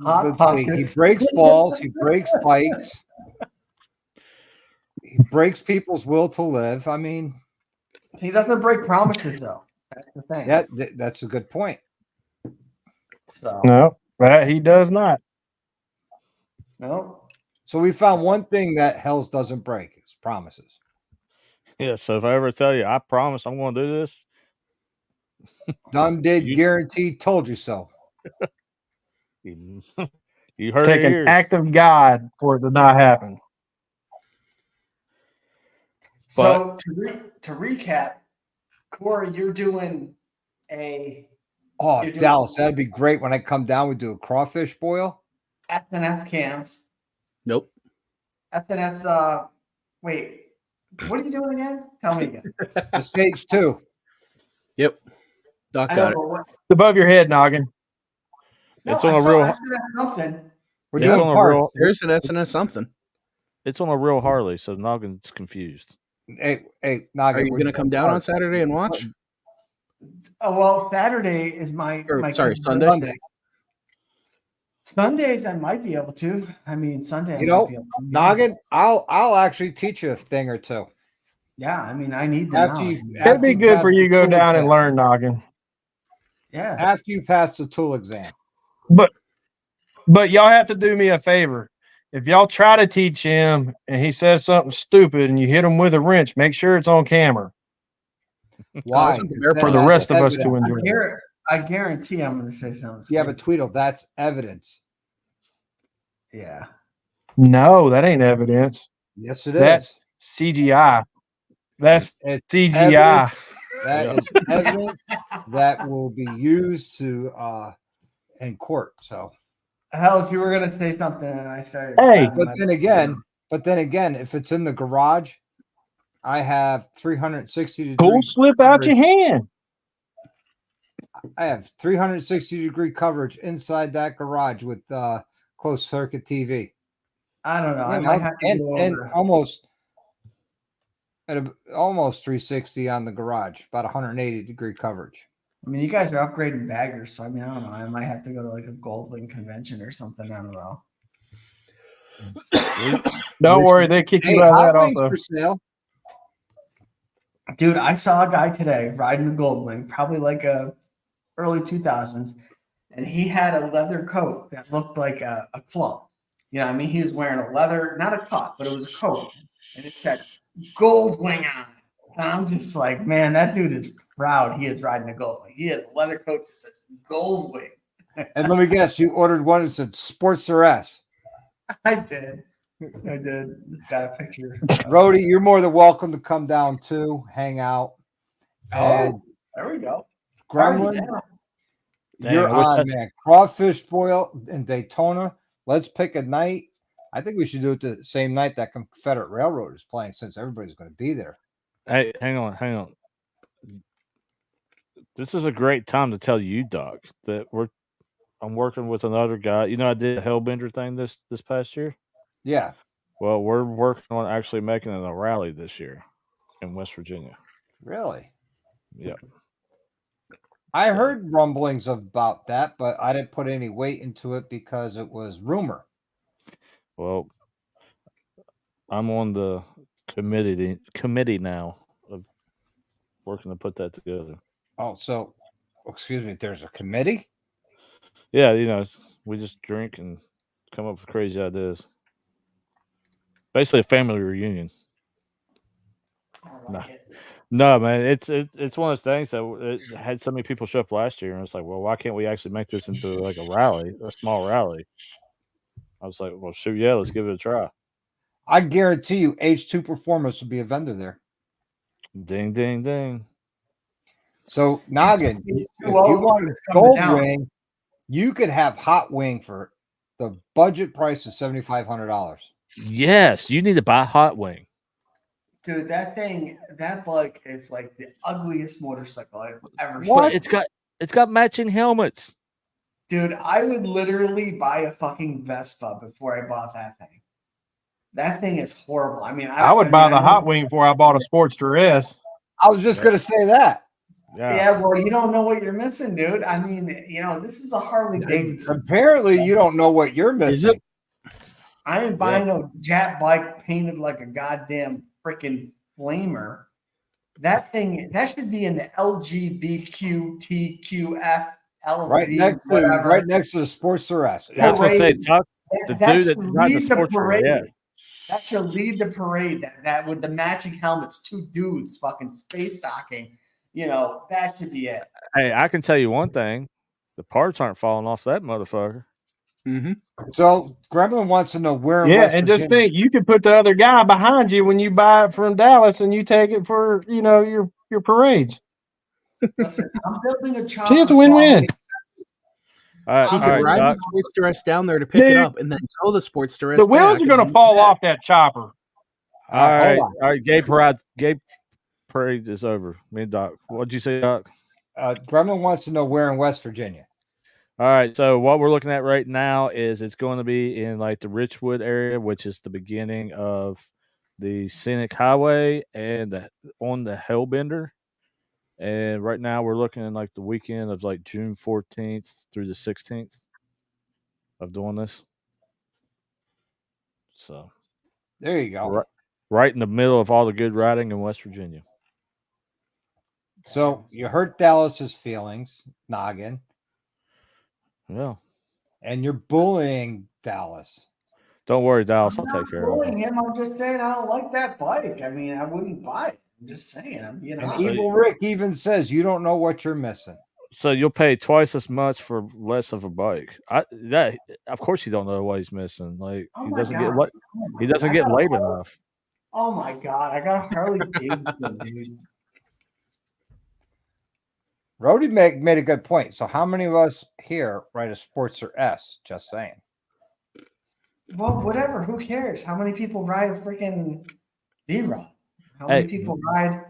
Hot Let's see. He Pockets. breaks balls. He breaks bikes. He breaks people's will to live. I mean, He doesn't break promises, though. That's the thing. that's a good point. So No, that he does not. no. So we found one thing that Hells doesn't break: it's promises. Yeah. So if I ever tell you, I promise I'm going to do this. Done, did, You- guaranteed, told you so. You heard Take it an here. act of God for it to not happen. So to recap, Corey, you're doing a Oh, You're doing- Dallas, that'd be great. When I come down, we do a crawfish boil. SNS cams. Nope. SNS. Wait, what are you doing again? Tell me again. The stage 2. Yep. Doc I know, got it. but what? It's above your head, Noggin. No, It's on I a saw real- SNS something. We're It's doing on a parts. real. There's an SNS something. It's on a real Harley, so Noggin's confused. Hey, Are Noggin, you we're going to doing come down on parts. Saturday and watch? Oh well, Saturday is my Sorry, kid's Sunday? birthday. Sundays I might be able to. I mean Sunday. I You might know, be able to. Noggin, I'll actually teach you a thing or two. Yeah, I mean I need the After knowledge. It'd be good for you to go down and learn. learn, Noggin. Yeah. After you pass the tool exam. But y'all have to do me a favor. If y'all try to teach him and he says something stupid and you hit him with a wrench, make sure it's on camera Why? for the rest of us to enjoy. I guarantee I'm going to say something. Yeah, but Tweedle, that's evidence. Yeah. No, that ain't evidence. Yes, it is. That's CGI. That's It's CGI. evidence. That is evidence that will be used to in court. So, Hell, if you were going to say something and I started. Hey, grabbing but my- then again, if it's in the garage, I have 360 degree. Cool slip out your coverage. hand. I have 360 degree coverage inside that garage with closed circuit TV. I don't know. I And might have to go and over. almost 360 on the garage, about 180 degree coverage. I mean, you guys are upgrading baggers, so I mean, I don't know. I might have to go to like a Goldwing convention or something. I don't know. Don't worry, they kick you out hot of that wings also. for sale. Dude, I saw a guy today riding a Goldwing, probably like a early 2000s, and he had a leather coat that looked like a club. You know what I mean? He was wearing a leather, not a cup, but it was a coat, and it said Goldwing on it. And I'm just like, man, that dude is proud. He is riding a Goldwing. He has a leather coat that says Goldwing. And let me guess, you ordered one that said Sportster S. I did. Just got a picture. Rhodey, you're more than welcome to come down too, hang out. And Oh, there we go. Gremlin, Dang, you're I wish on, man. Crawfish boil in Daytona. Let's pick a night. I think we should do it the same night that Confederate Railroad is playing, since everybody's going to be there. Hey, hang on. This is a great time to tell you, Doc, that I'm working with another guy. You know, I did a Hellbender thing this past year. Yeah. Well, we're working on actually making it a rally this year in West Virginia. Really? Yeah. I heard rumblings about that, but I didn't put any weight into it because it was rumor. Well, I'm on the committee now of working to put that together. Oh, so, excuse me, there's a committee? Yeah, you know, we just drink and come up with crazy ideas. Basically, a family reunion. No, man, it's one of those things that it had so many people show up last year, and it's like, well, why can't we actually make this into like a rally, a small rally? I was like, well, shoot, yeah, let's give it a try. I guarantee you, H2 Performance will be a vendor there. Ding, ding, ding. So, Noggin, if you want a gold wing, you could have hot wing for the budget price of $7,500. Yes, you need to buy a hot wing. Dude, that bike is like the ugliest motorcycle I've ever What? seen. It's got matching helmets. Dude, I would literally buy a fucking Vespa before I bought that thing. That thing is horrible. I mean, I would mean, buy I the know- hot wing before I bought a Sportster S. I was just gonna say that. Yeah, well, you don't know what you're missing, dude. I mean, this is a Harley Davidson. Apparently, you don't know what you're Is missing. I ain't buying no Jap bike painted like a goddamn freaking flamer. That thing, that should be in the LGBTQF, Right next to the Sportster S. I was gonna say, Parade. Tuck, the That dude should that designed the lead the sports parade. yeah. That should lead the parade. That with the matching helmets, two dudes fucking space stocking. That should be it. Hey, I can tell you one thing: the parts aren't falling off that motherfucker. Mm-hmm. So Gremlin wants to know where in Yeah, West and Virginia. just think, you could put the other guy behind you when you buy it from Dallas, and you take it for your parades. Listen, I'm building a chopper. See, it's a win-win. All right, You all could right, ride Doc. the Sportster S down there to pick it Dude. up, and then tow the Sportster S The wheels back are going to and- fall off that chopper. All right, hold all right. Gay parade is over. Me and Doc. What'd you say, Doc? Gremlin wants to know where in West Virginia. All right. So what we're looking at right now is it's going to be in like the Richwood area, which is the beginning of the Scenic Highway and on the Hellbender. And right now we're looking at like the weekend of like June 14th through the 16th of doing this. So There you go. right in the middle of all the good riding in West Virginia. So you hurt Dallas's feelings, Noggin, Yeah. and you're bullying Dallas. Don't worry, Dallas. I'm I'll not take care of bullying it. him. I'm just saying I don't like that bike. I mean, I wouldn't buy it. I'm just saying. I'm being And honest. Evil Rick even says you don't know what you're missing. So you'll pay twice as much for less of a bike. Of course you don't know what he's missing. Like Oh he my doesn't God. get late. He doesn't get late enough. Oh my God. I got a Harley Davidson, dude. Rody made a good point. So how many of us here ride a Sportster S? Just saying. Well, whatever. Who cares? How many people ride a freaking V-Rod? How many people ride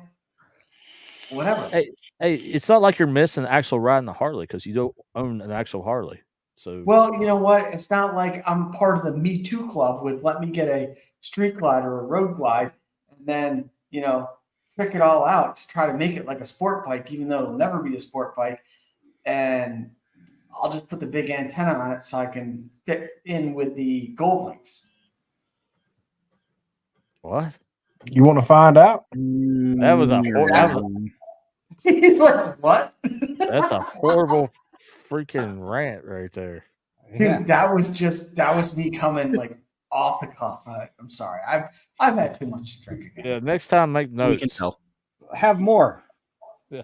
whatever? Hey, it's not like you're missing actual riding the Harley because you don't own an actual Harley. So Well, you know what? It's not like I'm part of the Me Too club with let me get a street glide or a road glide and then, trick it all out to try to make it like a sport bike, even though it'll never be a sport bike. And I'll just put the big antenna on it so I can fit in with the gold links. what? You want to find out? That was He's like, what? that's a horrible freaking rant right there. Yeah. Dude, that was me coming like off the cuff. I'm sorry. I've had too much to drink again. Yeah, next time make We notes. can tell. Have more. Yeah.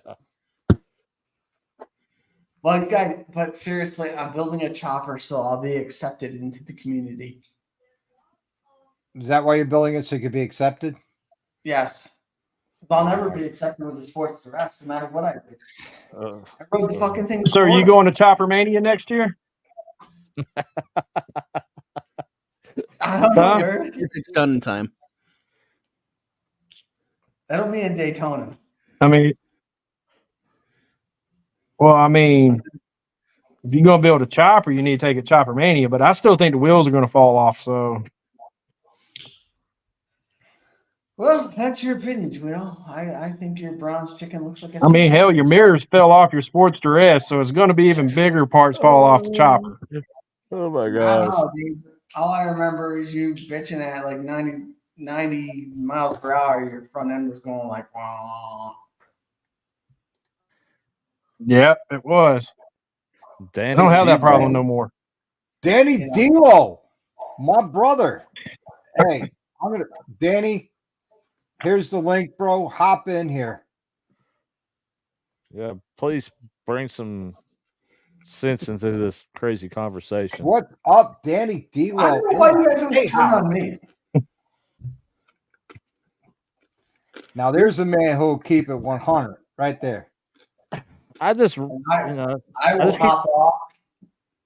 Well, you guys, but seriously, I'm building a chopper so I'll be accepted into the community. Is that why you're building it so you could be accepted? Yes. But I'll never be accepted with the Sportster S, no matter what I do. I rode the fucking thing. So are you going to Chopper Mania next year? I don't know, Huh? Gert. If it's done in time. That'll be in Daytona. I mean, if you're going to build a chopper, you need to take it Chopper Mania, but I still think the wheels are going to fall off. So Well, that's your opinion, Guido. I think your bronze chicken looks like a I mean, sea hell, chicken. your mirrors fell off your Sportster S, so it's going to be even bigger parts fall off the chopper. Oh my I don't gosh. know, dude. All I remember is you bitching at like 90 miles per hour. Your front end was going like, wah. Yeah, it was. Danny I don't have that T. problem no more. Danny Yeah. D'Lo, my brother. Hey, Danny, here's the link, bro. Hop in here. Yeah, please bring some sense into this crazy conversation. What's up, Danny D'Lo? I don't know why you guys always Hey, turn on me. Now there's a man who'll keep it 100 right there. I just, I I will just keep- hop off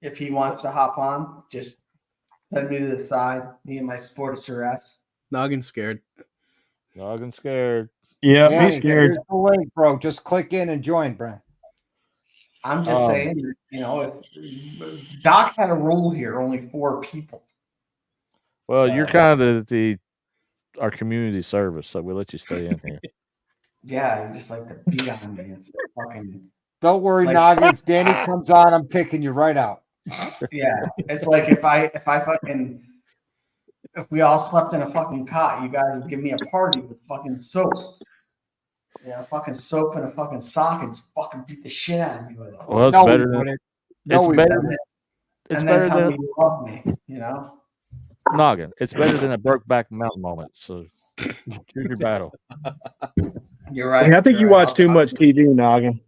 if he wants to hop on. Just send me to the side. Me and my Sportster S. Noggin scared. Noggin scared. Yeah, Danny, be scared. Here's the link, bro. Just click in and join, bro. I'm just saying, if Doc had a rule here, only 4 people. Well, So, you're kind of our community service, so we let you stay in here. yeah, you just like to beat on me. It's fucking Don't worry, It's like- Noggy. If Danny comes on, I'm picking you right out. yeah. It's like if we all slept in a fucking cot, you guys would give me a party with fucking soap. Yeah, fucking soap and a fucking sock and just fucking beat the shit out of me with it. Well, it's No, better we than wouldn't. No, it's we better. wouldn't. It's and then better tell than me you love me, you know? Noggin. It's better than a Brokeback Mountain moment. So choose your battle. You're right. I think you're you right. watch too much TV, Noggin.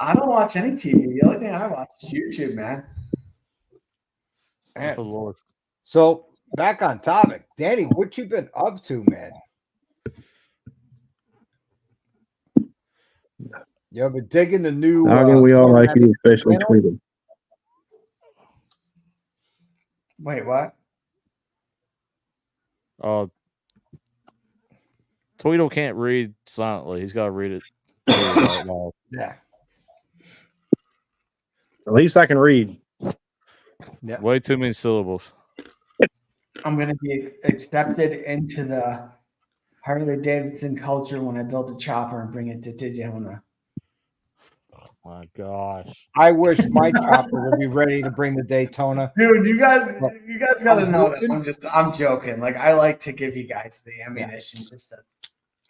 I don't watch any TV. The only thing I watch is YouTube, man. Man. Oh, Lord. So back on topic, Danny, what you been up to, man? You ever digging the new? Noggin, we all like format you, especially channel? Tweedle. Wait, what? Tweedle can't read silently. He's got to read it out loud. Yeah. At least I can read. Yeah. Way too many syllables. I'm going to be accepted into the Harley Davidson culture when I build a chopper and bring it to Daytona. Oh my gosh. I wish my chopper would be ready to bring the Daytona. Dude, you guys got to I'm know that hoping- I'm joking. Like, I like to give you guys the ammunition just to.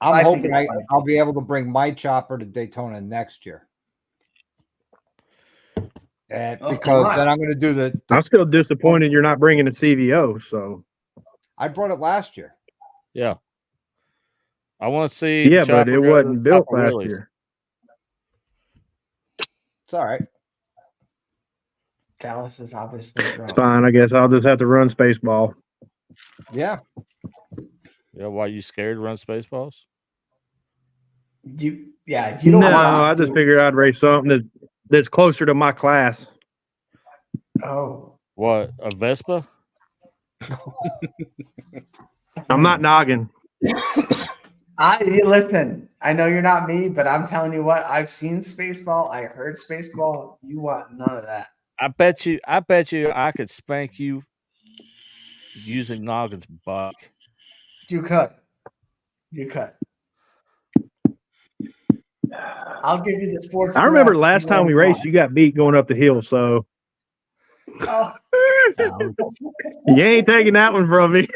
I'm I think hoping it's fun. I'll be able to bring my chopper to Daytona next year. And Oh, because come on. then I'm going to do the. I'm still disappointed you're not bringing a CVO. So I brought it last year. Yeah. I want to see. the yeah, but chopper it go to wasn't the built top of last Willys. year. It's all right. Dallas is obviously It's drunk. fine. I guess I'll just have to run Spaceball. Yeah. Yeah, why you scared to run Spaceballs? You don't No, want I just figured I'd race something that's closer to my class. Oh. What, a Vespa? I'm not Noggin. Listen, I know you're not me, but I'm telling you what, I've seen Spaceball, I heard Spaceball. You want none of that. I bet you I could spank you using Noggin's buck. You could. I'll give you the sports. I remember garage last time we you raced, you got beat going up the hill. So want. you ain't taking that one from me.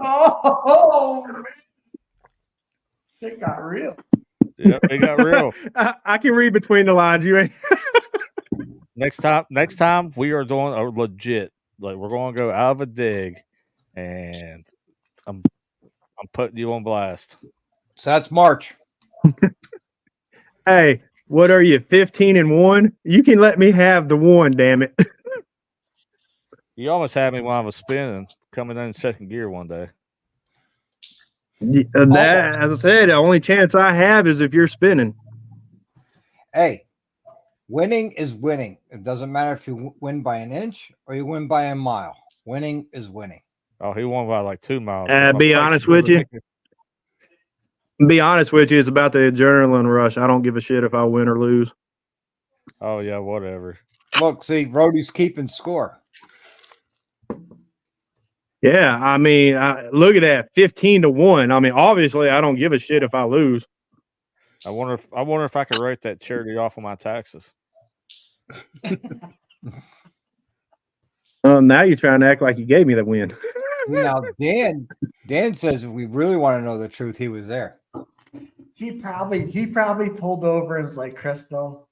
Oh, man. It got real. Yeah, it got real. I can read between the lines. You ain't. Next time we are doing a legit. Like we're going to go out of a dig, and I'm putting you on blast. So that's March. Hey, what are you, 15-1? You can let me have the one, damn it. You almost had me when I was spinning, coming in second gear one day. That, as I said, the only chance I have is if you're spinning. Hey, winning is winning. It doesn't matter if you win by an inch or you win by a mile. Winning is winning. Oh, he won by like 2 miles. Be honest with you. Be honest with you, it's about the adrenaline rush. I don't give a shit if I win or lose. Oh yeah, whatever. Look, see, Rhodey's keeping score. Yeah, I mean, look at that, 15-1. I mean, obviously, I don't give a shit if I lose. I wonder if I could write that charity off on my taxes. Now you're trying to act like you gave me the win. Now, Dan says if we really want to know the truth, he was there. He probably pulled over and was like, Crystal,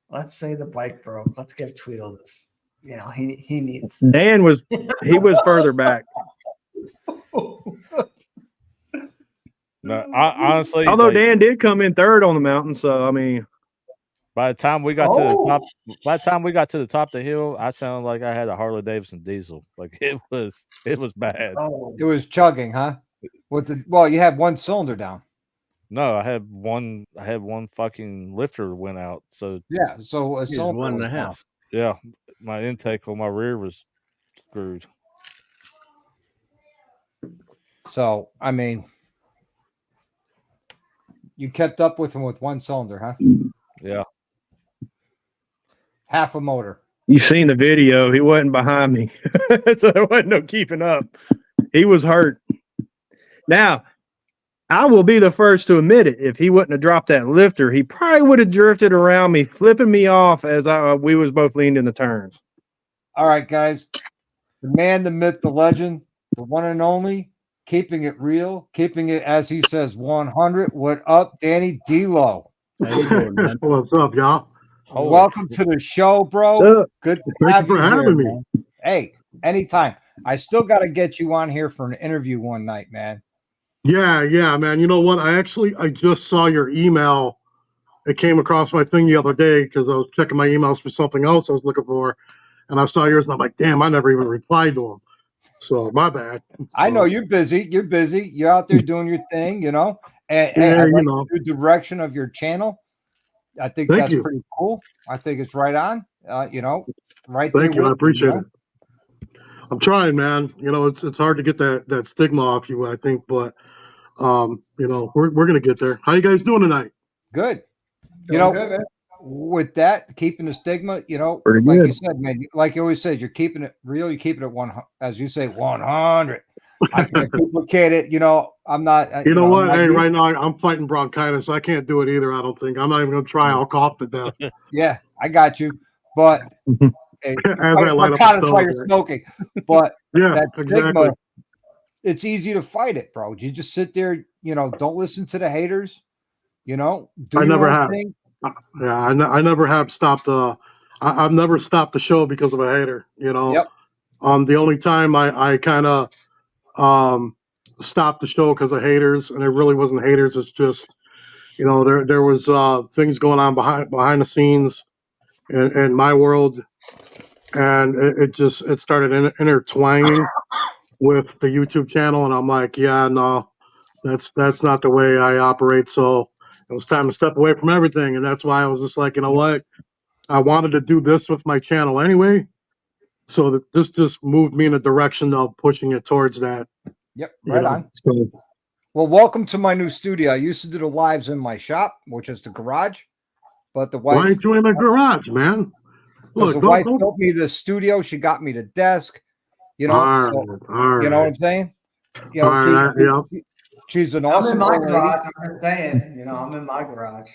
let's say the bike broke. Let's give Tweedle this. You know, he needs. Dan was further back. No, honestly, Although like, Dan did come in third on the mountain, so I mean, by the time we got to the top, of the hill, I sounded like I had a Harley Davidson diesel. Like it was bad. Oh, It was chugging, huh? You had one cylinder down. No, I had one fucking lifter went out. So Yeah, so a cylinder One and was a down. half. yeah, my intake on my rear was screwed. So I mean, you kept up with him with one cylinder, huh? Yeah. Half a motor. You've seen the video. He wasn't behind me, so there wasn't no keeping up. He was hurt. Now, I will be the first to admit it. If he wouldn't have dropped that lifter, he probably would have drifted around me, flipping me off as we was both leaned in the turns. All right, guys. The man, the myth, the legend, the one and only, keeping it real, keeping it, as he says, 100. What up, Danny D-Lo? How you doing, man? What's up, y'all? Holy Welcome shit. to the show, bro. What's up? Good to Thank have you for here, having me. man. Hey, anytime. I still got to get you on here for an interview one night, man. Yeah, man. You know what? I just saw your email. It came across my thing the other day because I was checking my emails for something else I was looking for, and I saw yours, and I'm like, damn, I never even replied to him. So my bad. I know So, you're busy. You're busy. You're out there doing your thing, you know. And hey, Yeah, I you like know. the direction of your channel. I think Thank that's you. pretty cool. I think it's right on. You know, right there. Thank you. I with appreciate know? it. I'm trying, man. You know, it's hard to get that stigma off you, I think, but you know, we're gonna get there. How you guys doing tonight? Good. Doing know, good, man. With that, keeping the stigma, you know, Pretty like good. you said, man, like you always said, you're keeping it real. You keep it at 100, as you say, 100. I can't duplicate it. You know, I'm not. You know I'm what? not Hey, you. right now I'm fighting bronchitis. I can't do it either. I don't think. I'm not even gonna try. I'll cough to death Yeah, I got you. But hey, as I light up a that's why you're stove. smoking. But Yeah, that exactly. stigma, it's easy to fight it, bro. You just sit there. You know, don't listen to the haters. You know, do I your never own have. thing. Yeah, I never have stopped. I've never stopped the show because of a hater. You know, Yep. the only time I kind of stopped the show because of haters, and it really wasn't haters. It's just, you know, there was things going on behind the scenes in my world, and it started intertwining with the YouTube channel, and I'm like, yeah, no, that's not the way I operate. So it was time to step away from everything, and that's why I was just like, you know what, I wanted to do this with my channel anyway, so that this just moved me in a direction of pushing it towards that. Yep. You Right know, on. so Well, welcome to my new studio. I used to do the lives in my shop, which is the garage, but the why wife, ain't you in the garage, man? because Look, the wife don't. built me the studio, she got me the desk. You know, All so right, all you know what right, I'm saying. You all know, right. Yeah, she's an I'm awesome in my old lady. garage. I'm just saying, I'm in my garage.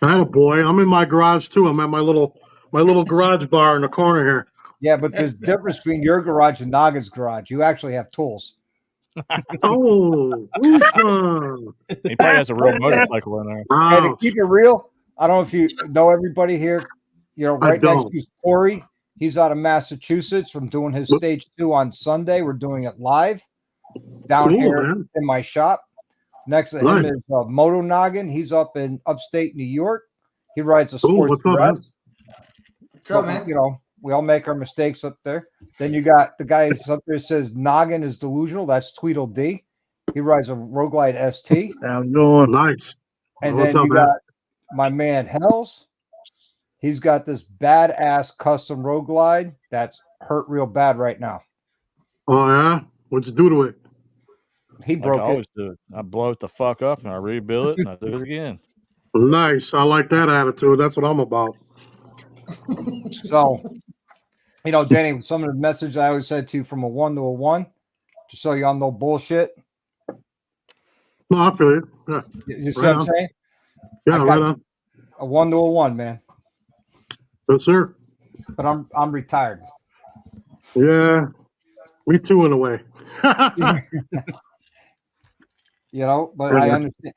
I boy. I'm in my garage too. I'm at my little garage bar in the corner here. Yeah, but there's a difference between your garage and Naga's garage. You actually have tools. Oh, ooh, He probably has a real motorcycle in there. And to ouch. keep it real, I don't know if you know everybody here. You know, I right next don't. to you is Corey. He's out of Massachusetts from doing his stage 2 on Sunday. We're doing it live down Cool, here man. in my shop. Next to him Nice. is Moto Noggin. He's up in upstate New York. He rides a Cool. sports What's up, man? dress. What's up, But, man? you know, we all make our mistakes up there. Then you got the guy who's up there says Noggin is delusional. That's Tweedledee. He rides a Road Glide ST. How's it going? Nice. And What's then up, you man? got my man Hells. He's got this badass custom Road Glide that's hurt real bad right now. Oh yeah. What'd you do to it? He Like I broke it. always do. I blow it the fuck up and I rebuild it and I do it again. Nice. I like that attitude. That's what I'm about. So, you know, Danny, some of the message I always said to you from a 1 to a 1, just so y'all know bullshit. No, I feel you. Yeah. You see Right what I'm on. saying? Yeah, I got right on. a 1 to a 1, man. Yes, sir. But I'm retired. Yeah. Me too, in a way. You know, but Right I on. understand.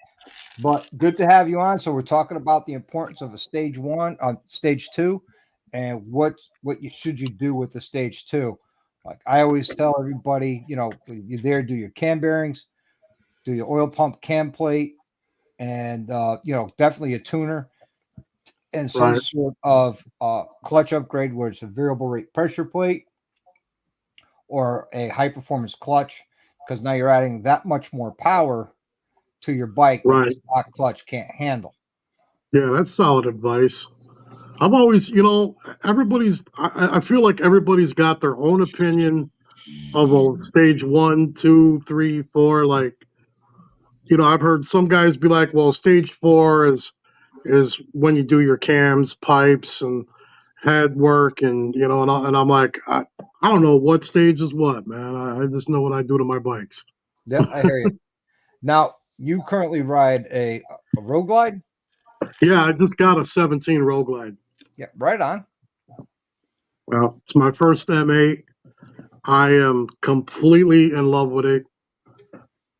But good to have you on. So we're talking about the importance of a stage 1 on stage 2, and what you should you do with the stage 2. Like I always tell everybody, you know, you're there, do your cam bearings, do your oil pump cam plate, and you know, definitely a tuner and some Right. sort of clutch upgrade where it's a variable rate pressure plate or a high performance clutch, because now you're adding that much more power to your bike that Right. the stock clutch can't handle. Yeah, that's solid advice. I've always, you know, I feel like everybody's got their own opinion of a stage 1, 2, 3, 4. Like, you know, I've heard some guys be like, well, stage 4 is when you do your cams, pipes, and head work, and and I'm like, I don't know what stage is what, man. I just know what I do to my bikes. Yep, I hear you. Now, you currently ride a Road Glide? Yeah, I just got a 17 Road Glide. Yeah, right on. Well, it's my first M8. I am completely in love with it.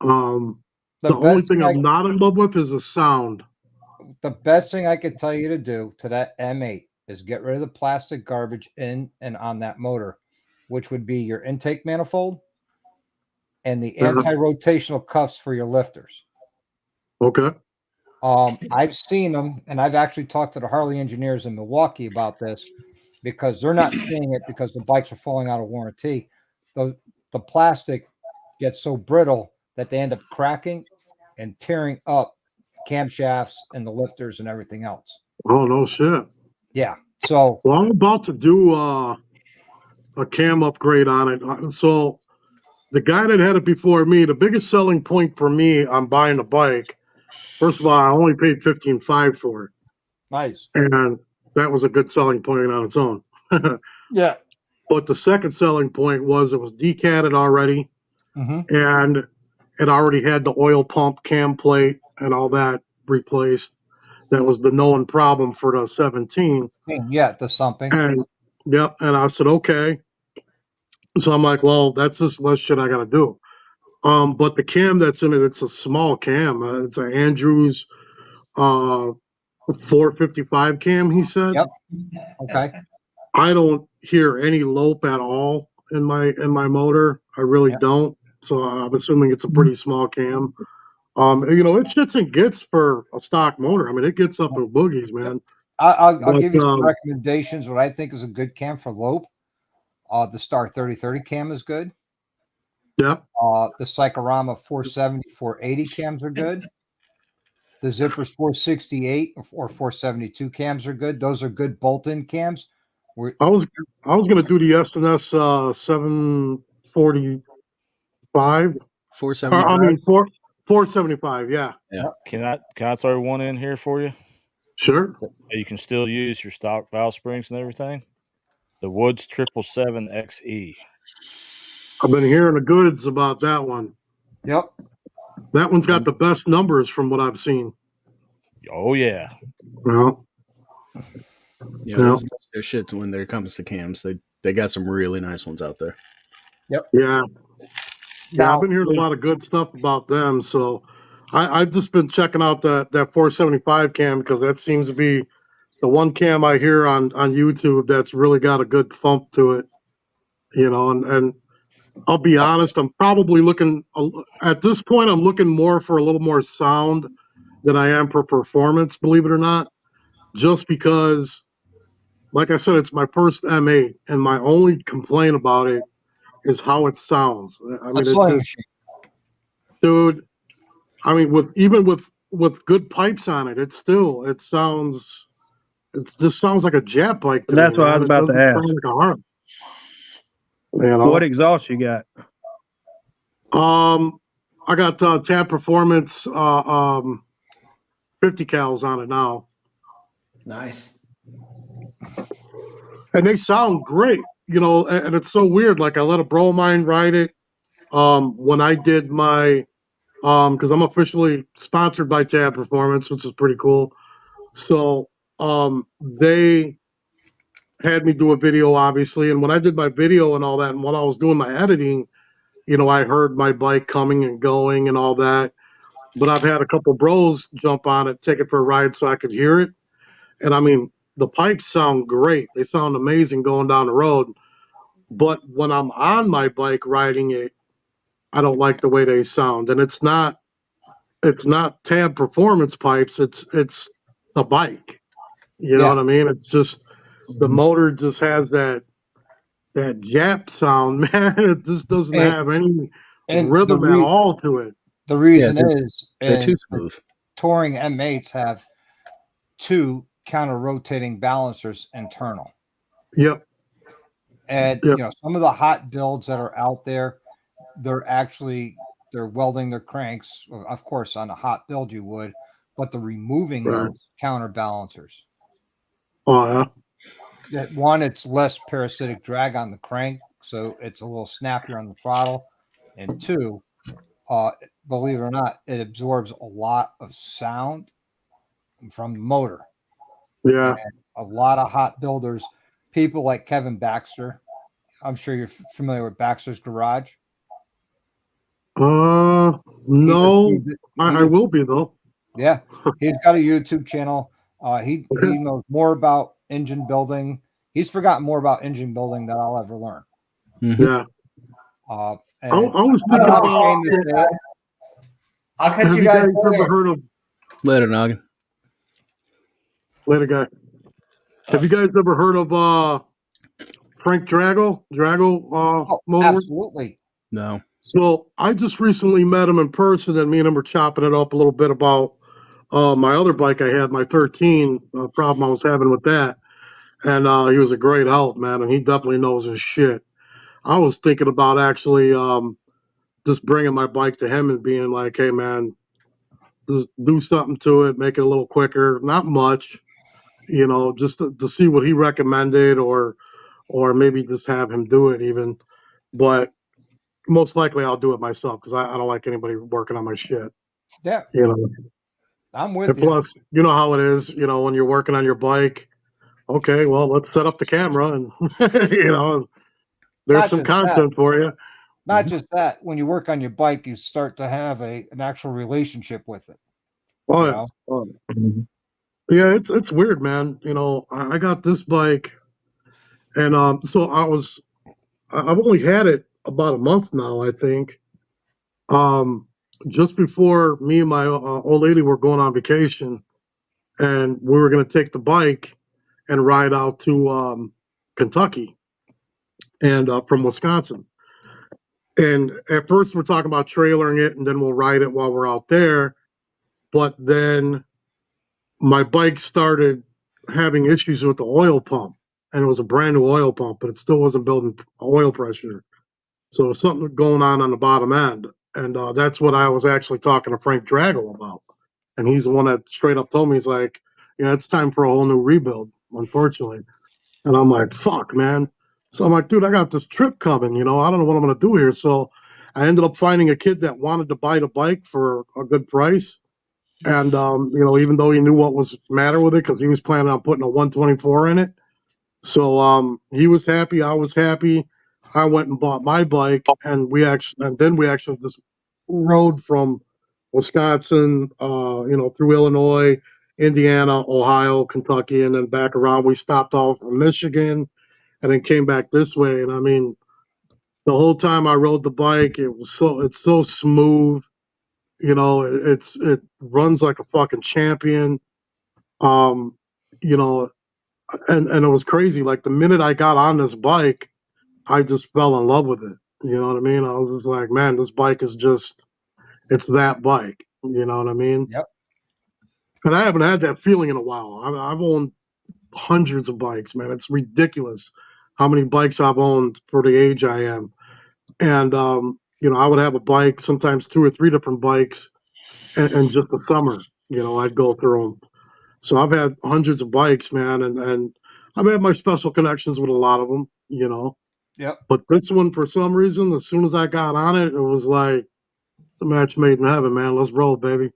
The The only best thing thing I'm not in love with is the sound. I could tell you to do to that M8 is get rid of the plastic garbage in and on that motor, which would be your intake manifold and the Yeah. anti-rotational cuffs for your lifters. Okay. I've seen them, and I've actually talked to the Harley engineers in Milwaukee about this because they're not seeing it because the bikes are falling out of warranty. The plastic gets so brittle that they end up cracking and tearing up camshafts and the lifters and everything else. Oh, no shit. Yeah. So Well, I'm about to do a cam upgrade on it. So the guy that had it before me, the biggest selling point for me on buying a bike, first of all, I only paid $15,500 for it. nice. And that was a good selling point on its own. Yeah. But the second selling point was it was decatted already, and it already had the oil pump, cam plate, and all that replaced. That was the known problem for the 17. Yeah, the something. And yep, and I said, okay. So I'm like, well, that's just less shit I got to do. But the cam that's in it, it's a small cam. It's an Andrews 455 cam, he said. Yep. Okay. I don't hear any lope at all in my motor. I really don't. So I'm assuming it's a pretty small cam. It shits and gets for a stock motor. I mean, it gets up in boogies, man. I'll give you some recommendations. What I think is a good cam for lope. The Star 3030 cam is good. Yeah. The Cyclorama 470, 480 cams are good. The Zippers 468 or 472 cams are good. Those are good bolt-in cams. I was gonna do the SNS 745. 475. I mean 475. Yeah. Can I throw one in here for you? Sure. You can still use your stock valve springs and everything. The Woods 777 XE. I've been hearing the goods about that one. Yep. That one's got the best numbers from what I've seen. Oh yeah. Well, yeah, those guys, their shit when it comes to cams, they got some really nice ones out there. Yep. Yeah. Yeah, I've been hearing a lot of good stuff about them. So I've just been checking out that 475 cam because that seems to be the one cam I hear on YouTube that's really got a good thump to it. And I'll be honest, I'm probably looking at this point, I'm looking more for a little more sound than I am for performance, believe it or not, just because, like I said, it's my first M8 and my only complaint about it is how it sounds. I mean, dude, I mean, with good pipes on it, it just sounds like a jet bike to That's me, what I man. was about to It doesn't ask. sound like a Harley. What exhaust you got? I got Tab Performance 50 cals on it now. Nice. And they sound great, and it's so weird. Like I let a bro of mine ride it when I did my because I'm officially sponsored by Tab Performance, which is pretty cool. So they had me do a video, obviously, and when I did my video and all that, and while I was doing my editing, I heard my bike coming and going and all that. But I've had a couple bros jump on it, take it for a ride so I could hear it. And I mean, the pipes sound great. They sound amazing going down the road. But when I'm on my bike riding it, I don't like the way they sound. And it's not Tab Performance pipes. It's the bike. You know what I mean? It's just the motor just has that Jap sound, man. It just doesn't have any rhythm at all to it. The reason they're too smooth. Touring M8s have 2 counter-rotating balancers internal. Yep. And some of the hot builds that are out there, they're welding their cranks. Of course, on a hot build you would, but they're removing those counterbalancers. Oh yeah. that one, it's less parasitic drag on the crank, so it's a little snappier on the throttle. And two, believe it or not, it absorbs a lot of sound from the motor. Yeah. And a lot of hot builders, people like Kevin Baxter. I'm sure you're familiar with Baxter's Garage. No, He I will be though. Yeah, he's got a YouTube channel. He Okay. knows more about engine building. He's forgotten more about engine building than I'll ever learn. Yeah. And I was I'm thinking not about. ashamed to say it. I'll catch Have you you guys guys ever later. heard of Later, Noggin. later guy? Have you guys ever heard of Frank Drago? Oh, Motorworks? absolutely. No. So I just recently met him in person, and me and him were chopping it up a little bit about my other bike I had, my 13, problem I was having with that. And he was a great help, man, and he definitely knows his shit. I was thinking about actually just bringing my bike to him and being like, hey, man, just do something to it, make it a little quicker, not much, just to see what he recommended, or maybe just have him do it even. But most likely I'll do it myself because I don't like anybody working on my shit. Yeah, I'm with And you. plus, you know how it is, when you're working on your bike. Okay, well, let's set up the camera and, there's Not some just that. content for you. Not just that. When you work on your bike, you start to have an actual relationship with it. Oh, You yeah. know? Oh, yeah, it's weird, man. I got this bike, and so I've only had it about a month now, I think. Just before me and my old lady were going on vacation, and we were going to take the bike and ride out to Kentucky and from Wisconsin. And at first, we're talking about trailering it, and then we'll ride it while we're out there. But then my bike started having issues with the oil pump, and it was a brand new oil pump, but it still wasn't building oil pressure. So something going on the bottom end, and that's what I was actually talking to Frank Drago about. And he's the one that straight up told me, he's like, "Yeah, it's time for a whole new rebuild, unfortunately." And I'm like, "Fuck, man." So I'm like, "Dude, I got this trip coming. I don't know what I'm gonna do here." So I ended up finding a kid that wanted to buy the bike for a good price. And even though he knew what was the matter with it, because he was planning on putting a 124 in it, so he was happy, I was happy. I went and bought my bike, and then we actually just rode from Wisconsin, through Illinois, Indiana, Ohio, Kentucky, and then back around. We stopped off in Michigan, and then came back this way. And I mean, the whole time I rode the bike, it's so smooth. It runs like a fucking champion. Um, you know, and it was crazy. Like the minute I got on this bike, I just fell in love with it. You know what I mean? I was just like, man, this bike is it's that bike. You know what I mean? Yep. And I haven't had that feeling in a while. I've owned hundreds of bikes, man. It's ridiculous how many bikes I've owned for the age I am. And, I would have a bike, sometimes two or three different bikes, and just the summer, I'd go through them. So I've had hundreds of bikes, man, and I've had my special connections with a lot of them. Yep. But this one, for some reason, as soon as I got on it, it was like, it's a match made in heaven, man. Let's roll, baby.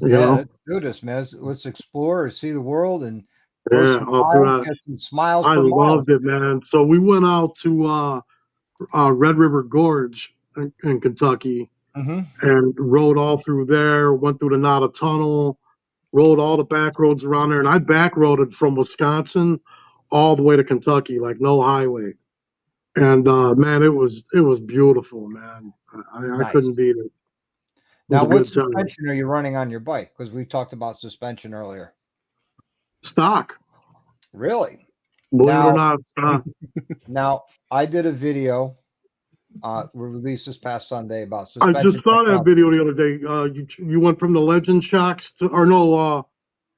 Yeah, let's do this, man. Let's explore and see the world and throw Yeah, some I'll do miles, that. get some smiles I per mile. loved it, man. So we went out to Red River Gorge in Kentucky Mm-hmm. and rode all through there, went through the Nada Tunnel, rode all the back roads around there. And I back roaded from Wisconsin all the way to Kentucky, like no highway. And man, it was beautiful, man. I Nice. couldn't beat it. It was Now, a what good time. suspension are you running on your bike? Because we talked about suspension earlier. Stock, Really? believe it or Now, not, stock. now I did a video released this past Sunday about I suspension. just saw that technology. video the other day. You went from the Legend shocks to, or no,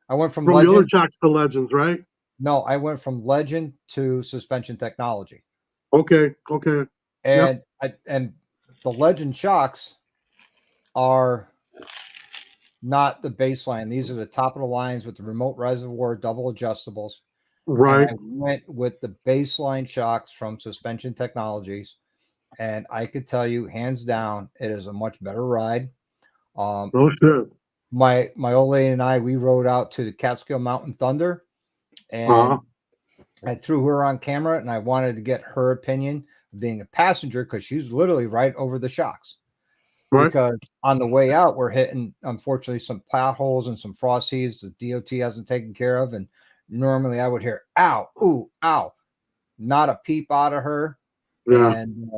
I went from from the other Legend. shocks to Legends, right? No, I went from Legend to suspension technology. Okay. And and the Legend shocks are not the baseline. These are the top of the lines with the remote reservoir, double adjustables. Right. I went with the baseline shocks from Suspension Technologies, and I could tell you, hands down, it is a much better ride. No shit. My old lady and I, we rode out to the Catskill Mountain Thunder, Uh-huh. and I threw her on camera, and I wanted to get her opinion of being a passenger because she was literally right over the shocks. Right. Because on the way out, we're hitting, unfortunately, some potholes and some frost heaves the DOT hasn't taken care of. And normally I would hear, ow, ooh, ow, not a peep out of her. Yeah. And,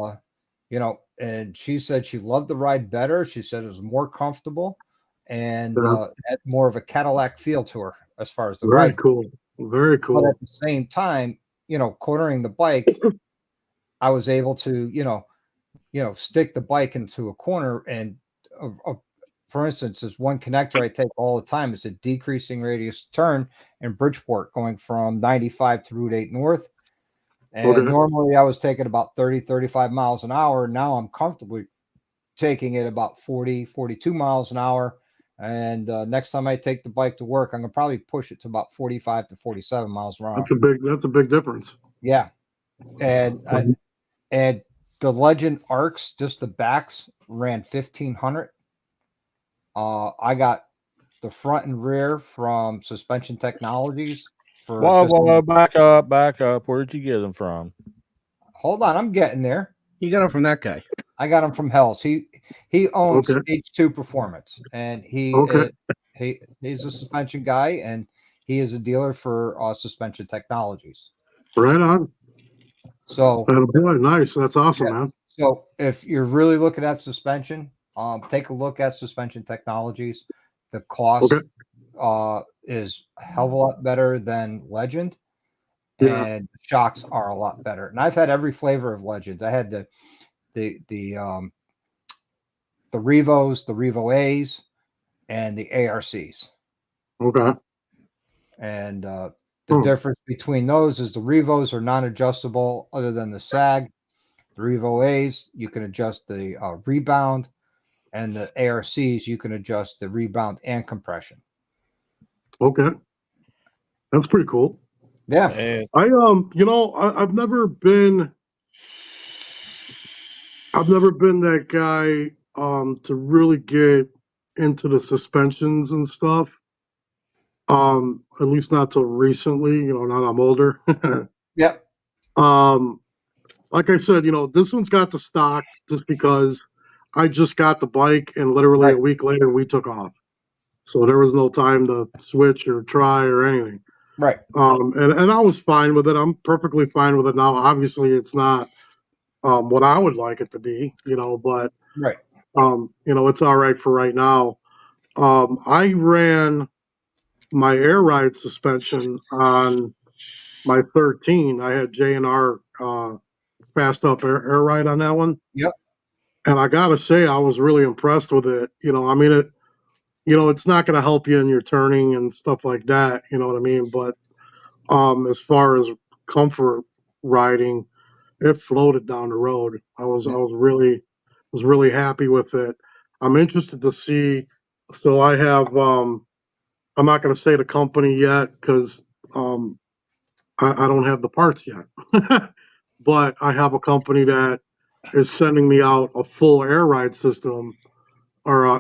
and she said she loved the ride better. She said it was more comfortable and Yeah. had more of a Cadillac feel to her as far as the Very ride. cool. Very But cool. at the same time, quartering the bike, I was able to, stick the bike into a corner. And for instance, there's one connector I take all the time. It's a decreasing radius turn in Bridgeport going from 95 to Route 8 North. And Okay. normally I was taking about 30, 35 miles an hour. Now I'm comfortably taking it about 40, 42 miles an hour. And next time I take the bike to work, I'm going to probably push it to about 45 to 47 miles an hour. That's a big difference. Yeah. And and the Legend arcs, just the backs, ran 1,500. I got the front and rear from Suspension Technologies for Whoa, back up. Where'd you get them from? Hold on, I'm getting there. You got them from that guy. I got him from Hell's. He owns Okay. H2 Performance, and Okay. he's a suspension guy, and he is a dealer for Suspension Technologies. Right on. So, Boy, nice. That's awesome, yeah. man. So if you're really looking at suspension, take a look at Suspension Technologies. The cost is a hell of a lot better than Legend, Yeah. and the shocks are a lot better. And I've had every flavor of Legends. I had the Revos, the Revo A's, and the ARCs. Okay. And the difference between those is the Revos are non-adjustable other than the sag. The Revo A's, you can adjust the rebound, and the ARCs, you can adjust the rebound and compression. Okay. That's pretty cool. Yeah. And I've never been that guy to really get into the suspensions and stuff. At least not till recently, now I'm older. Yep. Like I said, this one's got the stock just because I just got the bike and literally Right. a week later we took off. So there was no time to switch or try or anything. Right. And I was fine with it. I'm perfectly fine with it now. Obviously it's not what I would like it to be, but Right. it's all right for right now. I ran my air ride suspension on my 13. I had J&R fast up air ride on that one. Yep. And I gotta say, I was really impressed with it. It's not going to help you in your turning and stuff like that. You know what I mean? But as far as comfort riding, it floated down the road. I was really happy with it. I'm interested to see. So I have. I'm not going to say the company yet because I don't have the parts yet. But I have a company that is sending me out a full air ride system or a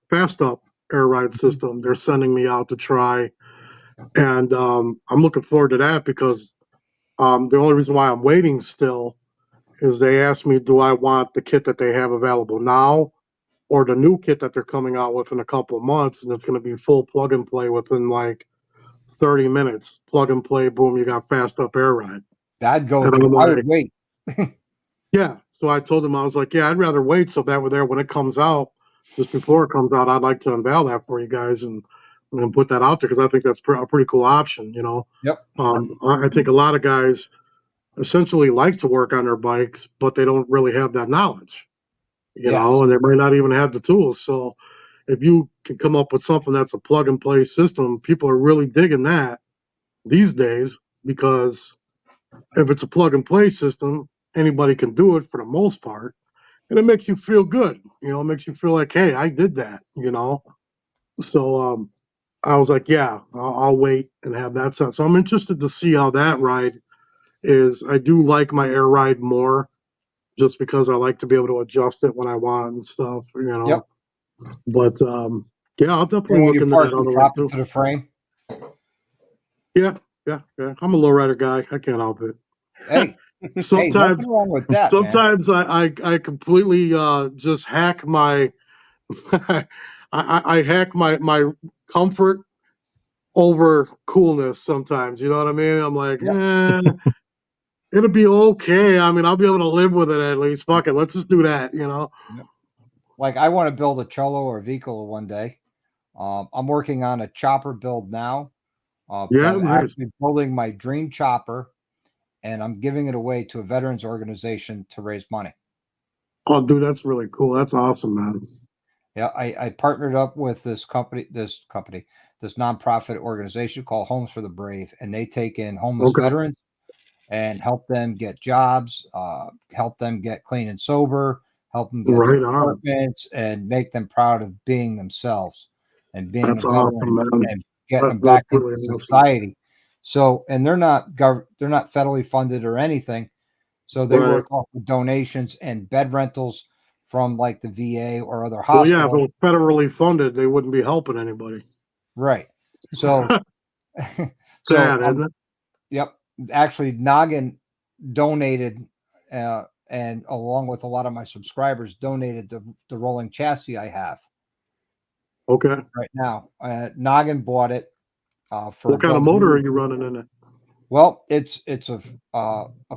fast up air ride system. They're sending me out to try, and I'm looking forward to that because the only reason why I'm waiting still is they asked me, do I want the kit that they have available now or the new kit that they're coming out with in a couple of months, and it's going to be full plug and play within like 30 minutes. Plug and play, boom, you got fast up air ride. That'd go. And I'm I like, would wait. yeah. So I told them, I was like, yeah, I'd rather wait so that way there when it comes out, just before it comes out, I'd like to unveil that for you guys and put that out there because I think that's a pretty cool option. Yep. I think a lot of guys essentially like to work on their bikes, but they don't really have that knowledge, and they might not even have the tools. So if you can come up with something that's a plug and play system, people are really digging that these days because if it's a plug and play system, anybody can do it for the most part. And it makes you feel good, it makes you feel like, hey, I did that, So I was like, yeah, I'll wait and have that set. So I'm interested to see how that ride is. I do like my air ride more, just because I like to be able to adjust it when I want and stuff, you know. Yep. But yeah, I'll And definitely when look you into park, that you other one drop too. it to the frame. Yeah. I'm a lowrider guy. I can't help it. Hey, hey, Sometimes, nothing wrong with that, man. sometimes I completely just hack my I hack my comfort over coolness sometimes. You know what I mean? I'm like, it'll be okay. I mean, I'll be able to live with it at least. Fuck it, let's just do that. You know? Yep. Like I want to build a Cholo or a Vicolo one day. I'm working on a chopper build now. But Yeah, I'm nice. actually building my dream chopper, and I'm giving it away to a veterans organization to raise money. Oh, dude, that's really cool. That's awesome, man. Yeah, I partnered up with this nonprofit organization called Homes for the Brave, and they take in homeless Okay. veterans and help them get jobs, help them get clean and sober, help them get their Right on. apartments, and make them proud of being themselves and being That's a awesome, veteran man. and getting them That's back into really awesome. society. So, and they're not federally funded or anything. So they Right. work off of donations and bed rentals from like the VA or other Well, yeah, if hospitals. it was federally funded, they wouldn't be helping anybody. Right. So, Sad, isn't it? yep. Actually, Noggin donated, and along with a lot of my subscribers, donated the rolling chassis I have Okay. right now. Noggin bought it for What kind of building. motor are you running in it? Well, it's a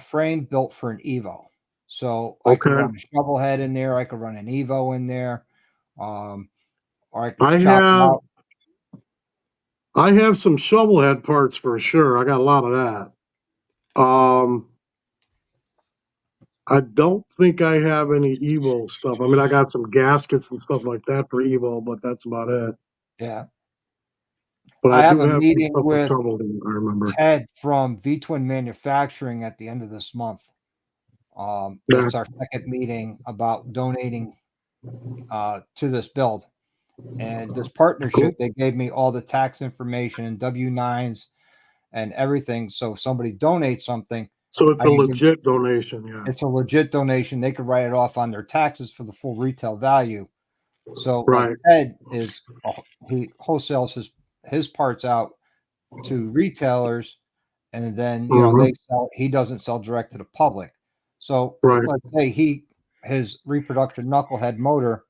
frame built for an Evo, so I could Okay. run a shovel head in there. I could run an Evo in there, or I could I chop it out. have some shovel head parts for sure. I got a lot of that. I don't think I have any Evo stuff. I mean, I got some gaskets and stuff like that for Evo, but that's about it. Yeah, But I I have do a have some meeting stuff for with shovel, I remember. Ted from V Twin Manufacturing at the end of this month. Yeah. It's our second meeting about donating to this build. And this partnership, they gave me all the tax information and W-9s and everything. So if somebody donates something, So it's I a can give, legit donation, yeah. it's a legit donation. They could write it off on their taxes for the full retail value. So like Right. Ted he wholesales his parts out to retailers, and then they sell. He doesn't sell direct to the public. So Right. let's say his reproduction knucklehead motor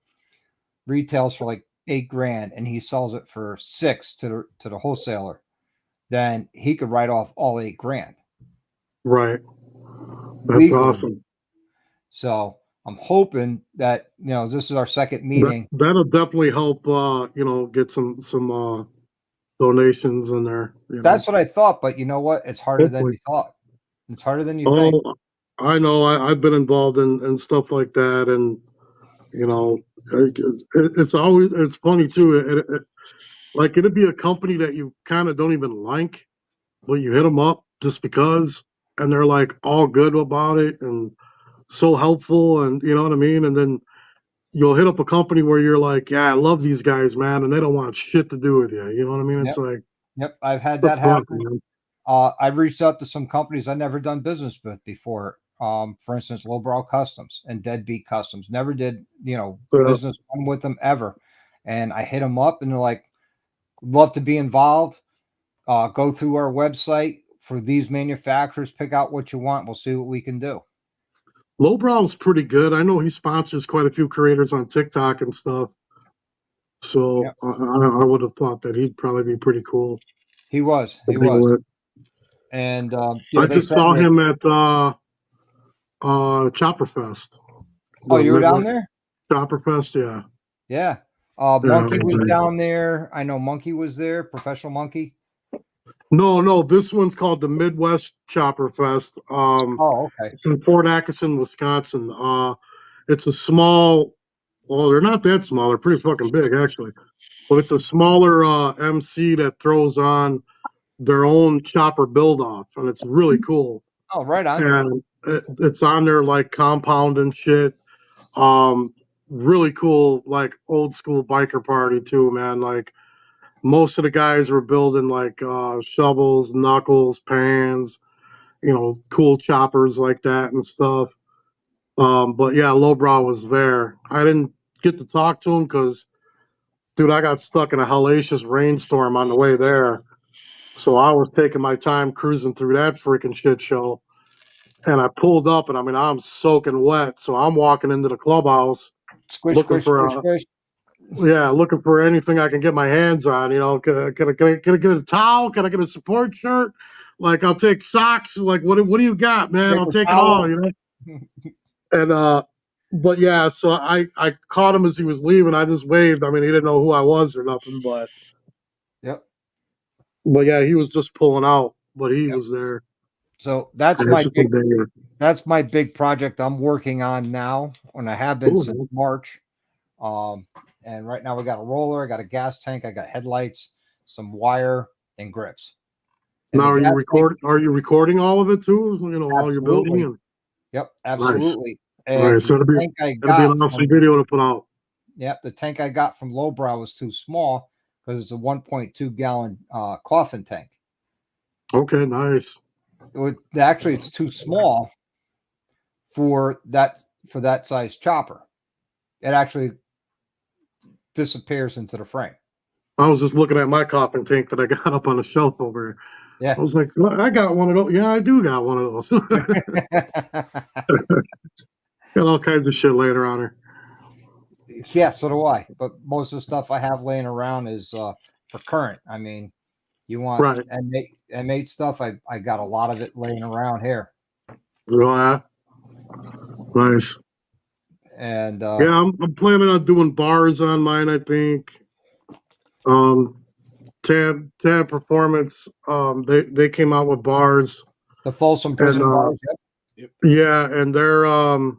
retails for like $8,000, and he sells it for $6,000 to the wholesaler. Then he could write off all $8,000 Right. That's legally. awesome. So I'm hoping that this is our second meeting. That'll definitely help get some donations in there. That's what I thought, but you know what? It's harder than you thought. It's harder than you think. Oh, I know. I've been involved in stuff like that, and it's funny too. Like it'd be a company that you kind of don't even like, but you hit them up just because, and they're like all good about it and so helpful, and you know what I mean. And then you'll hit up a company where you're like, yeah, I love these guys, man, and they don't want shit to do with you. You know what I mean? Yep. It's like, Yep, I've had the that fuck, happen. man? I've reached out to some companies I've never done business with before. For instance, Lowbrow Customs and Deadbeat Customs. Never did, business with them ever. And I hit them up and they're like, love to be involved. Go through our website for these manufacturers, pick out what you want. We'll see what we can do. Lowbrow's pretty good. I know he sponsors quite a few creators on TikTok and stuff. So Yep. I would have thought that he'd probably be pretty cool. He was. And I just saw him at Chopper Fest. Oh, you were down there? Chopper Fest, yeah. Yeah. Monkey was down there. I know Monkey was there, Professional Monkey. No, this one's called the Midwest Chopper Fest. Oh, okay. It's in Fort Atkinson, Wisconsin. It's a small, well, they're not that small. They're pretty fucking big, actually. But it's a smaller MC that throws on their own chopper build-off, and it's really cool. Oh, right on. And it's on their, like, compound and shit. Really cool, like, old-school biker party, too, man. Like, most of the guys were building like shovels, knuckles, pans, cool choppers like that and stuff. But yeah, Lowbrow was there. I didn't get to talk to him because, dude, I got stuck in a hellacious rainstorm on the way there. So I was taking my time cruising through that freaking shit show. And I pulled up, and I mean, I'm soaking wet. So I'm walking into the clubhouse Squish, looking squish, for squish, squish. looking for anything I can get my hands on. Can I get a towel? Can I get a support shirt? Like, I'll take socks. Like, what do you got, man? I'll Paper take it towel. all, And but yeah, so I caught him as he was leaving. I just waved. I mean, he didn't know who I was or nothing, but Yep. yeah, he was just pulling out, but he Yep. was there. So that's And my it's just big. a banger. That's my big project I'm working on now, and I have been Cool, since man. March. And right now we got a roller, I got a gas tank, I got headlights, some wire, and grips. And Now, the gas tank, are you recording all of it too? All your building absolutely. and Yep, nice. absolutely. All right, And so the tank I that'll be an got awesome from, video to put out. yep, the tank I got from Lowbrow was too small because it's a 1.2 gallon coffin tank. Okay, nice. Actually, it's too small for that size chopper. It actually disappears into the frame. I was just looking at my coffin tank that I got up on the shelf over here. Yeah. I was like, well, I got one of those. Yeah, I do got one of those. Got all kinds of shit laying around here. Yeah, so do I. But most of the stuff I have laying around is for current. I mean, you want Right. M8 stuff, I got a lot of it laying around here. Yeah. Nice. And Yeah, I'm planning on doing bars on mine, I think. Tab Performance, they came out with bars. the Folsom Prison bars, yep. Yeah, and they're I'm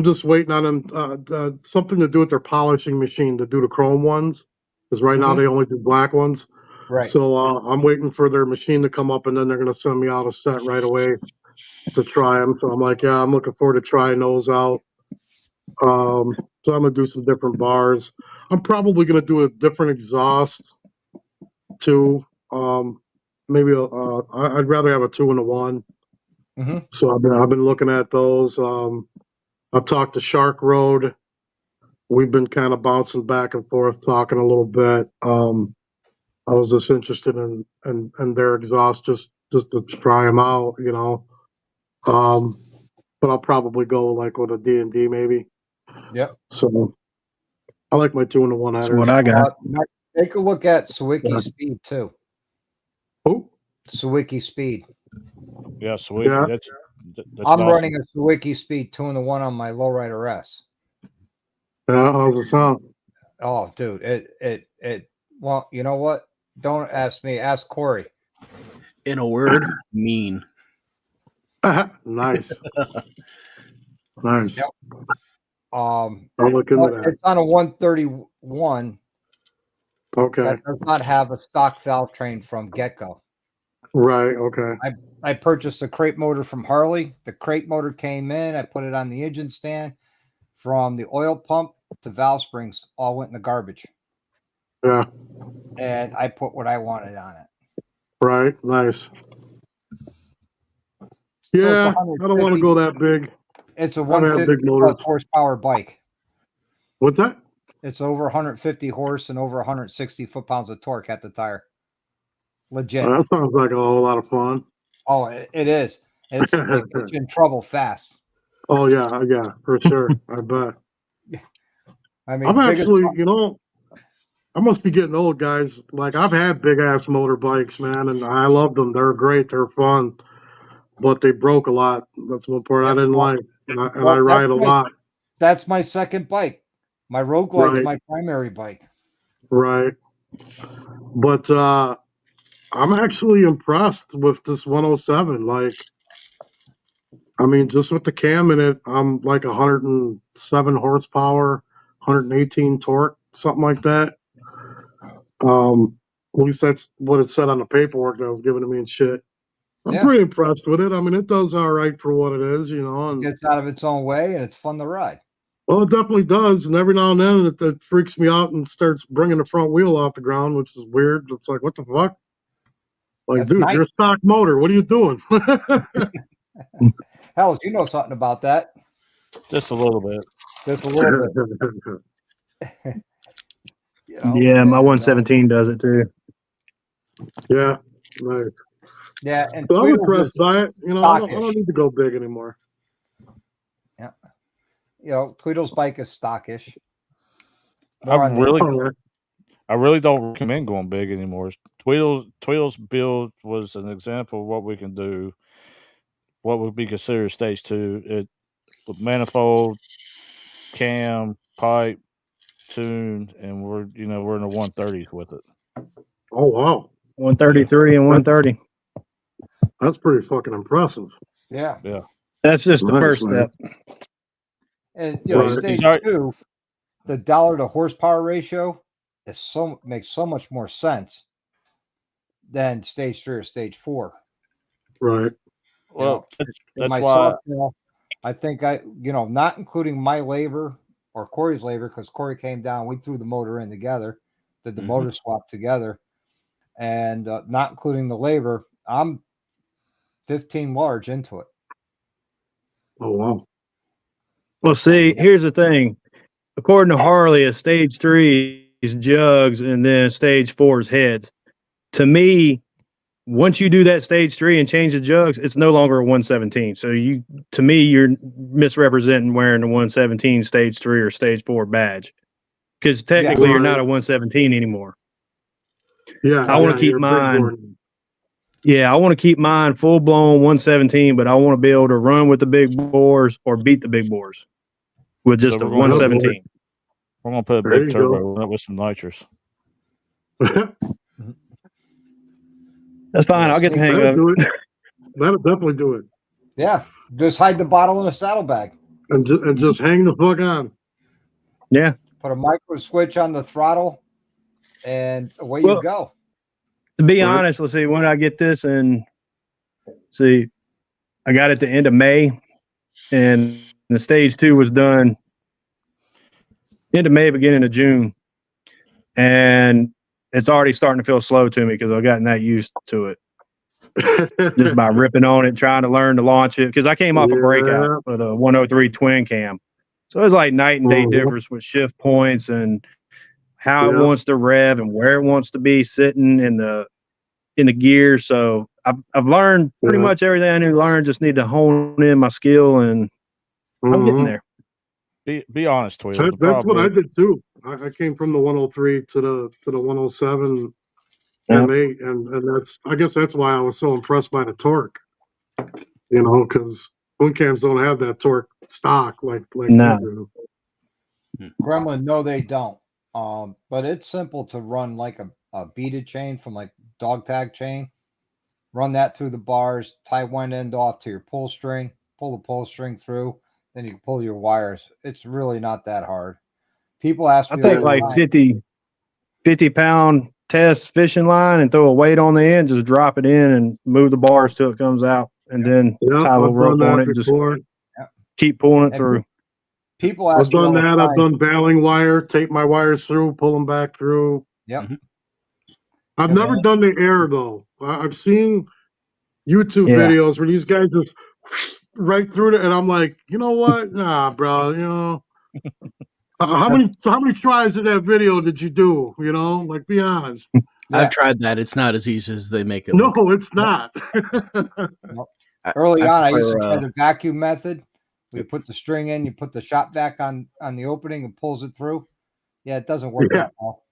just waiting on them something to do with their polishing machine to do the chrome ones. Because right now Mhm. they only do black ones. Right. So I'm waiting for their machine to come up, and then they're going to send me out a set right away to try them. So I'm like, yeah, I'm looking forward to trying those out. So I'm going to do some different bars. I'm probably going to do a different exhaust too. Maybe I'd rather have a 2-in-1. Mhm. So I've been looking at those. I've talked to Shark Road. We've been kind of bouncing back and forth, talking a little bit. I was just interested in their exhaust just to try them out, But I'll probably go like with a D&D maybe. Yep. So I like my 2-in-1 That's headers. what I got. Take a look at Sawicki Yeah. Speed too. Oh, Sawicki Speed. Yeah, sweet. Yeah. That's I'm awesome. running a Sawicki Speed 2-in-1 on my Lowrider S. yeah. How's it sound? Oh, dude, it. Well, you know what? Don't ask me. Ask Corey. In a word, mean. Nice. Nice. Yep. I'll look into that. It's on a 131 Okay. that does not have a stock valve train from get-go. Right. Okay. I purchased a crate motor from Harley. The crate motor came in. I put it on the engine stand. From the oil pump to valve springs, all went in the garbage. Yeah. And I put what I wanted on it. Right. Nice. So Yeah. it's I don't want to go that big. It's a I don't have 150 big motors. plus horsepower bike. What's that? It's over 150 horse and over 160 foot-pounds of torque at the tire. Legit. That sounds like a whole lot of fun. Oh, it is. It gets you in trouble fast. Oh yeah, for sure. I bet. I mean, I'm actually, I must be getting old, guys. Like I've had big ass motorbikes, man, and I love them. They're great. They're fun, but they broke a lot. That's one part I didn't like, and I ride a lot. That's my second bike. My Road Glide's Right. my primary bike. Right. But I'm actually impressed with this 107. Like, I mean, just with the cam in it, I'm like 107 horsepower, 118 torque, something like that. At least that's what it said on the paperwork that was given to me and shit. I'm pretty impressed with it. I mean, it does all right for what it is, It gets out of its own way, and it's fun to ride. Well, it definitely does, and every now and then it freaks me out and starts bringing the front wheel off the ground, which is weird. It's like, what the fuck? Like, That's dude, nice. you're a stock motor. What are you doing? Hells, you know something about that. Just a little bit. Just a little bit. You know, Yeah, my and, 117 does it too. Yeah, nice. yeah, and So I'm Tweedle impressed was by it. You know, I stockish. don't need to go big anymore. Yeah, you know, Tweedle's bike is stockish. I More on the really, Oh, yeah. I really don't recommend going big anymore. Tweedle's build was an example of what we can do. What would be considered stage 2? It with manifold, cam, pipe, tune, and we're in the 130s with it. Oh, wow. 133 and 130. That's pretty fucking impressive. yeah, Yeah, That's just the Nice, first man. step. and Yeah, stage he's 2, the dollar to horsepower ratio makes so much more sense than stage 3 or stage 4. Right. well, In that's my why. Sawtail, I think not including my labor or Corey's labor, because Corey came down, we threw the motor in together, did the Mhm. motor swap together, and not including the labor, I'm 15 large into it. Oh, wow. Well, see, here's the thing. According to Harley, a stage 3 is jugs and then stage 4 is heads. To me, once you do that stage 3 and change the jugs, it's no longer a 117. So to me, you're misrepresenting wearing the 117 stage 3 or stage 4 badge, because technically you're Right. not a 117 anymore. Yeah. I want to keep you're a big mine. board. Yeah, I want to keep mine full blown 117, but I want to be able to run with the big boars or beat the big boars with just So a we're gonna 117. We're gonna put a There big you turbo on it with some nitrous. That's fine. Yeah, I'll get the snake- hang That'll of do it. it. That'll definitely do it. Yeah, just hide the bottle in a saddlebag. And just hang the fuck on. Yeah. Put a micro switch on the throttle, and away Well, you go. To be Right. honest, let's see, when did I get this? And see, I got it the end of May, and the stage 2 was done end of May, beginning of June. And it's already starting to feel slow to me because I've gotten that used to it. Just by ripping on it, trying to learn to launch it. Because I came off a breakout with a 103 twin cam. So it's like night and day difference with shift points and how it wants to rev and where it wants to be sitting in the gear. So I've learned pretty much everything I need to learn. Just need to hone in my skill, and I'm getting there. Be honest, Tweedle. That's what I did too. I came from the 103 to the 107 M8, and I guess that's why I was so impressed by the torque. Because twin cams don't have that torque stock like No. these do. Gremlin, no, they don't. But it's simple to run like a beaded chain from like dog tag chain. Run that through the bars, tie one end off to your pull string, pull the pull string through, then you can pull your wires. It's really not that hard. People ask I me take all the like time, 50-pound test fishing line and throw a weight on the end, just drop it in and move the bars till it comes out, and then tie a little rope on it and just keep pulling it through. People ask I've done me all the that. time, I've done baling wire, tape my wires through, pull them back through. Yep. I've never done the air though. I've seen YouTube videos where these guys just right through it, and I'm like, you know what? Nah, bro. How many tries of that video did you do? Like, be honest. I've tried that. It's not as easy as they make it. No, look. it's not. Early on, I used to prefer, try the vacuum method. We put the string in, you put the shop vac on the opening and pulls it through. Yeah, it doesn't work that well.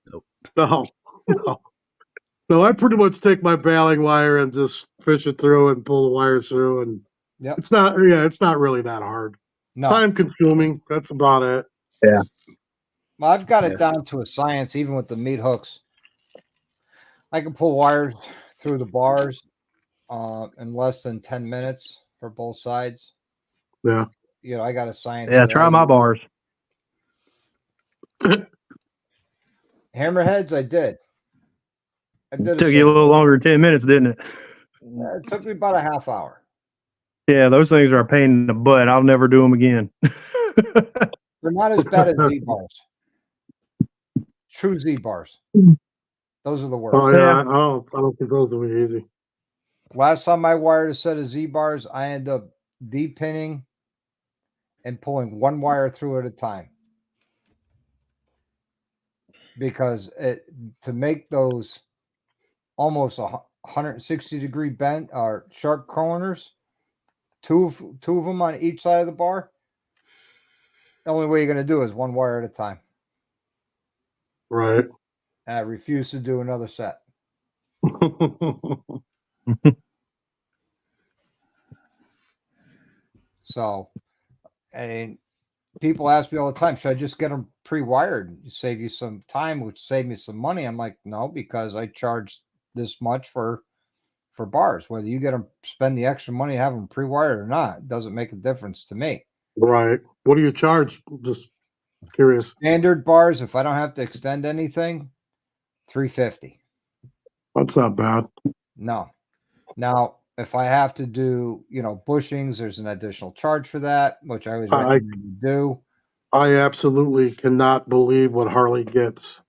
No, I pretty much take my baling wire and just fish it through and pull the wires through, and it's not really that hard. No. Time consuming. That's about it. Yeah. Well, I've got it down to a science, even with the meat hooks. I can pull wires through the bars in less than 10 minutes for both sides. Yeah. I got a science. Yeah, try my bars. Hammerheads, I did. It took you a little longer than 10 minutes, didn't it? It took me about a half hour. Yeah, those things are a pain in the butt. I'll never do them again. They're not as bad as Z bars. True Z bars. Those are the worst. Oh yeah, I don't think those will be easy. Last time I wired a set of Z bars, I ended up depinning and pulling one wire through at a time. Because to make those almost 160-degree bend or sharp corners, two of them on each side of the bar, the only way you're going to do is one wire at a time. Right. And I refuse to do another set. So, and people ask me all the time, should I just get them pre-wired? Save you some time, which save me some money. I'm like, no, because I charge this much for bars. Whether you get them, spend the extra money, have them pre-wired or not, it doesn't make a difference to me. Right. What do you charge? Just curious. Standard bars, if I don't have to extend anything, $350. That's not bad. No. Now, if I have to do, bushings, there's an additional charge for that, which I always recommend you do. I absolutely cannot believe what Harley gets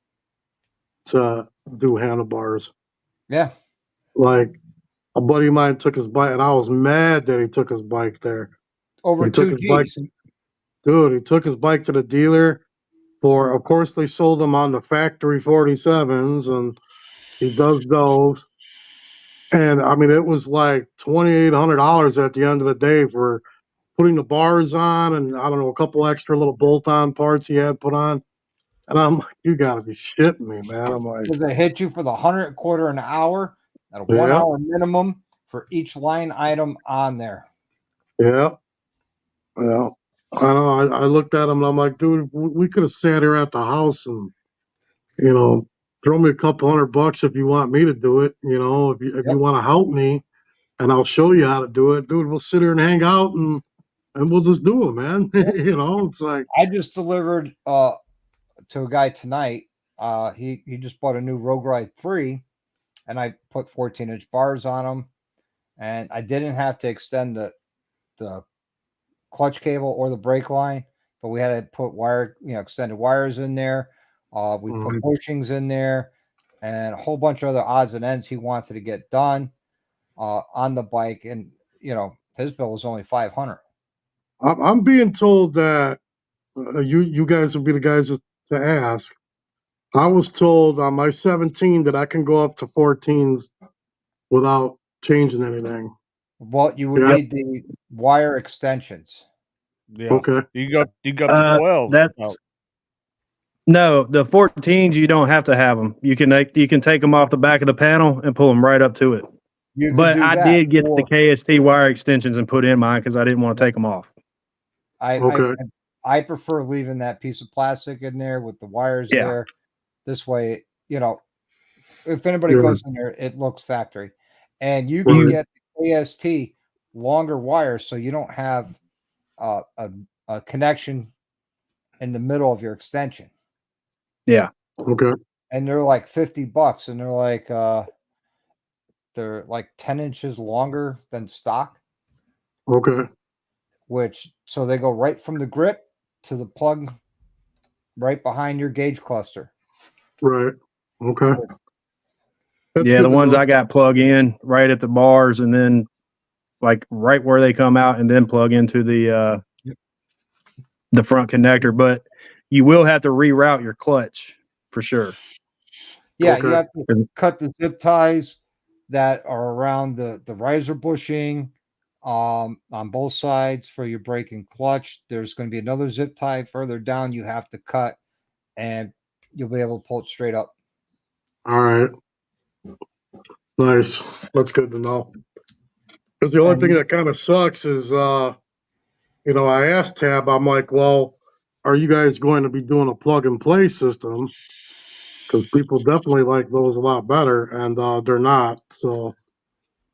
to do handlebars. Yeah. Like a buddy of mine took his bike, and I was mad that he took his bike there. Over He took 2 his bike, Gs. dude. He took his bike to the dealer for. Of course, they sold them on the factory 47s, and he does those. And I mean, it was like $2,800 at the end of the day for putting the bars on, and I don't know, a couple extra little bolt-on parts he had put on. And I'm like, you gotta be shitting me, man. I'm like, Because they hit you for the 100 quarter an hour at a 1 hour minimum for each line item on there. Yeah. Well, I know. I looked at him and I'm like, dude, we could have sat here at the house and, throw me a couple $100 if you want me to do it. If you want to help me, and I'll show you how to do it, dude. We'll sit here and hang out and we'll just do it, man. It's like I just delivered to a guy tonight. He just bought a new Rogue Ride 3, and I put 14-inch bars on them, and I didn't have to extend the clutch cable or the brake line, but we had to put extended wires in there. We put bushings in there and a whole bunch of other odds and ends he wanted to get done on the bike. And, his bill was only $500. I'm being told that you guys will be the guys to ask. I was told on my 17 that I can go up to 14s without changing anything. Well, you would need the wire extensions. Yeah. Okay. You go up to 12. No, the 14s you don't have to have them. You can take them off the back of the panel and pull them right up to it. But I did get the KST wire extensions and put in mine because I didn't want to take them off. I prefer leaving that piece of plastic in there with the wires there. This way, if anybody goes in there, it looks factory. And you can get the KST longer wires so you don't have a connection in the middle of your extension. Yeah. Okay. And they're like $50, and they're like 10 inches longer than stock. Okay. So they go right from the grip to the plug right behind your gauge cluster. Right. Okay. The ones I got plug in right at the bars and then like right where they come out and then plug into the front connector. But you will have to reroute your clutch for sure. Yeah, you have to cut the zip ties that are around the riser bushing on both sides for your brake and clutch. There's going to be another zip tie further down you have to cut, and you'll be able to pull it straight up. All right. Nice. That's good to know. Because the only thing that kind of sucks is, I asked Tab, I'm like, well, are you guys going to be doing a plug and play system? Because people definitely like those a lot better, and they're not. So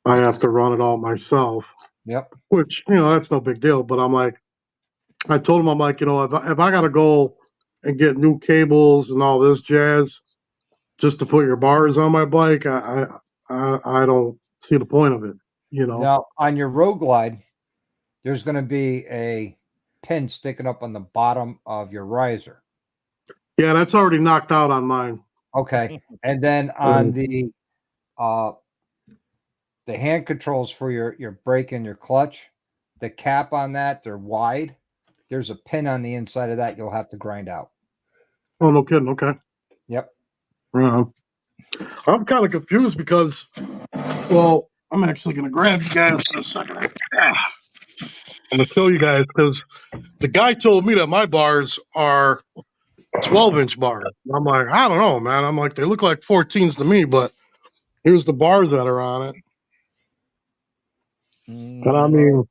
I have to run it all myself. Yep. Which, that's no big deal. But I told him, I'm like, if I got to go and get new cables and all this jazz just to put your bars on my bike, I don't see the point of it. Now, on your Road Glide, there's going to be a pin sticking up on the bottom of your riser. Yeah, that's already knocked out on mine. Okay. And then on the hand controls for your brake and your clutch, the cap on that, they're wide. There's a pin on the inside of that you'll have to grind out. Oh, no kidding. Okay. Yep. I'm kind of confused because, well, I'm actually going to grab you guys in a second. I'm going to show you guys because the guy told me that my bars are 12-inch bars. I'm like, I don't know, man. I'm like, they look like 14s to me, but here's the bars that are on it. And I mean,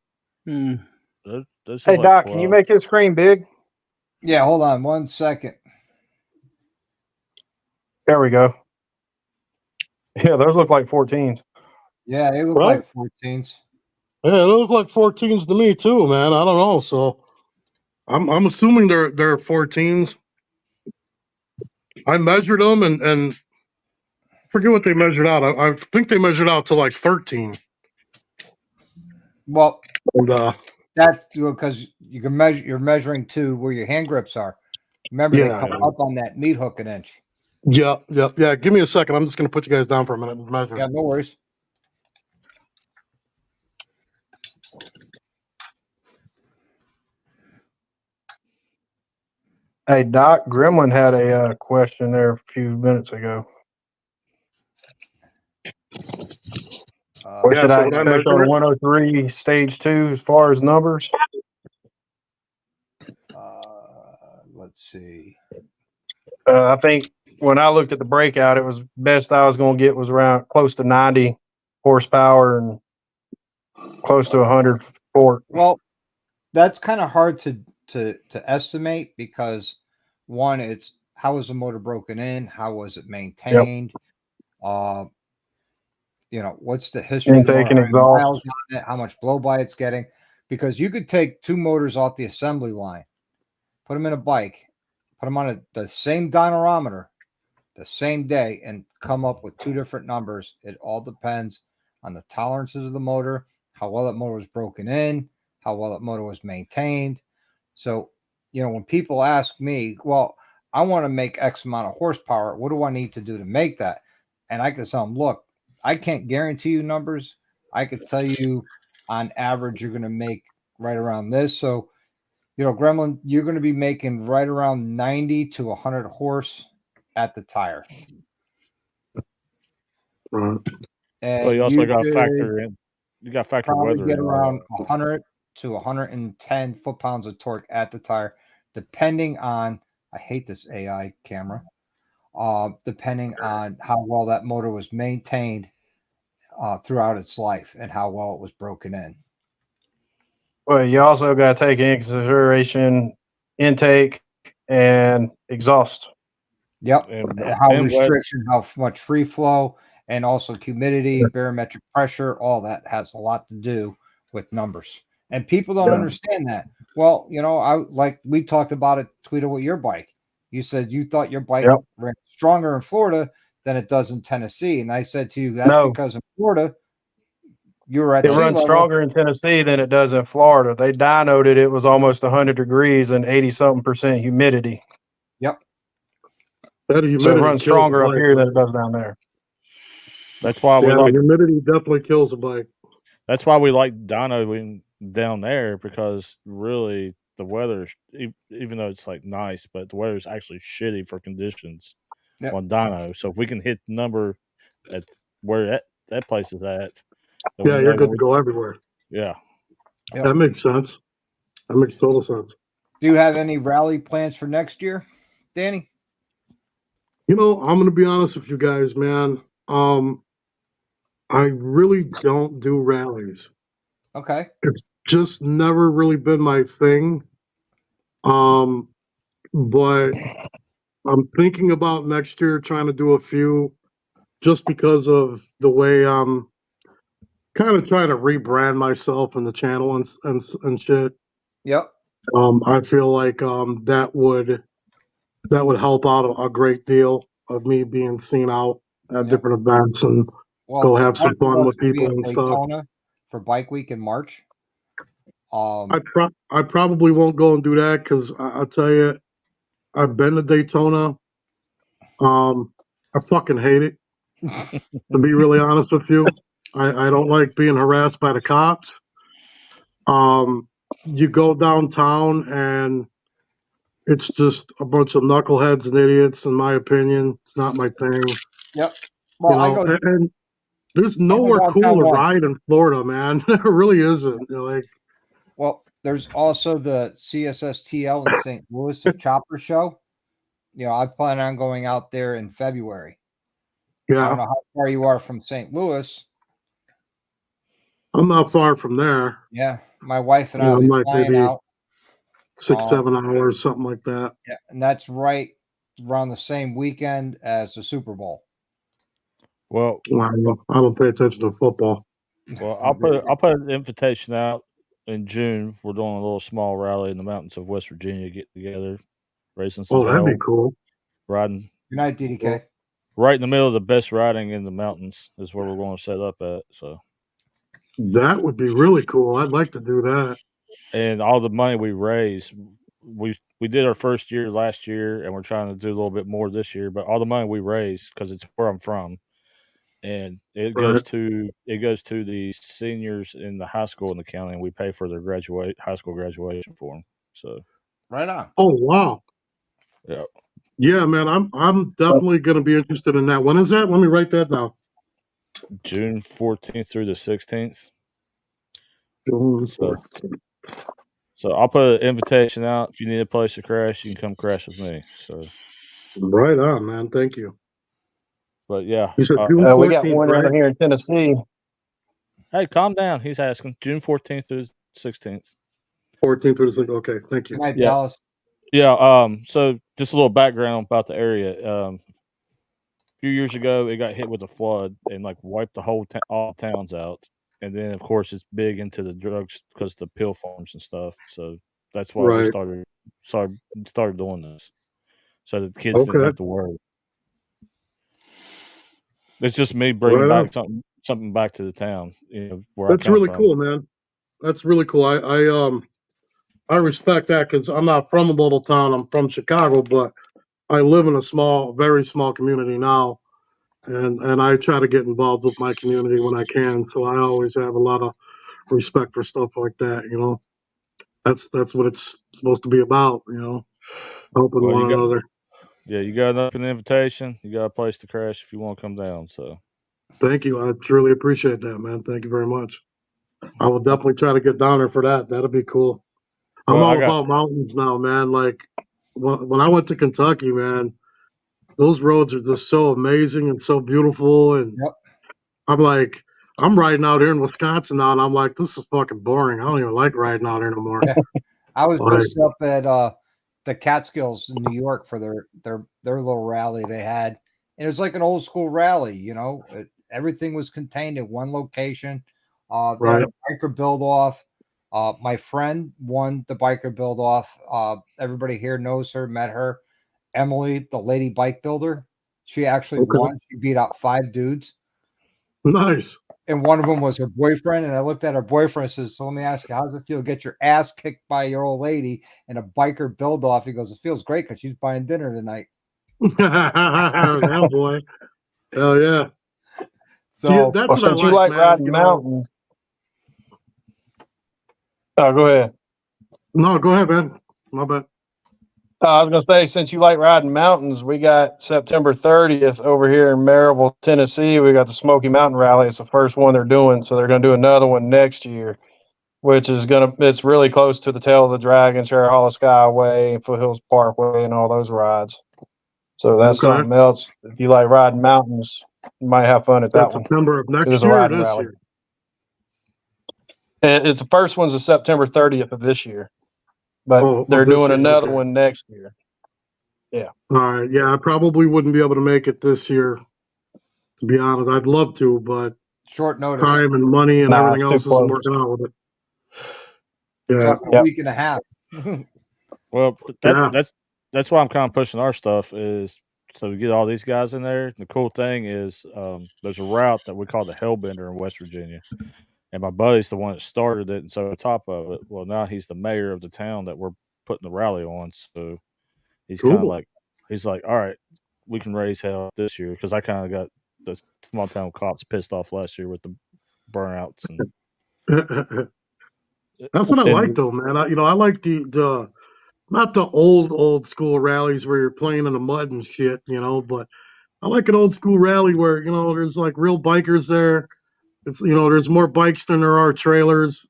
Those Hey, are like Doc, can you 12. make his screen big? Yeah, hold on 1 second. There we go. Yeah, those look like 14s. Yeah, they look Right? like 14s. yeah, they look like 14s to me too, man. I don't know. So I'm assuming they're 14s. I measured them and forget what they measured out. I think they measured out to like 13. Well, And that's because you can measure. You're measuring to where your hand grips are. Remember, they yeah, come up on that meat hook an inch. yeah. Give me a second. I'm just gonna put you guys down for a minute and measure. Yeah, no worries. Hey, Doc, Gremlin had a question there a few minutes ago. What Yeah, should so I when I expect measure on it, 103 stage 2 as far as numbers? Let's see. I think when I looked at the breakout, it was best I was going to get was around close to 90 horsepower and close to 100 torque. Well, that's kind of hard to estimate because one, it's how was the motor broken in, how was it maintained, what's the history of the Intake motor, and how many miles exhaust. on it, how much blow by it's getting, because you could take two motors off the assembly line, put them in a bike, put them on the same dynamometer the same day and come up with two different numbers. It all depends on the tolerances of the motor, how well that motor was broken in, how well that motor was maintained. So, when people ask me, well, I want to make X amount of horsepower, what do I need to do to make that? And I can tell them, look, I can't guarantee you numbers. I could tell you on average, you're going to make right around this. So, Gremlin, you're going to be making right around 90 to 100 horse at the tire. right. And Well, you also got to should factor in. You got to factor probably weather get in. around 100 to 110 foot-pounds of torque at the tire, depending on, I hate this AI camera, depending on how well that motor was maintained throughout its life and how well it was broken in. Well, you also got to take into consideration intake and exhaust. Yep. And How and wet. restriction, how much free flow, and also humidity, barometric pressure, all that has a lot to do with numbers. And people don't understand that. Well, we talked about it, Tweeter, with your bike. You said you thought your bike ran stronger in Florida than it does in Tennessee. And I said to you, that's because in Florida, you were at It sea runs level. stronger in Tennessee than it does in Florida. They dynoed it. It was almost 100 degrees and 80-something% humidity. Yep. That humidity So it runs kills stronger a up bike, here than man. it does down there. That's why we Yeah, like. humidity definitely kills a bike. That's why we like dynoing down there, because really the weather, even though it's like nice, but the weather is actually shitty for conditions on dyno. So if we can hit the number at where that place is at, then Yeah, we you're know good to go everywhere. Yeah. Yep. That makes sense. That makes total sense. Do you have any rally plans for next year, Danny? I'm going to be honest with you guys, man. I really don't do rallies. Okay. It's just never really been my thing. But I'm thinking about next year trying to do a few, just because of the way I'm kind of trying to rebrand myself and the channel and shit. Yep. I feel like that would help out a great deal of me being seen out at different events and go have some fun with people and stuff. Daytona for Bike Week in March. I probably won't go and do that because I'll tell you, I've been to Daytona. I fucking hate it. To be really honest with you, I don't like being harassed by the cops. You go downtown and it's just a bunch of knuckleheads and idiots. In my opinion, it's not my thing. Yep. Well, I go. And there's I go nowhere cool downtown to once. ride in Florida, man. There really isn't. Like, Well, there's also the CSSTL in St. Louis, a chopper show. I plan on going out there in February. I don't yeah, know how far you are from St. Louis. I'm not far from there. Yeah, my wife and I will I'm be like flying maybe out. 6-7 hours, something like that. Yeah, and that's right around the same weekend as the Super Bowl. Well, I don't pay attention to football. well, I'll put an invitation out in June. We're doing a little small rally in the mountains of West Virginia. Get together, raising some Oh, that'd be hell, cool. riding Good night, DDK. right in the middle of the best riding in the mountains is where we're going to set up at. So, That would be really cool. I'd like to do that. and all the money we raise, we did our first year last year, and we're trying to do a little bit more this year. But all the money we raise, because it's where I'm from, and it goes to the seniors in the high school in the county, and we pay for their high school graduation for them. So, Right on. Oh, wow. yeah. Yeah, man, I'm definitely going to be interested in that. When is that? Let me write that down. June 14th through the 16th. June So, 14th. so I'll put an invitation out. If you need a place to crash, you can come crash with me. So, Right on, man. Thank you. but yeah, You said June 14th, We got one right? out here in Tennessee. hey, calm down. He's asking June 14th through 16th. 14th or something. Okay, thank you. Good night, Yeah. Dallas. Yeah. So just a little background about the area. A few years ago, it got hit with a flood and like wiped the whole all towns out. And then, of course, it's big into the drugs because the pill farms and stuff. So that's why we Right. started doing this, so that the kids didn't Okay. have to worry. It's just me bringing Right back something back to the town. Where That's I come really from. cool, man. That's really cool. I respect that because I'm not from a little town. I'm from Chicago, but I live in a very small community now, and I try to get involved with my community when I can. So I always have a lot of respect for stuff like that. That's what it's supposed to be about. Helping Well, one another. you got an open invitation. You got a place to crash if you want to come down. So Thank you. I truly appreciate that, man. Thank you very much. I will definitely try to get down there for that. That'll be cool. I'm Well, all about mountains now, man. Like when I went to Kentucky, man, those roads are just so amazing and so beautiful. And Yep. I'm riding out here in Wisconsin now, and I'm like, this is fucking boring. I don't even like riding out here no more. I was Like, just up at the Catskills in New York for their little rally they had, and it was like an old school rally. Everything was contained in one location. They had a biker build off. My friend won the biker build off. Everybody here knows her, met her. Emily, the lady bike builder, she actually won. She beat out 5 dudes. Nice. And one of them was her boyfriend. And I looked at her boyfriend and says, so let me ask you, how does it feel to get your ass kicked by your old lady in a biker build off? He goes, it feels great because she's buying dinner tonight. Yeah, boy. Hell yeah. So See, that's what since I you like man. riding mountains. Oh, go ahead. No, go ahead, man. My bad. I was going to say, since you like riding mountains, we got September 30th over here in Maryville, Tennessee. We got the Smoky Mountain Rally. It's the first one they're doing. So they're going to do another one next year, which is it's really close to the Tail of the Dragon, Cherry Hollow Skyway, Foothills Parkway, and all those rides. So that's something else. If you like riding mountains, you might have fun at that one. September of next It's a year or riding this rally. year? It's the first one's is September 30th of this year, but they're doing another one next year. Yeah. All right. Yeah, I probably wouldn't be able to make it this year. To be honest, I'd love to, but short notice. time and money and everything else isn't working out with it. Yeah. A week and a half. Well, that's why I'm kind of pushing our stuff is so we get all these guys in there. The cool thing is there's a route that we call the Hellbender in West Virginia, and my buddy's the one that started it, and so on top of it, well, now he's the mayor of the town that we're putting the rally on. So he's kind of Cool. like, he's like, all right, we can raise hell this year because I kind of got the small town cops pissed off last year with the burnouts and That's what I like and though, man. I like the not the old school rallies where you're playing in the mud and shit, but I like an old school rally where, there's like real bikers there. It's, there's more bikes than there are trailers.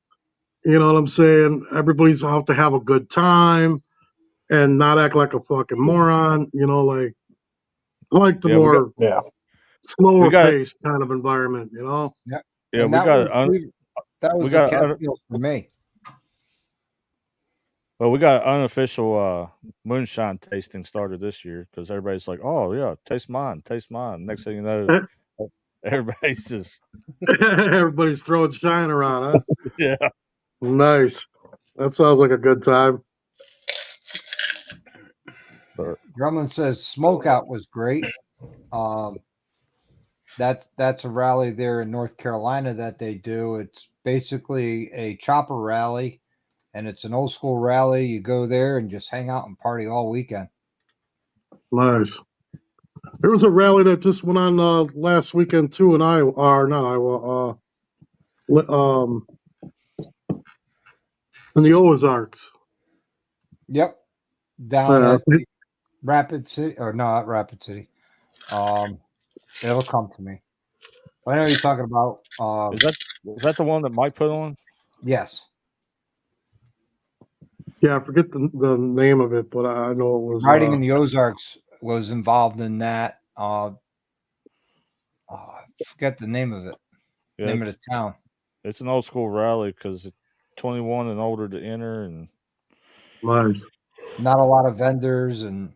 You know what I'm saying? Everybody's out to have a good time and not act like a fucking moron. Like I like the yeah, more we slower got paced kind of environment, Yeah. yeah, And we that got was that we was the got Catskills for me. well, we got unofficial moonshine tasting started this year because everybody's like, oh yeah, taste mine, taste mine. Next thing you know, everybody's just everybody's throwing shine around, huh? yeah. Nice. That sounds like a good time. But Grumman says Smokeout was great. That's a rally there in North Carolina that they do. It's basically a chopper rally, and it's an old school rally. You go there and just hang out and party all weekend. Nice. There was a rally that just went on last weekend too in Iowa, or not Iowa, in the Ozarks. Yep. Down at Rapid City, or no, not Rapid City. It'll come to me. I know what you're talking about. is that the one that Mike put on? Yes. Yeah, I forget the name of it, but I know it was Riding in the Ozarks was involved in that. I forget the name of it. Yeah, Name of the town. it's an old school rally because 21 and older to enter, and nice. Not a lot of vendors and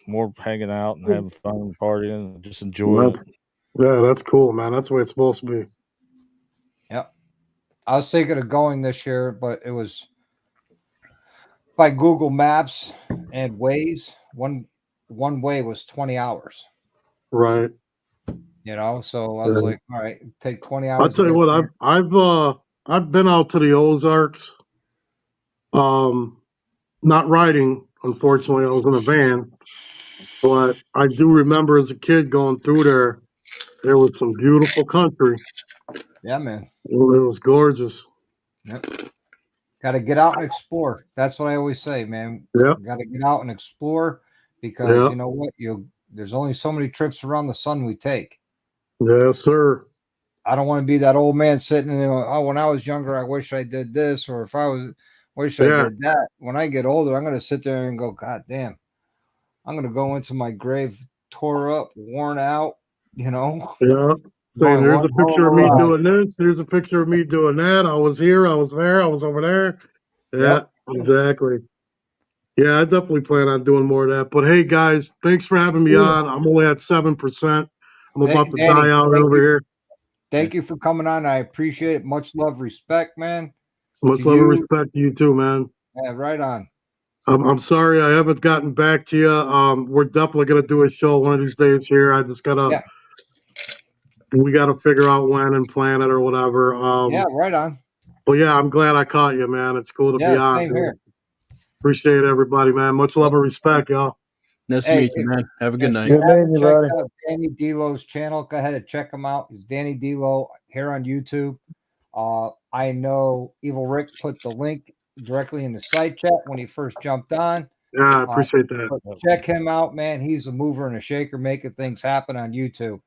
more hanging out and having fun and partying and just enjoying it. Yeah, that's cool, man. That's the way it's supposed to be. Yep. I was thinking of going this year, but it was by Google Maps and Waze. One way was 20 hours. Right. So I was like, all right, take 20 hours. I'll tell you what, I've been out to the Ozarks. Not riding, unfortunately, I was in a van. But I do remember as a kid going through there. There was some beautiful country. Yeah, man. It was gorgeous. Yep. Got to get out and explore. That's what I always say, man. Yeah. Got to get out and explore because you know what? There's only so many trips around the sun we take. Yes, sir. I don't want to be that old man sitting there. Oh, when I was younger, I wish I did this, or if I wish I did that. When I get older, I'm going to sit there and go, God damn, I'm going to go into my grave, tore up, worn out. Yeah. Saying there's a picture of me doing this. There's a picture of me doing that. I was here. I was there. I was over there. Yeah, exactly. Yeah, I definitely plan on doing more of that. But hey, guys, thanks for having me on. I'm only at 7%. I'm about to die out over here. Thank you for coming on. I appreciate it. Much love, respect, man. Much love and respect to you too, man. Yeah, right on. I'm sorry I haven't gotten back to you. We're definitely gonna do a show one of these days here. I just gotta we gotta figure out when and plan it or whatever. Yeah, right on. But yeah, I'm glad I caught you, man. It's cool to be on. Same here. Appreciate everybody, man. Much love and respect, y'all. Nice to meet you, man. Have a good night. Good meeting you, buddy. Out Danny Delo's channel. Go ahead and check him out. It's Danny Delo here on YouTube. I know Evil Rick put the link directly in the site chat when he first jumped on. Yeah, I appreciate that. Check him out, man. He's a mover and a shaker, making things happen on YouTube.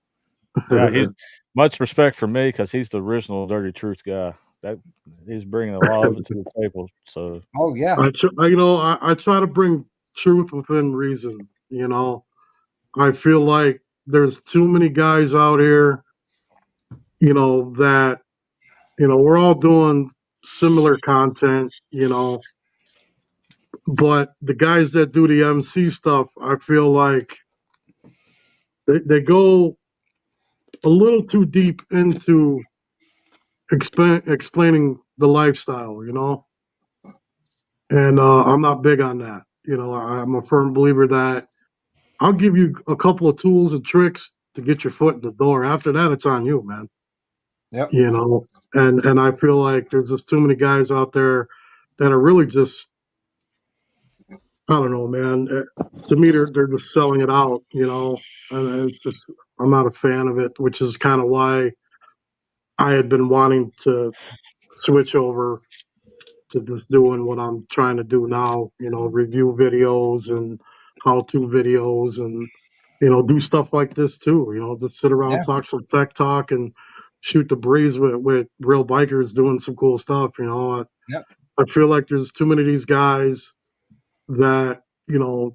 Yeah, he's much respect for me because he's the original Dirty Truth guy. That he's bringing a lot of it to the table. So, I try to bring truth within reason. I feel like there's too many guys out here. That we're all doing similar content. But the guys that do the MC stuff, I feel like they go a little too deep into explaining the lifestyle, and I'm not big on that. I'm a firm believer that I'll give you a couple of tools and tricks to get your foot in the door. After that, it's on you, man. Yep. you know, and I feel like there's just too many guys out there that are really just, I don't know, man. To me, they're just selling it out, you know, and it's just, I'm not a fan of it, which is kind of why I had been wanting to switch over to just doing what I'm trying to do now, you know, review videos and how-to videos and, you know, do stuff like this too, you know, just sit around, Yeah. talk some tech talk and shoot the breeze with real bikers doing some cool stuff, you know. Yep. I feel like there's too many of these guys that, you know,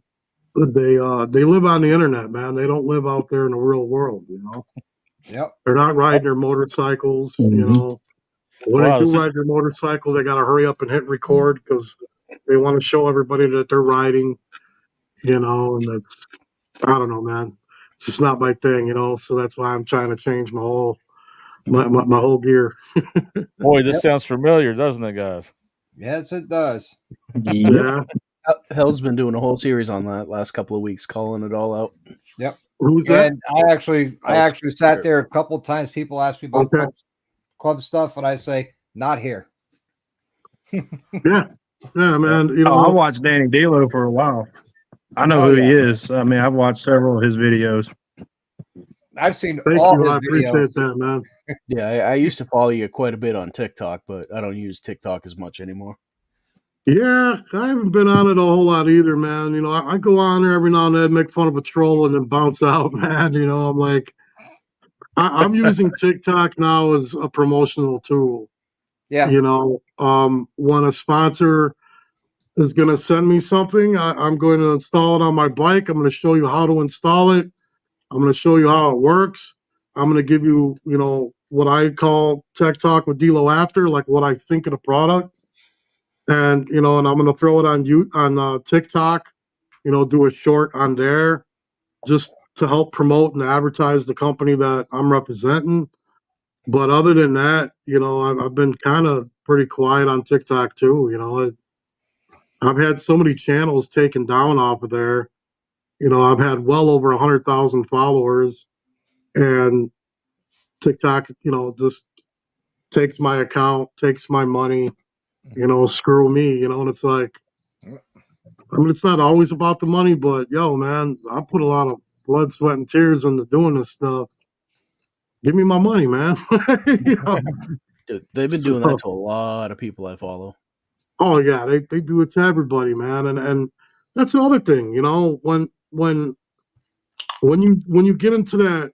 they live on the internet, man. They don't live out there in the real world, you know. Yep. They're not riding their motorcycles, you Mhm. know. When they Well, do ride their motorcycle, they got to hurry up and hit record because they want to show everybody that they're riding, you know. And that's, I don't know, man. It's just not my thing, you know. So that's why I'm trying to change my whole gear. boy, this Yep. sounds familiar, doesn't it, guys? Yes, it does. Yep. Yeah. Hell's been doing a whole series on that last couple of weeks, calling it all out. Yep. Who's that? And I actually sat there a couple times. People ask me about Okay. club stuff, and I say, not here. Yeah. Yeah, man. You Oh, I know, watched Danny D'Lo for a while. I know Oh, who he yeah. is. I mean, I've watched several of his videos. I've seen thank all you. his I appreciate videos. that, man. Yeah, I used to follow you quite a bit on TikTok, but I don't use TikTok as much anymore. Yeah, I haven't been on it a whole lot either, man. You know, I go on there every now and then, make fun of a troll, and then bounce out, man. You know, I'm like, I'm using TikTok now as a promotional tool. Yeah. You know, when a sponsor is going to send me something, I'm going to install it on my bike. I'm going to show you how to install it. I'm going to show you how it works. I'm going to give you, you know, what I call tech talk with Dilo after, like what I think of the product. And, you know, and I'm going to throw it on TikTok, you know, do a short on there just to help promote and advertise the company that I'm representing. But other than that, you know, I've been kind of pretty quiet on TikTok too. You know, I've had so many channels taken down off of there. You know, I've had well over 100,000 followers, and TikTok, you know, just takes my account, takes my money. You know, screw me. You know, and it's like, I mean, it's not always about the money, but yo, man, I put a lot of blood, sweat, and tears into doing this stuff. Give me my money, man. You know? Dude, they've been doing that to a lot of people I follow. Oh yeah, they do it to everybody, man, and that's the other thing, you know, when you get into that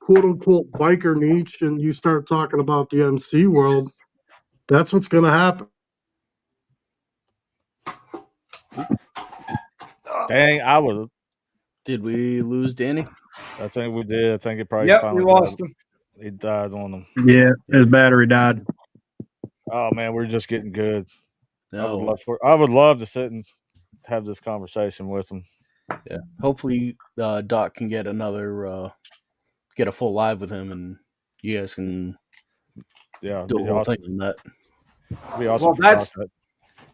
quote unquote biker niche and you start talking about the MC world, that's what's gonna happen. Dang, I was. Did we lose Danny? I think we did. I think it probably Yep, finally we lost him. He died on them. Yeah, his battery died. Oh man, we're just getting good. No. I would love to sit and have this conversation with him. Yeah. Hopefully, Doc can get get a full live with him, and you guys can Yeah, do a whole thing on that. It'd be awesome. Well,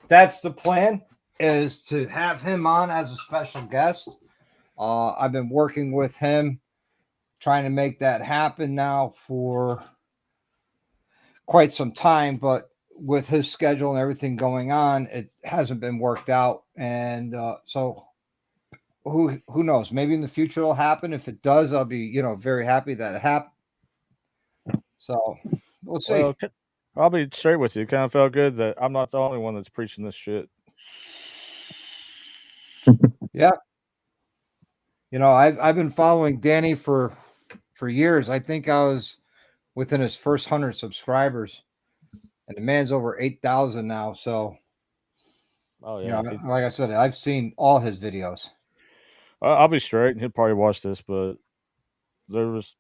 that's the plan, is to have him on as a special guest. I've been working with him, trying to make that happen now for quite some time, but with his schedule and everything going on, it hasn't been worked out. And so who knows? Maybe in the future it'll happen. If it does, I'll be, very happy that it happened. So we'll see. Well, I'll be straight with you. It kind of felt good that I'm not the only one that's preaching this shit. Yeah. I've been following Danny for years. I think I was within his first 100 subscribers, and the man's over 8,000 now. So, oh yeah, like I said, I've seen all his videos. I'll be straight, and he'll probably watch this, but there was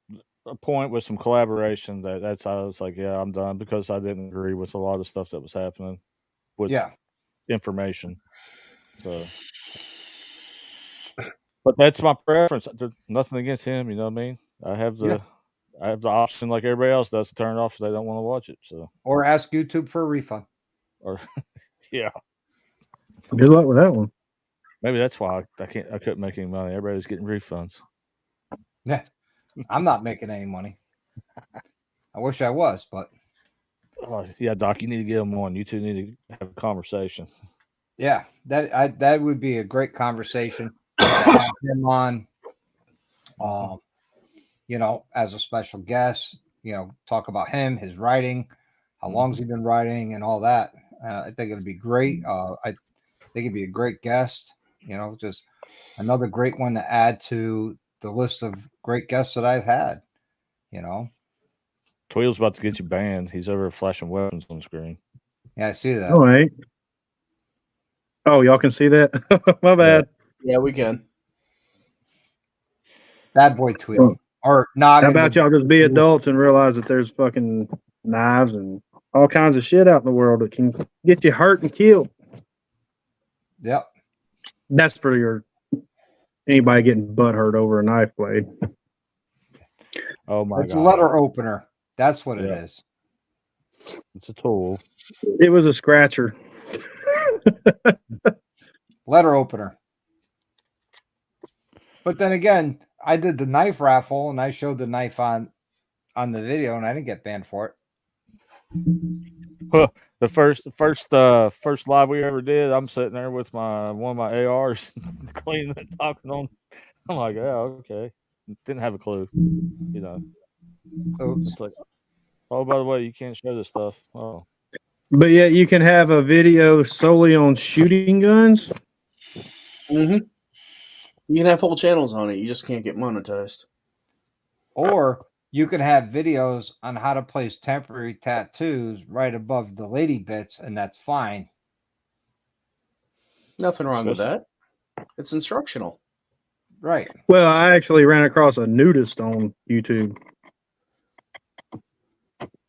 a point with some collaboration that's I was like, yeah, I'm done, because I didn't agree with a lot of stuff that was happening with information. So, but that's my preference. There's nothing against him, you know what I mean? I have the option, like everybody else does, to turn it off if they don't want to watch it. So, or ask YouTube for a refund. Or yeah. Good luck with that one. Maybe that's why I couldn't make any money. Everybody was getting refunds. Yeah, I'm not making any money. I wish I was, but Oh, yeah, Doc, you need to get him on. You two need to have a conversation. yeah, that would be a great conversation to have him on. You know, as a special guest. You know, talk about him, his writing, how long's he been writing, and all that. I think it'd be great. I think he'd be a great guest. You know, just another great one to add to the list of great guests that I've had. You know, Tweel's about to get you banned. He's over flashing weapons on the screen. yeah, I see that. All right. Oh, y'all can see that? My bad. Yeah, we can. Bad boy Tweel Oh. or How Noggin. about y'all just be adults and realize that there's fucking knives and all kinds of shit out in the world that can get you hurt and killed? Yep. That's for your anybody getting butt hurt over a knife blade. Oh my It's god. a letter opener. That's what it Yeah. is. It's a tool. It was a scratcher. Letter opener. But then again, I did the knife raffle and I showed the knife on the video and I didn't get banned for it. The first live we ever did, I'm sitting there with one of my ARs cleaning and talking on. I'm like, yeah, okay. Didn't have a clue. You know. Oops. It's like, oh, by the way, you can't show this stuff. Oh. But yet you can have a video solely on shooting guns. Mm-hmm. You can have whole channels on it. You just can't get monetized. Or you can have videos on how to place temporary tattoos right above the lady bits, and that's fine. Nothing wrong with that. It's instructional. Right. Well, I actually ran across a nudist on YouTube,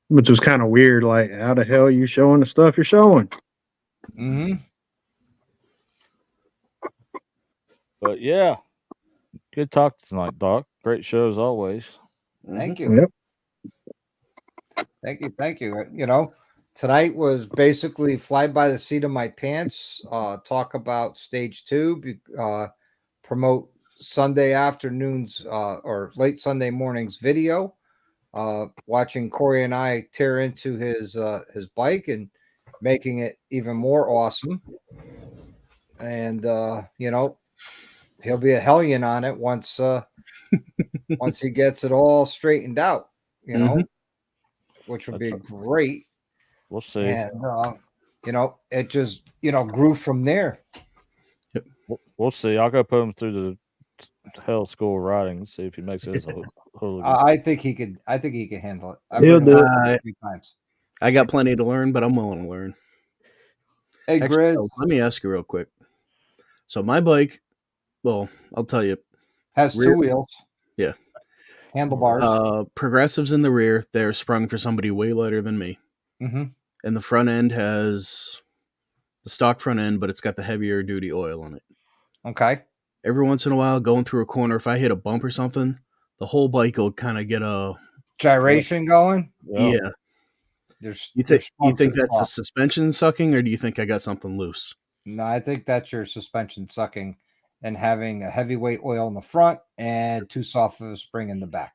which was kind of weird. Like, how the hell are you showing the stuff you're showing? Mm-hmm. But yeah, good talk tonight, Doc. Great show as always. Thank Mm-hmm. you. Yep. Thank you. Thank you. You know, tonight was basically fly by the seat of my pants, talk about stage 2, promote Sunday afternoons or late Sunday mornings video, watching Corey and I tear into his bike and making it even more awesome. And you know, he'll be a hellion on it once once he gets it all straightened out, you know, which would be great. We'll see. And you know, it just, you know, grew from there. We'll see. I'll go put him through the hell school of riding and see if he makes it as a hooligan. I think he could handle it. I've He'll ridden do him it. a few times. I got plenty to learn, but I'm willing to learn. Hey, Actually, Grizz let me ask you real quick. So my bike, well, I'll tell you, has rear- 2 wheels. Yeah. Handlebars. Progressives in the rear, they're sprung for somebody way lighter than me. Mm-hmm. And the front end has the stock front end, but it's got the heavier duty oil on it. Okay. Every once in a while, going through a corner, if I hit a bump or something, the whole bike will kind of get a Gyration going. yeah. You think that's a suspension sucking, or do you think I got something loose? No, I think that's your suspension sucking and having a heavyweight oil in the front and too soft of a spring in the back.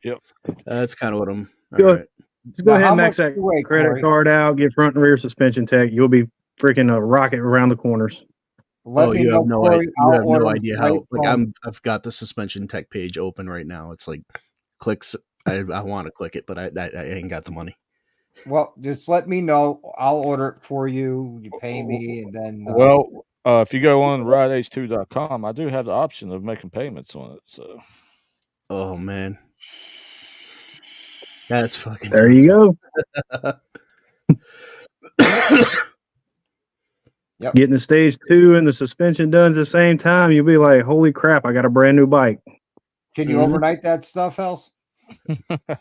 Yep. That's kind of what I'm. All Good. right. Just go Now, ahead how and max much that do you weigh, credit Corey? card out, get front and rear suspension tech. You'll be freaking a rocket around the corners. Let me you know, have no Corey. idea. You I'll have no order idea right how. Like from- I've got the suspension tech page open right now. It's like clicks. I want to click it, but I ain't got the money. Well, just let me know. I'll order it for you. You pay me, and then Well, if you go on rideh2.com, I do have the option of making payments on it. So, Oh man, that's fucking. There you go. Yep. Getting the stage 2 and the suspension done at the same time, you'll be like, holy crap, I got a brand new bike. Can you overnight that stuff, else?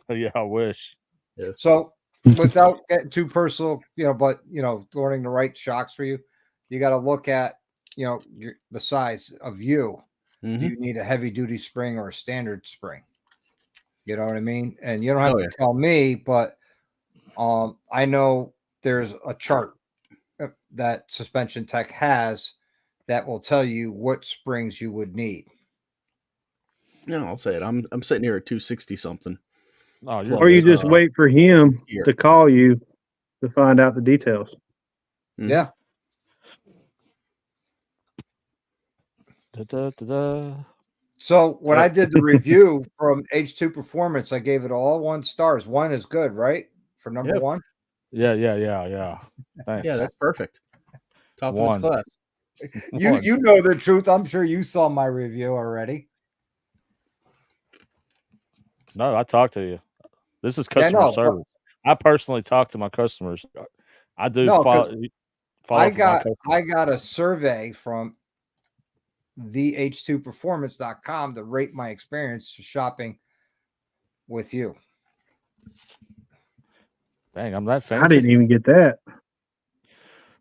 yeah, I wish. Yeah. So, without getting too personal, you know, but you know, learning the right shocks for you, you got to look at, you know, the size of you. Do you need a heavy duty spring or a standard spring? You know what I mean? And you don't have to tell me, but I know there's a chart that Suspension Tech has that will tell you what springs you would need. No, I'll say it. I'm sitting here at 260 something. Oh, you're Or Or you good. just wait for him Here. to call you to find out the details. Mhm. Yeah. Da-da-da-da. So when Yeah. I did the review from H2 Performance, I gave it all 1 stars. 1 is good, right? For number Yeah. 1. Yeah. Thanks. Yeah, that's perfect. Top of its One. class. You know the truth. I'm sure you saw my review already. No, I talked to you. This is Yeah, customer no, but- service. I personally talk to my customers. I do No, 'cause follow I up with my got customers. a survey from the h2performance.com to rate my experience shopping with you. Dang, I'm that I fancy. didn't even get that.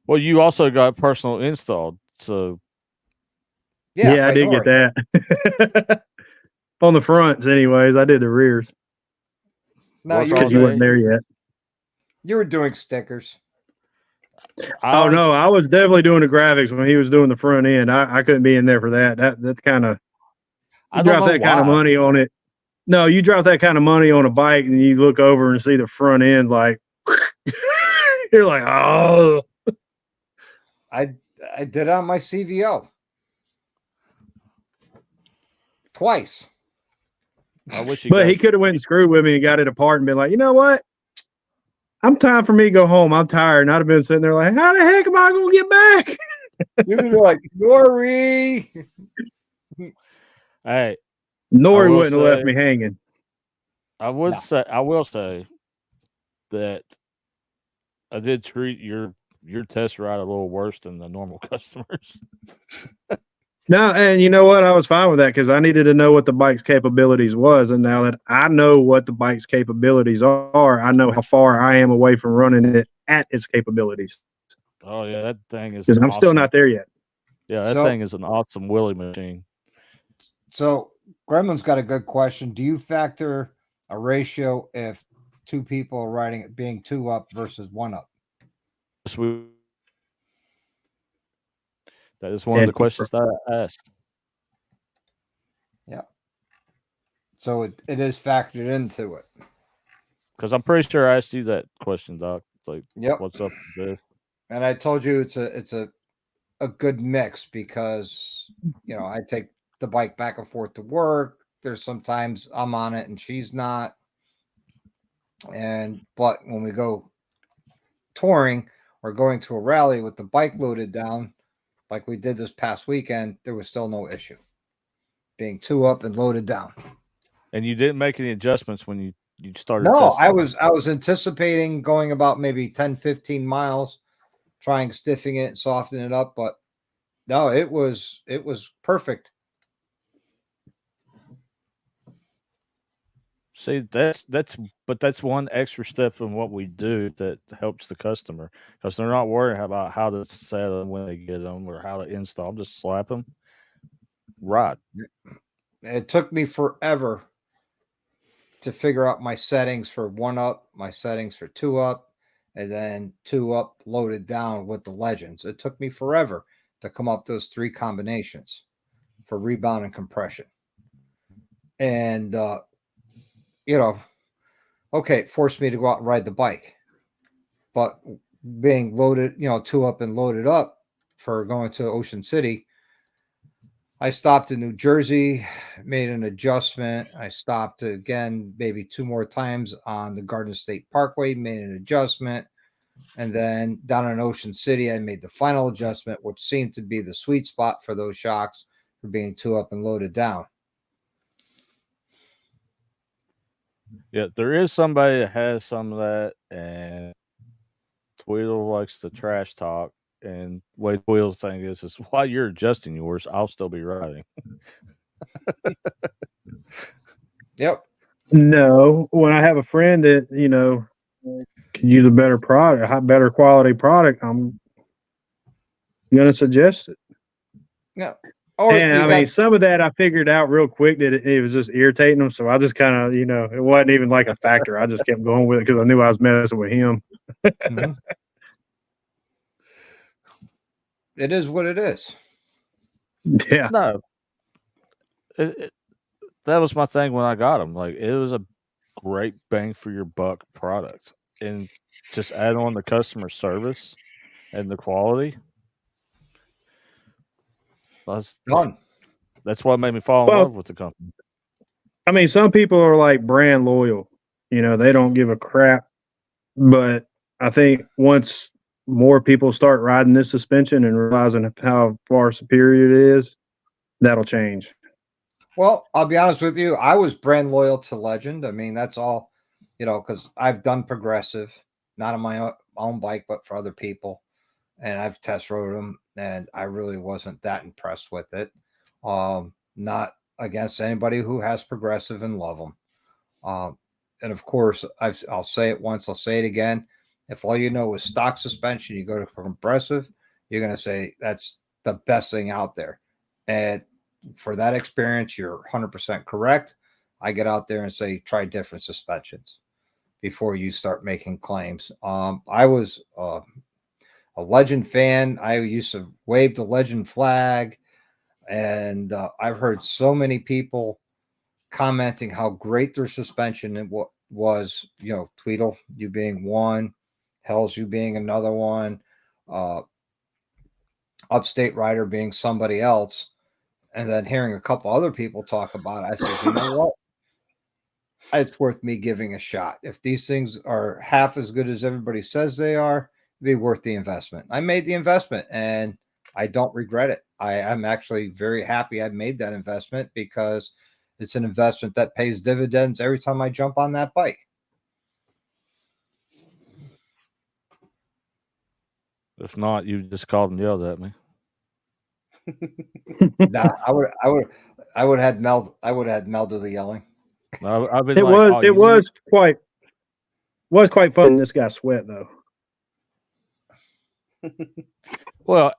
Well, you also got personal installed, so Yeah, I by did Nori. get that. On the fronts, anyways. I did the rears No, work you all because you wasn't day. there yet. were doing stickers. Oh no, I was definitely doing the graphics when he was doing the front end. I couldn't be in there for that. That's kind of I don't drop know that kind of why. money on it. No, you drop that kind of money on a bike and you look over and see the front end like you're like, oh. I did it on my CVO twice. I wish you But guys. he could have went and screwed with me and got it apart and been like, you know what? I'm time for me to go home. I'm tired. And I'd have been sitting there like, how the heck am I gonna get back? You'd be like, Nori. Hey, Nori will wouldn't have left say- me hanging. I will say that I did treat your test ride a little worse than the normal customers. No, and you know what? I was fine with that because I needed to know what the bike's capabilities was. And now that I know what the bike's capabilities are, I know how far I am away from running it at its capabilities. Oh yeah, that thing is Because I'm awesome. still not there yet. Yeah, that So- thing is an awesome wheelie machine. So Gremlin's got a good question. Do you factor a ratio if 2 people are riding it being 2 up versus 1 up? That is one of And- the questions that I asked. So it is factored into it. Because I'm pretty sure I asked you that question, Doc. It's like, Yep. what's up with this? And I told you it's a good mix because I take the bike back and forth to work. There's sometimes I'm on it and she's not. But when we go touring or going to a rally with the bike loaded down, like we did this past weekend, there was still no issue being 2 up and loaded down. And you didn't make any adjustments when you started No, testing. I was anticipating going about maybe 10, 15 miles, trying stiffing it, softening it up, but no, it was perfect. See, that's one extra step in what we do that helps the customer because they're not worried about how to set them when they get them or how to install. Just slap them. Right. It took me forever to figure out my settings for 1 up, my settings for 2 up, and then 2 up loaded down with the legends. It took me forever to come up those 3 combinations for rebound and compression. And okay, it forced me to go out and ride the bike. But being loaded, 2 up and loaded up for going to Ocean City, I stopped in New Jersey, made an adjustment. I stopped again, maybe 2 more times on the Garden State Parkway, made an adjustment. And then down in Ocean City, I made the final adjustment, which seemed to be the sweet spot for those shocks for being 2 up and loaded down. Yeah, there is somebody that has some of that, and Tweedle likes to trash talk. And the way Tweedle's thing is while you're adjusting yours, I'll still be riding. Yep. No, when I have a friend that, can use a better product, a better quality product, I'm going to suggest it. Yeah. Or And I mean, some of that I figured out real quick that it was just irritating them. So I just kind of, it wasn't even like a factor. I just kept going with it because I knew I was messing with him. Mhm. It is what it is. Yeah. No, that was my thing when I got them. Like it was a great bang for your buck product, and just add on the customer service and the quality. Done. That's what made me fall in Well, love with the company. I mean, some people are like brand loyal. You know, they don't give a crap. But I think once more people start riding this suspension and realizing how far superior it is, that'll change. Well, I'll be honest with you. I was brand loyal to Legend. I mean, that's all, because I've done progressive, not on my own bike, but for other people. And I've test rode them, and I really wasn't that impressed with it. Not against anybody who has progressive and love them. And of course, I'll say it once, I'll say it again. If all you know is stock suspension, you go to progressive, you're going to say that's the best thing out there. And for that experience, you're 100% correct. I get out there and say, try different suspensions before you start making claims. I was a Legend fan. I used to wave the Legend flag. And I've heard so many people commenting how great their suspension was, Tweedle, you being one, Hells, you being another one, Upstate Rider being somebody else. And then hearing a couple other people talk about it, I said, you know what? It's worth me giving a shot. If these things are half as good as everybody says they are, it'd be worth the investment. I made the investment and I don't regret it. I'm actually very happy I made that investment because it's an investment that pays dividends every time I jump on that bike. If not, you just called and yelled at me. Nah, I would have had Mel do the yelling. I've been It like, was oh, it was quite fun. This guy sweat though. Well,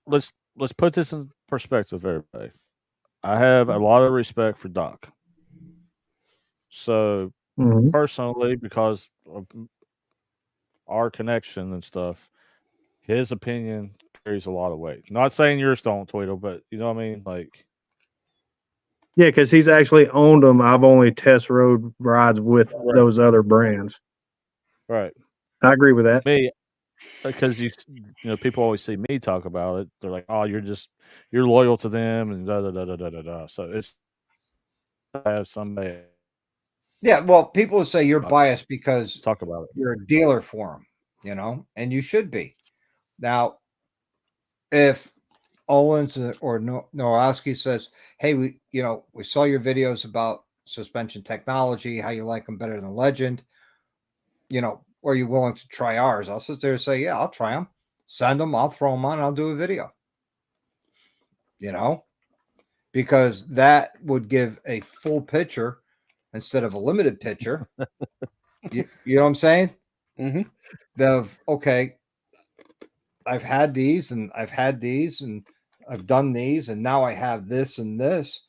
let's put this in perspective, everybody. I have a lot of respect for Doc. So Mhm. personally, because of our connection and stuff, his opinion carries a lot of weight. Not saying yours don't, Tweedle, but you know what I mean? Like, Yeah, because he's actually owned them. I've only test road rides with those other brands. right. I agree with that. Me, because people always see me talk about it. They're like, oh, you're loyal to them and da da da da da da da. So it's I have somebody Yeah, well, people will say you're biased because talk about it. you're a dealer for them, and you should be. Now, if Owens or Norowski says, "Hey, we saw your videos about suspension technology, how you like them better than Legend. Are you willing to try ours?" I'll sit there and say, "Yeah, I'll try them. Send them. I'll throw them on. I'll do a video." Because that would give a full picture instead of a limited picture. you know what I'm saying? Mm-hmm. Of okay, I've had these and I've had these and I've done these and now I have this and this.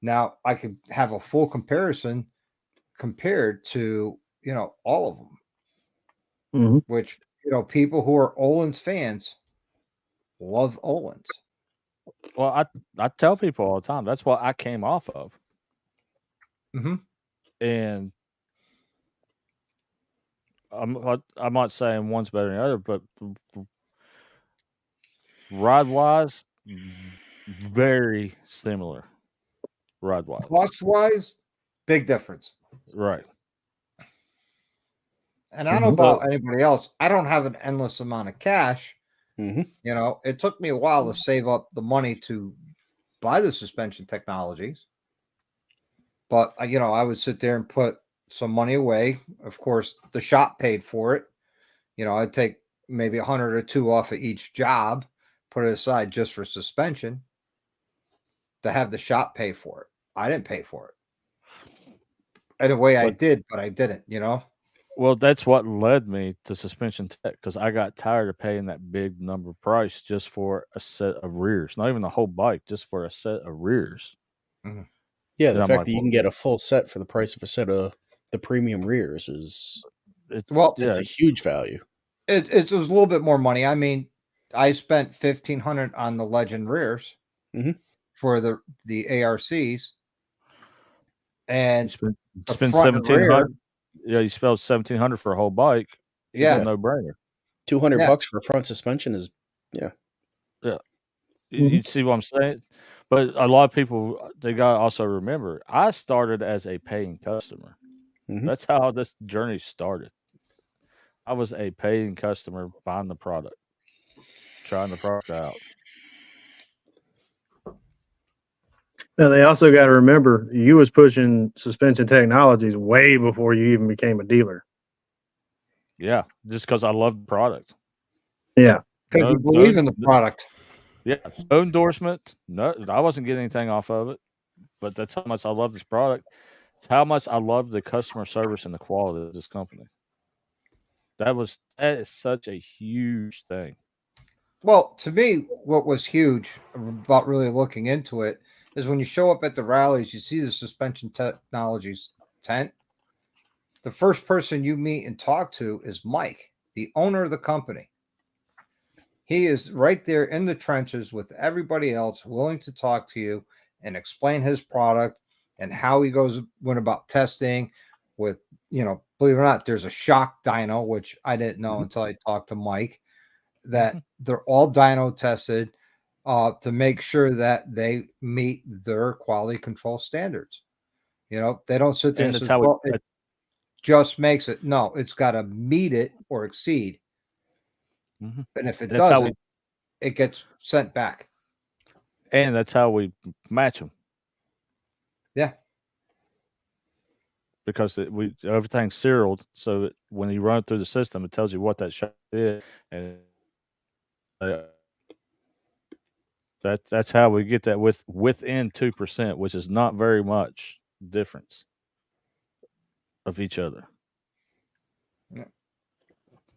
Now I could have a full comparison compared to, all of them, Mhm. which, people who are Olin's fans love Olin's. Well, I tell people all the time that's what I came off of, Mm-hmm. and I'm not saying one's better than the other, but ride wise, very similar. Ride wise, Cost wise, big difference. right? And I don't know about anybody else. I don't have an endless amount of cash. Mm-hmm. It took me a while to save up the money to buy the suspension technologies. But I would sit there and put some money away. Of course, the shop paid for it. I'd take maybe 100 or two off of each job, put it aside just for suspension to have the shop pay for it. I didn't pay for it. In a way, I did, but I didn't. Well, that's what led me to suspension tech because I got tired of paying that big number price just for a set of rears, not even the whole bike, just for a set of rears. Mm-hmm. Yeah, the fact that you can get a full set for the price of a set of the premium rears is it's a huge value. It was a little bit more money. I mean, I spent $1,500 on the Legend rears for the ARCs, and the spend front and rear. 1,700. Yeah, you spend 1,700 for a whole bike. It's Yeah. a no brainer. $200 Yeah. bucks for a front suspension is You see what I'm saying? But a lot of people, they got to also remember, I started as a paying customer. Mhm. That's how this journey started. I was a paying customer buying the product, trying the product out. Now they also got to remember you was pushing suspension technologies way before you even became a dealer. Yeah, just because I love the product. Yeah. Because you believe in the product. Yeah, no endorsement. No, I wasn't getting anything off of it, but that's how much I love this product. It's how much I love the customer service and the quality of this company. That is such a huge thing. Well, to me, what was huge about really looking into it is when you show up at the rallies, you see the suspension technologies tent. The first person you meet and talk to is Mike, the owner of the company. He is right there in the trenches with everybody else, willing to talk to you and explain his product and how he went about testing with, believe it or not, there's a shock dyno, which I didn't know until I talked to Mike, that they're all dyno tested to make sure that they meet their quality control standards. They don't sit there and say, well, it just makes it. No, it's got to meet it or exceed. Mhm. And if it That's how doesn't, it gets sent back. And that's how we match them. Yeah. Because everything's serialed, so when you run it through the system, it tells you what that shot is, and that's how we get that within 2%, which is not very much difference of each other.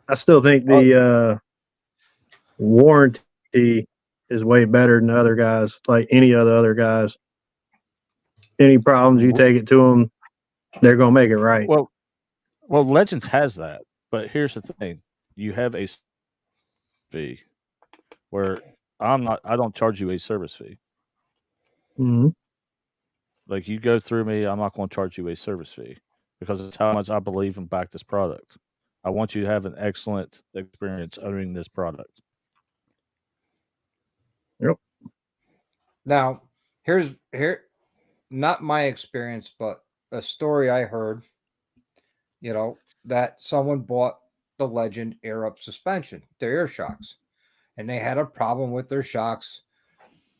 I still think the warranty is way better than other guys, like any other guys. Any problems, you take it to them, they're gonna make it right. Well, Legends has that, but here's the thing: you have a fee where I don't charge you a service fee. Mm-hmm. Like you go through me, I'm not going to charge you a service fee because it's how much I believe and back this product. I want you to have an excellent experience owning this product. Yep. Now, here, not my experience, but a story I heard, that someone bought the Legend Air Up suspension, their air shocks, and they had a problem with their shocks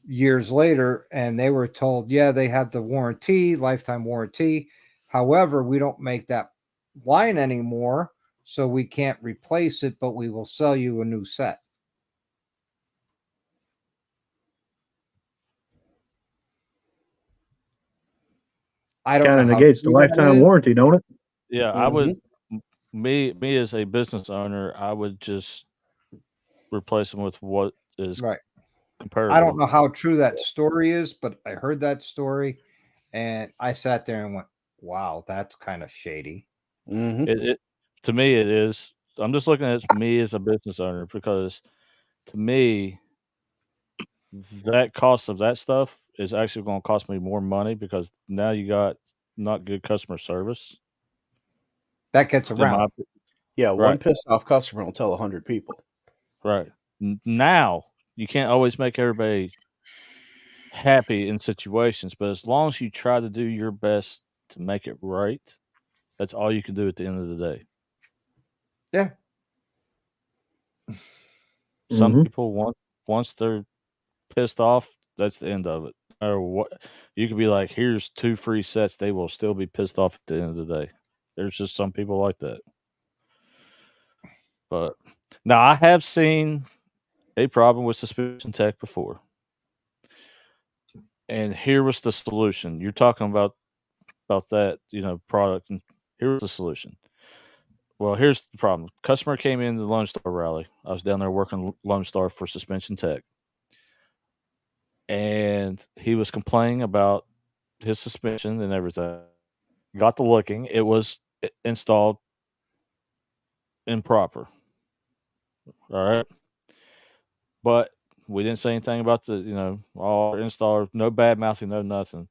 years later, and they were told, yeah, they have the warranty, lifetime warranty. However, we don't make that line anymore, so we can't replace it, but we will sell you a new set. I don't know. Kind of negates the lifetime warranty, don't it? Yeah, I would. Me as a business owner, I would just replace them with what is right. comparable. I don't know how true that story is, but I heard that story, and I sat there and went, "Wow, that's kind of shady." It to me, it is. I'm just looking at me as a business owner because to me, that cost of that stuff is actually going to cost me more money because now you got not good customer service. That gets around. Yeah, one pissed off customer will tell 100 people. Right. Now, you can't always make everybody happy in situations, but as long as you try to do your best to make it right, that's all you can do at the end of the day. Yeah. Some people once they're pissed off, that's the end of it. Or what you could be like, here's 2 free sets, they will still be pissed off at the end of the day. There's just some people like that. But now I have seen a problem with suspension tech before. And here was the solution. You're talking about that, product, and here was the solution. Well, here's the problem. Customer came in the Lone Star rally. I was down there working Lone Star for suspension tech. And he was complaining about his suspension and everything. Got to looking. It was installed improper. All right. But we didn't say anything about the, our installer, no bad mouthing, no nothing.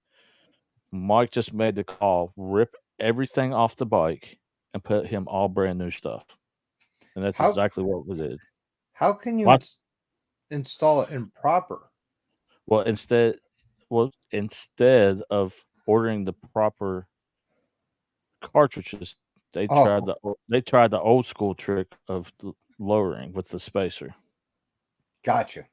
Mike just made the call, rip everything off the bike and put him all brand new stuff. And that's How exactly what we did. how can you My- install it improper? Well, instead of ordering the proper cartridges, they Oh. tried the old school trick of lowering with the spacer. Gotcha.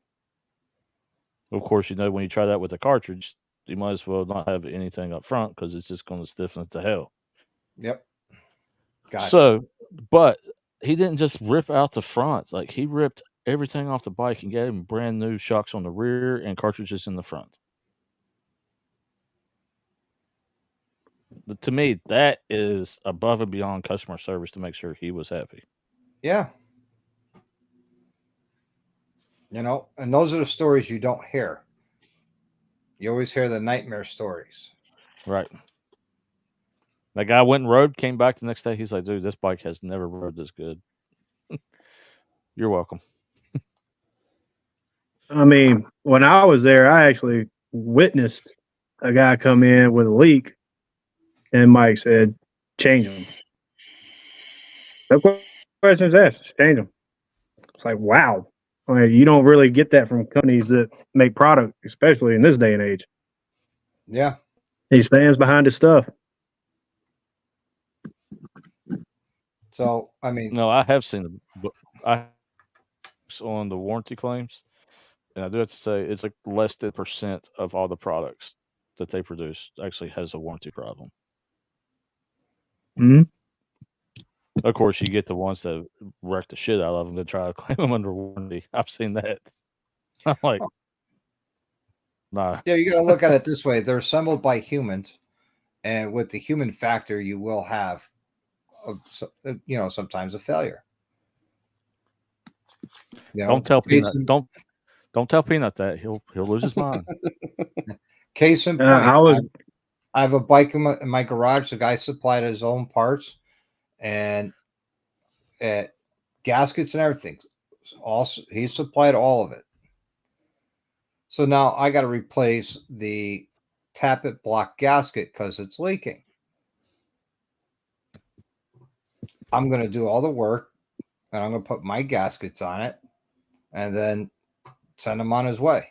Of course, when you try that with a cartridge, you might as well not have anything up front because it's just going to stiffen it to hell. Yep. Gotcha. So, but he didn't just rip out the front; like he ripped everything off the bike and gave him brand new shocks on the rear and cartridges in the front. To me, that is above and beyond customer service to make sure he was happy. Yeah. And those are the stories you don't hear. You always hear the nightmare stories. Right. That guy went and rode, came back the next day. He's like, dude, this bike has never rode this good. You're welcome. I mean, when I was there, I actually witnessed a guy come in with a leak, and Mike said, "Change them." No questions asked. Just change them. It's like, wow. I mean, you don't really get that from companies that make product, especially in this day and age. Yeah. He stands behind his stuff. So, I mean, No, I have seen on the warranty claims, and I do have to say it's like less than % of all the products that they produce actually has a warranty problem. Mm-hmm. Of course, you get the ones that wreck the shit out of them to try to claim them under warranty. I've seen that. I'm like, nah. yeah, you got to look at it this way. They're assembled by humans, and with the human factor, you will have, sometimes a failure. Don't tell Peanut. Don't tell Peanut that he'll lose his mind. Case in point, I have a bike in my garage. The guy supplied his own parts and gaskets and everything. Also, he supplied all of it. So now I got to replace the tappet block gasket because it's leaking. I'm going to do all the work, and I'm going to put my gaskets on it, and then send him on his way.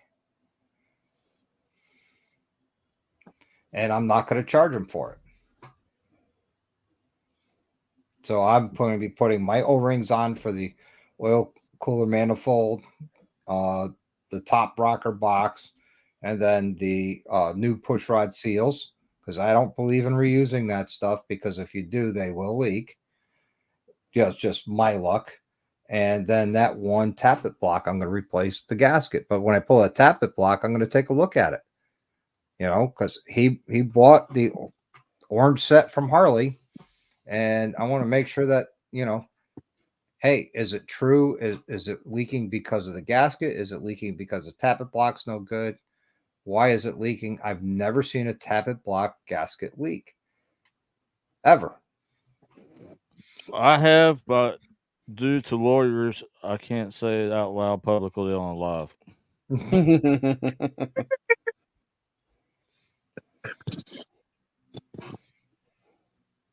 And I'm not going to charge him for it. So I'm going to be putting my O-rings on for the oil cooler manifold, the top rocker box, and then the new push rod seals, because I don't believe in reusing that stuff, because if you do, they will leak. Just my luck. And then that one tappet block, I'm going to replace the gasket. But when I pull a tappet block, I'm going to take a look at it. Because he bought the orange set from Harley, and I want to make sure that, hey, is it true? Is it leaking because of the gasket? Is it leaking because the tappet block's no good? Why is it leaking? I've never seen a tappet block gasket leak. Ever. I have, but due to lawyers, I can't say it out loud publicly on live.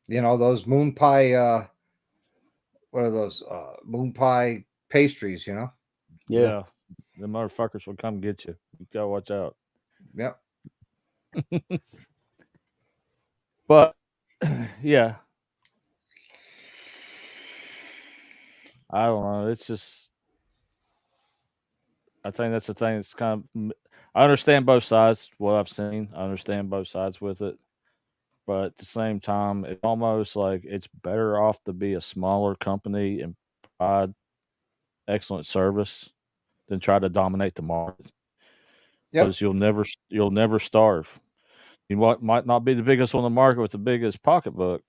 Those moon pie, what are those? Moon pie pastries, Yeah. The motherfuckers will come get you. You gotta watch out. Yep. But yeah. I don't know. It's just, I think that's the thing. It's kind of, I understand both sides. What I've seen, I understand both sides with it. But at the same time, it's almost like it's better off to be a smaller company and provide excellent service than try to dominate the market. Yep. Because you'll never starve. You might not be the biggest on the market with the biggest pocketbook.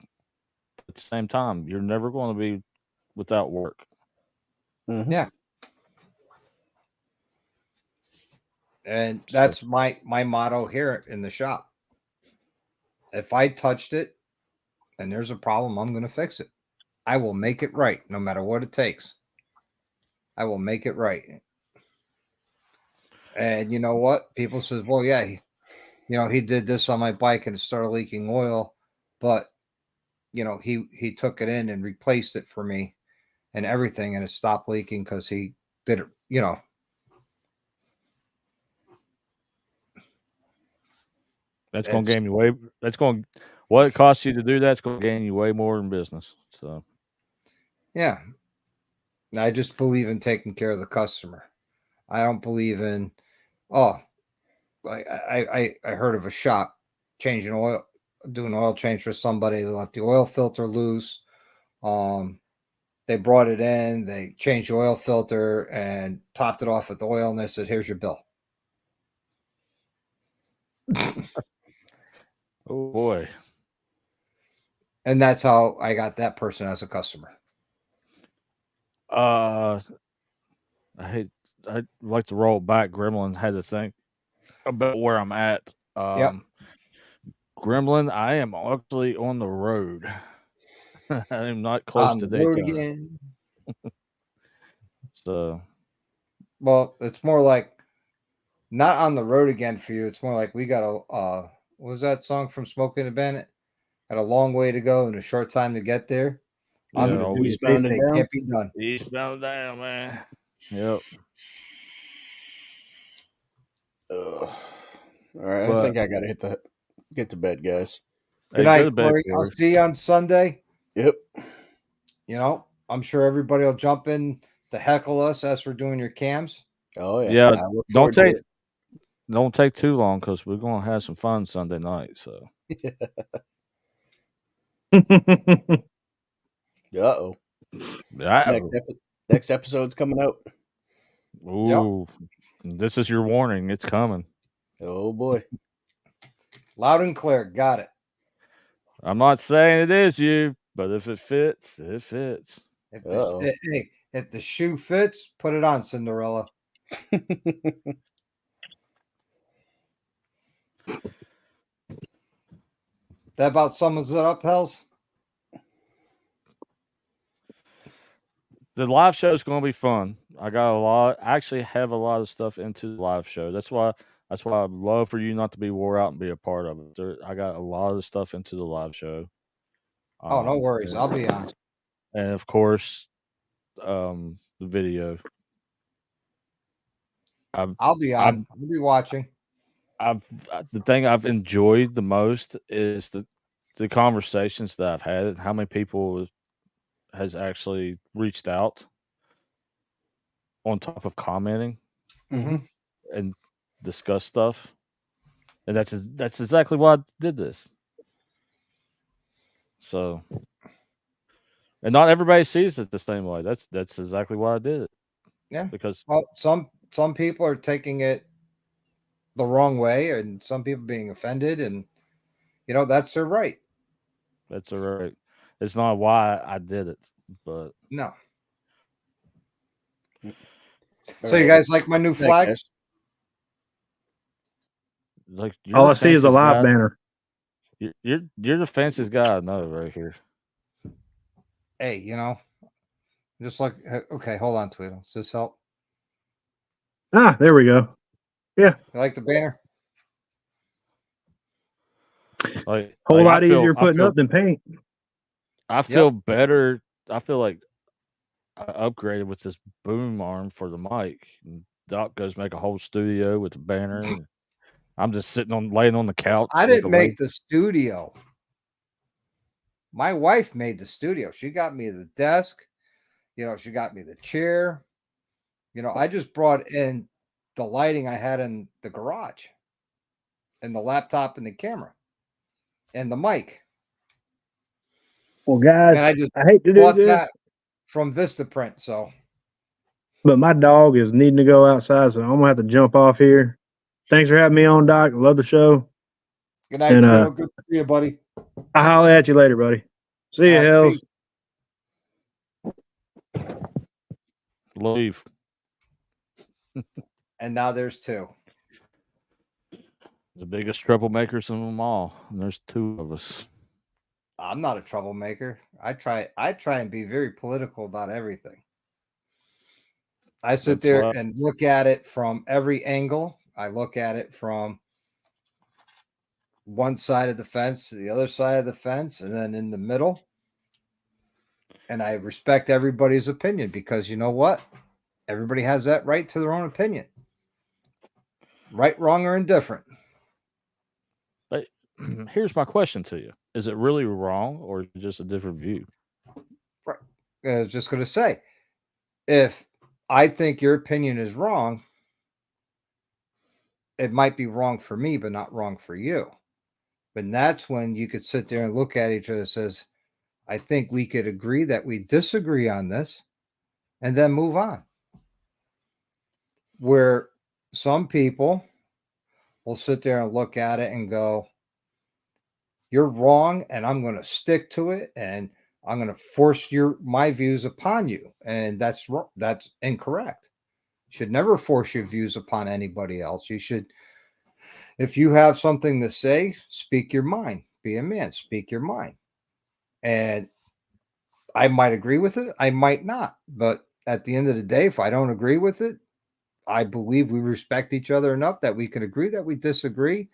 But at the same time, you're never going to be without work. Mm-hmm. Yeah. And that's my motto here in the shop. If I touched it and there's a problem, I'm going to fix it. I will make it right, no matter what it takes. I will make it right. And you know what? People says, well, yeah, he did this on my bike and it started leaking oil. But he took it in and replaced it for me and everything, and it stopped leaking because he did it. That's going to It's gain you way. That's going. What it costs you to do that's going to gain you way more in business. So yeah. I just believe in taking care of the customer. I don't believe in I heard of a shop changing oil, doing oil change for somebody. They left the oil filter loose. They brought it in, they changed the oil filter and topped it off with oil, and they said, "Here's your bill." oh boy, And that's how I got that person as a customer. I hate. I'd like to roll back. Gremlin had to think about where I'm at. Yep. Gremlin, I am actually on the road. I am not close On to the road Daytona. again. So Well, it's more like not on the road again for you. It's more like we got a what was that song from Smokey and the Bandit? Got a long way to go and a short time to get there. I'm yeah, gonna do always what they Eastbound and say down. can't be done. eastbound down, man. Yep. All right, I But think I gotta get to bed, guys. Good hey, go to night, bed, Corey. I'll Corey. see you on Sunday. Yep. I'm sure everybody will jump in to heckle us as we're doing your cams. Oh yeah. Yeah, I look don't forward to take don't take too long because we're gonna have some fun Sunday night. So it. Uh-oh. Next episode's coming out. Ooh, this is your warning. It's coming. Oh boy. Loud and clear. Got it. I'm not saying it is you, but if it fits, it fits. Uh-oh. If the shoe fits, put it on, Cinderella. That about sums it up, Hells? The live show is going to be fun. I actually have a lot of stuff into the live show. That's why I'd love for you not to be wore out and be a part of it. I got a lot of stuff into the live show. Oh, no worries. I'll be on. And of course, the video. I'll be on. I'll be watching. The thing I've enjoyed the most is the conversations that I've had. How many people has actually reached out on top of commenting and discuss stuff, and that's exactly why I did this. So, and not everybody sees it the same way. That's exactly why I did it. Yeah, because some people are taking it the wrong way, and some people being offended, and that's their right. That's all right. It's not why I did it, but no. All So you right. guys like my new flag? Like All I see is a live banner. You're the fanciest guy I know right here. Hey, just like okay, hold on, Tweedle. Does this help? Ah, there we go. Yeah. You like the banner? Whole lot easier putting up than paint. I feel better. I feel like I upgraded with this boom arm for the mic. And Doc goes make a whole studio with a banner. I'm just laying on the couch. I didn't make the studio. My wife made the studio. She got me the desk. She got me the chair. I just brought in the lighting I had in the garage and the laptop and the camera and the mic. Well, guys, I hate to do this that from Vistaprint. So, but my dog is needing to go outside, so I'm gonna have to jump off here. Thanks for having me on, Doc. Love the show. Good night, Tweedle. Good to see you, buddy. I'll holler at you later, buddy. See you, Hells. Leave. And now there's two. The biggest troublemakers of them all. And there's two of us. I'm not a troublemaker. I try and be very political about everything. I sit there and look at it from every angle. I look at it from one side of the fence to the other side of the fence, and then in the middle. And I respect everybody's opinion because you know what? Everybody has that right to their own opinion. Right, wrong, or indifferent. But here's my question to you: is it really wrong, or is it just a different view? Right. I was just going to say, if I think your opinion is wrong, it might be wrong for me, but not wrong for you. But that's when you could sit there and look at each other and says, I think we could agree that we disagree on this and then move on. Where some people will sit there and look at it and go, you're wrong, and I'm going to stick to it, and I'm going to force my views upon you. And that's incorrect. You should never force your views upon anybody else. You should, if you have something to say, speak your mind. Be a man, speak your mind. And I might agree with it, I might not. But at the end of the day, if I don't agree with it, I believe we respect each other enough that we can agree that we disagree.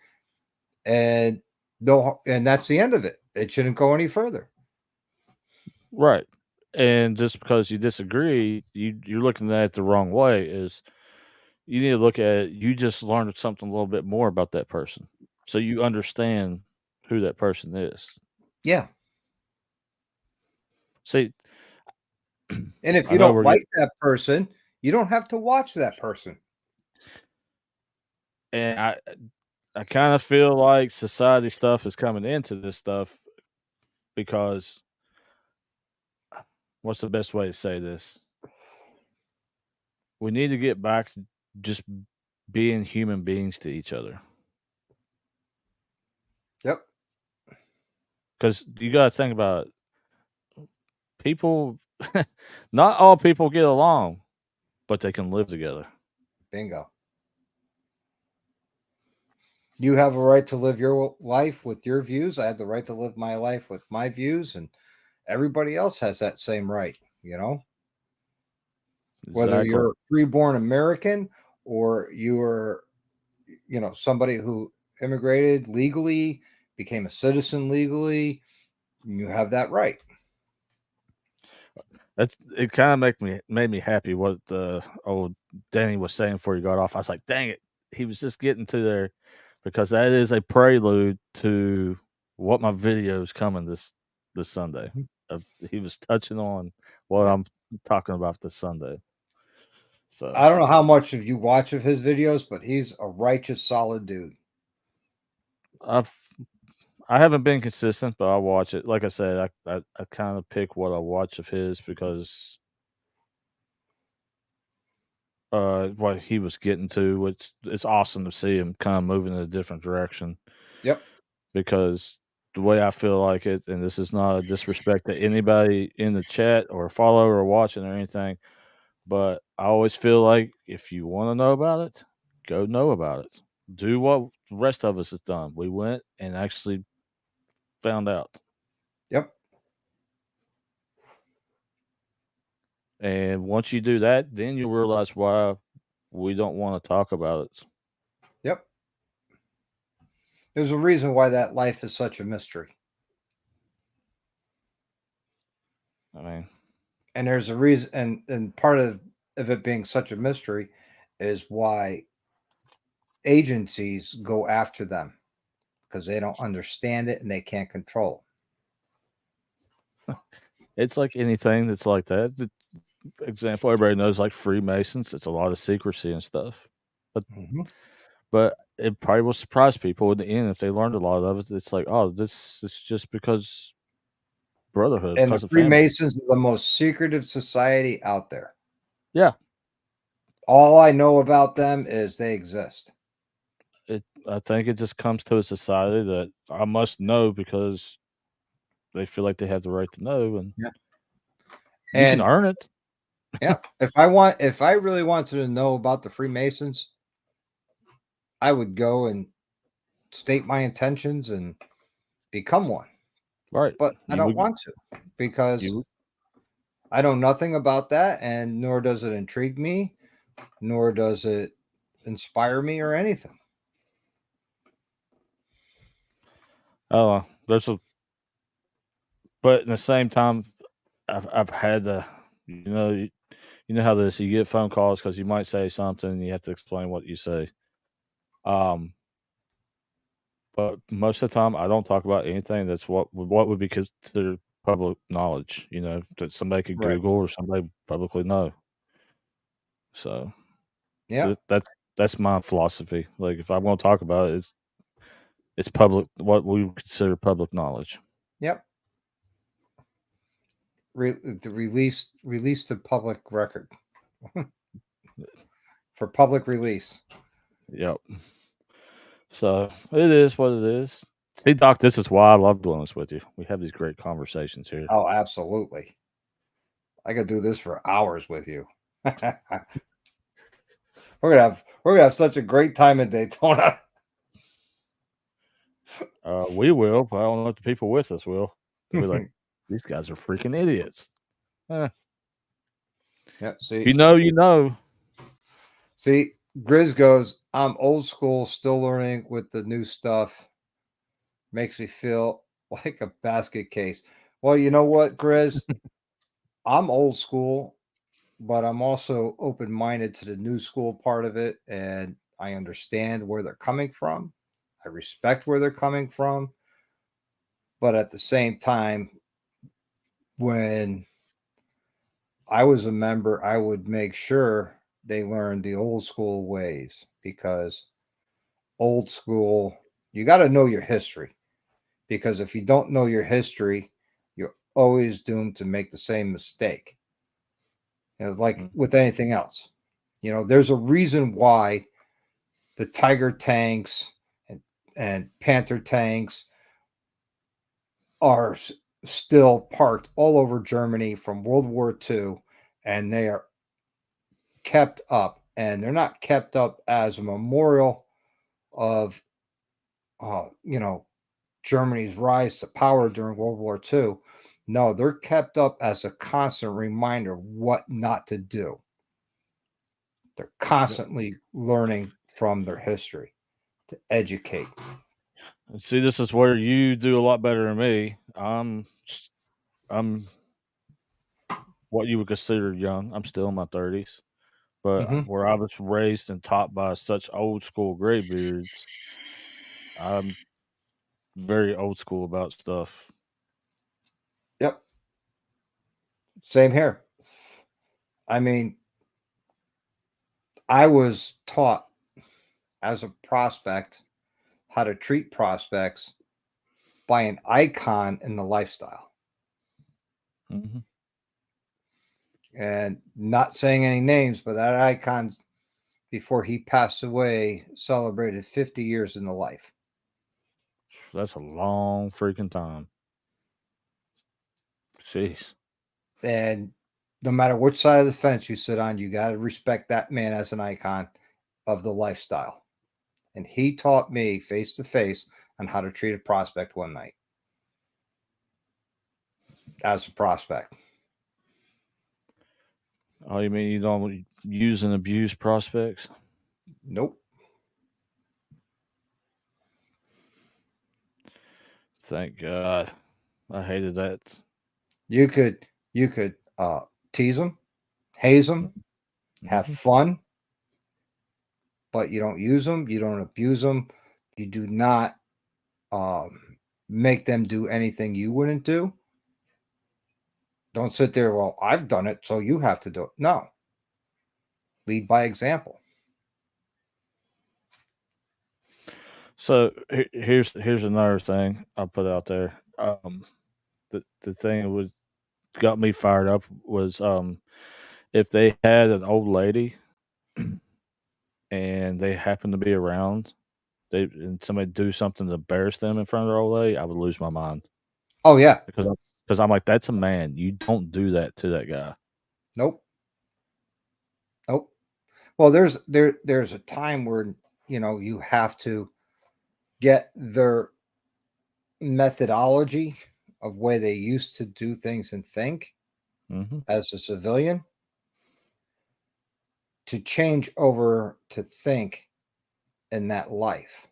And that's the end of it. It shouldn't go any further. Right. And just because you disagree, you're looking at it the wrong way. Is you need to look at it, you just learned something a little bit more about that person, so you understand who that person is. Yeah. See, And if I you know don't we're like that person, you don't have to watch that person. and I kind of feel like society stuff is coming into this stuff because what's the best way to say this? We need to get back to just being human beings to each other. Yep. Because you got to think about it. People, not all people get along, but they can live together. Bingo. You have a right to live your life with your views. I have the right to live my life with my views, and everybody else has that same right, whether Exactly. you're a freeborn American or you're, somebody who immigrated legally, became a citizen legally, you have that right. It kind of made me happy what old Danny was saying before he got off. I was like, dang it, he was just getting to there because that is a prelude to what my video is coming this Sunday. He was touching on what I'm talking about this Sunday. So I don't know how much of you watch of his videos, but he's a righteous, solid dude. I haven't been consistent, but I watch it. Like I said, I kind of pick what I watch of his because what he was getting to, which it's awesome to see him kind of moving in a different direction. Yep. Because the way I feel like it, and this is not a disrespect to anybody in the chat or follow or watching or anything, but I always feel like if you want to know about it, go know about it. Do what the rest of us has done. We went and actually found out. Yep. And once you do that, then you'll realize why we don't want to talk about it. Yep. There's a reason why that life is such a mystery. I mean, And there's a reason, and part of it being such a mystery is why agencies go after them, because they don't understand it and they can't control it's like anything that's like that. Example, everybody knows like Freemasons. It's a lot of secrecy and stuff. it. But it probably will surprise people in the end if they learned a lot of it. It's like, oh, this is just because brotherhood, And the because of family. Freemasons are the most secretive society out there. Yeah, All I know about them is they exist. I think it just comes to a society that I must know because they feel like they have the right to know, and Yeah. you can And earn it. yeah, if I really wanted to know about the Freemasons, I would go and state my intentions and become one. Right. But I don't want to because I know nothing about that, and nor does it intrigue me, nor does it inspire me or anything. There's a, but in the same time, I've had to, you know how this. You get phone calls because you might say something, and you have to explain what you say. Um, but most of the time, I don't talk about anything that's what would be considered public knowledge. That somebody could Right. Google or somebody publicly know. So Yeah. that's my philosophy. Like if I'm going to talk about it, it's public. What we would consider public knowledge. Yep. The release to public record for public release. Yep. So it is what it is. See, Doc, this is why I love doing this with you. We have these great conversations here. Oh, absolutely. I could do this for hours with you. we're gonna have such a great time in Daytona. We will, but I don't know if the people with us will. They'll be like, these guys are freaking idiots. Yeah. You know. See, Grizz goes, I'm old school, still learning with the new stuff. Makes me feel like a basket case. Well, you know what, Grizz? I'm old school, but I'm also open minded to the new school part of it. And I understand where they're coming from. I respect where they're coming from. But at the same time, when I was a member, I would make sure they learned the old school ways because old school, you got to know your history. Because if you don't know your history, you're always doomed to make the same mistake. Like with anything else, there's a reason why the Tiger tanks and Panther tanks are still parked all over Germany from World War II, and they are kept up. And they're not kept up as a memorial of, Germany's rise to power during World War II. No, they're kept up as a constant reminder of what not to do. They're constantly learning from their history to educate. See, this is where you do a lot better than me. I'm what you would consider young. I'm still in my 30s, but where I was raised and taught by such old school graybeards, I'm very old school about stuff. Yep. Same here. I mean, I was taught as a prospect how to treat prospects by an icon in the lifestyle. Mm-hmm. And not saying any names, but that icon, before he passed away, celebrated 50 years in the life. That's a long freaking time. Jeez. And no matter which side of the fence you sit on, you got to respect that man as an icon of the lifestyle. And he taught me face to face on how to treat a prospect one night as a prospect. Oh, you mean you don't use and abuse prospects? Nope. Thank God. I hated that. You could tease them, haze them, have fun, but you don't use them, you don't abuse them, you do not make them do anything you wouldn't do. Don't sit there, well, I've done it, so you have to do it. No. Lead by example. So here's another thing I'll put out there. The thing that was got me fired up was if they had an old lady and they happened to be around, and somebody do something to embarrass them in front of their old lady, I would lose my mind. Oh yeah, because I'm like, that's a man. You don't do that to that guy. Nope. Well, there's a time where you have to get their methodology of way they used to do things and think as a civilian to change over to think in that life.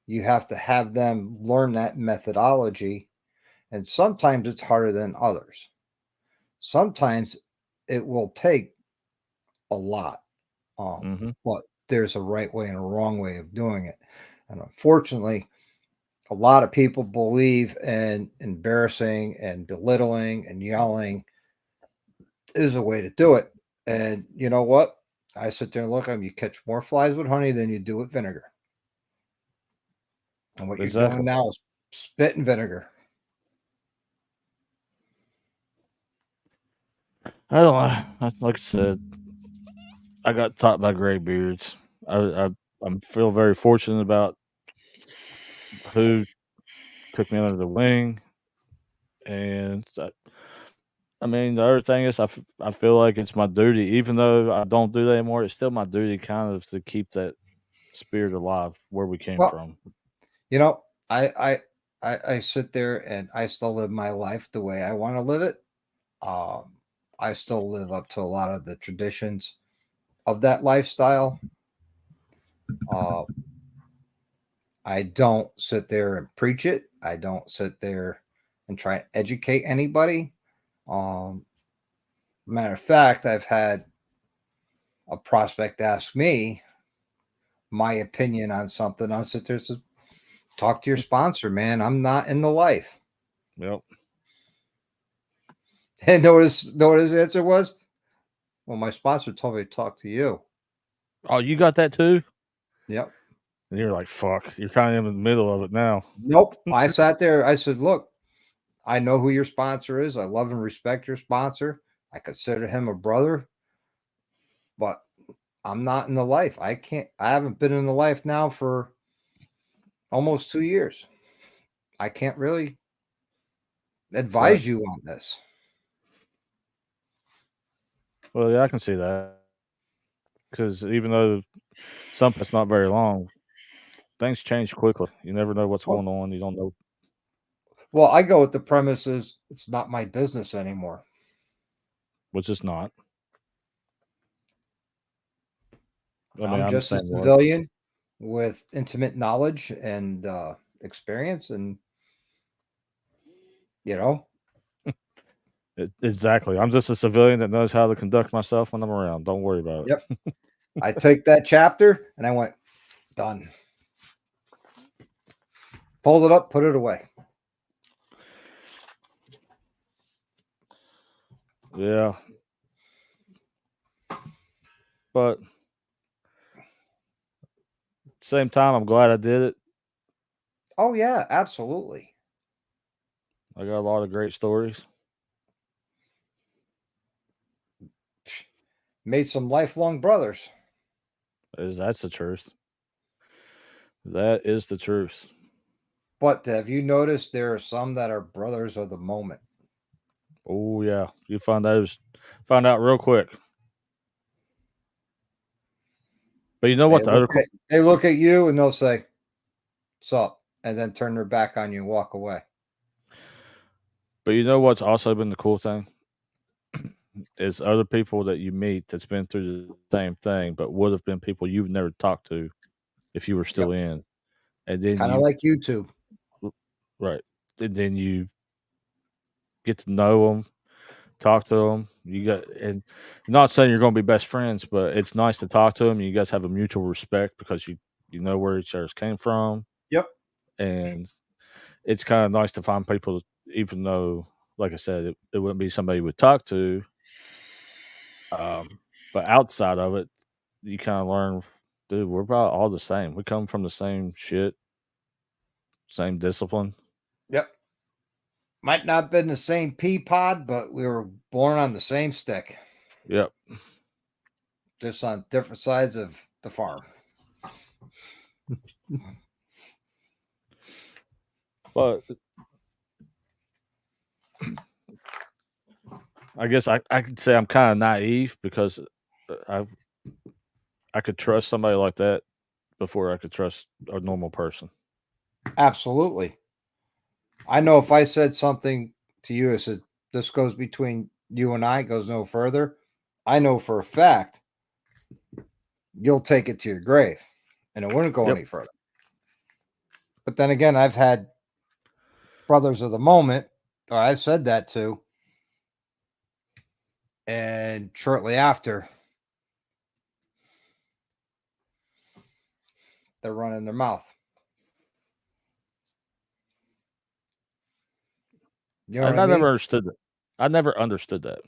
You have to have them learn that methodology. And sometimes it's harder than others. Sometimes it will take a lot. But there's a right way and a wrong way of doing it. And unfortunately, a lot of people believe in embarrassing and belittling and yelling is a way to do it. And you know what? I sit there and look at them. You catch more flies with honey than you do with vinegar. And what you're doing now is spit and vinegar. I don't know. Like I said, I got taught by graybeards. I feel very fortunate about who took me under the wing, and I mean the other thing is I feel like it's my duty, even though I don't do that anymore. It's still my duty, kind of, to keep that spirit alive where we came from. You know, I sit there and I still live my life the way I want to live it. I still live up to a lot of the traditions of that lifestyle. I don't sit there and preach it. I don't sit there and try to educate anybody. Matter of fact, I've had a prospect ask me my opinion on something. I'll sit there and say, talk to your sponsor, man. I'm not in the life. Yep. And know what his answer was? Well, my sponsor told me to talk to you. Oh, you got that too? Yep. And you're like, fuck. You're kind of in the middle of it now. Nope. I sat there. I said, look, I know who your sponsor is. I love and respect your sponsor. I consider him a brother, but I'm not in the life. I haven't been in the life now for almost 2 years. I can't really advise you on this. Well, yeah, I can see that. Because even though something's not very long, things change quickly. You never know what's going on. You don't know. Well, I go with the premises it's not my business anymore. Which is not. I mean, I'm I'm just a saying civilian with intimate knowledge and experience, and you know, exactly. I'm just a civilian that knows how to conduct myself when I'm around. Don't worry about it. Yep. I take that chapter and I went, done. Fold it up, put it away. Yeah. But same time, I'm glad I did it. Oh yeah, absolutely. I got a lot of great stories. Made some lifelong brothers. That's the truth. That is the truth. But have you noticed there are some that are brothers of the moment? Oh yeah, you find out real quick. But you know what? They look at you and they'll say, "Sup," and then turn their back on you and walk away. But you know what's also been the cool thing is other people that you meet that's been through the same thing, but would have been people you've never talked to if you were still in, and then kind of like YouTube, right? And then you get to know them, talk to them. And not saying you're going to be best friends, but it's nice to talk to them. You guys have a mutual respect because you know where each other's came from. Yep. And it's kind of nice to find people, even though, like I said, it wouldn't be somebody you would talk to. But outside of it, you kind of learn, dude, we're about all the same. We come from the same shit, same discipline. Yep. Might not have been the same pea pod, but we were born on the same stick. Yep. Just on different sides of the farm. But I guess I could say I'm kind of naive because I could trust somebody like that before I could trust a normal person. Absolutely. I know if I said something to you, I said, this goes between you and I, goes no further. I know for a fact you'll take it to your grave and it wouldn't go any further. But then again, I've had brothers of the moment, or I've said that too. And shortly after, they're running their mouth. You know I what I mean? never understood that. I never understood that.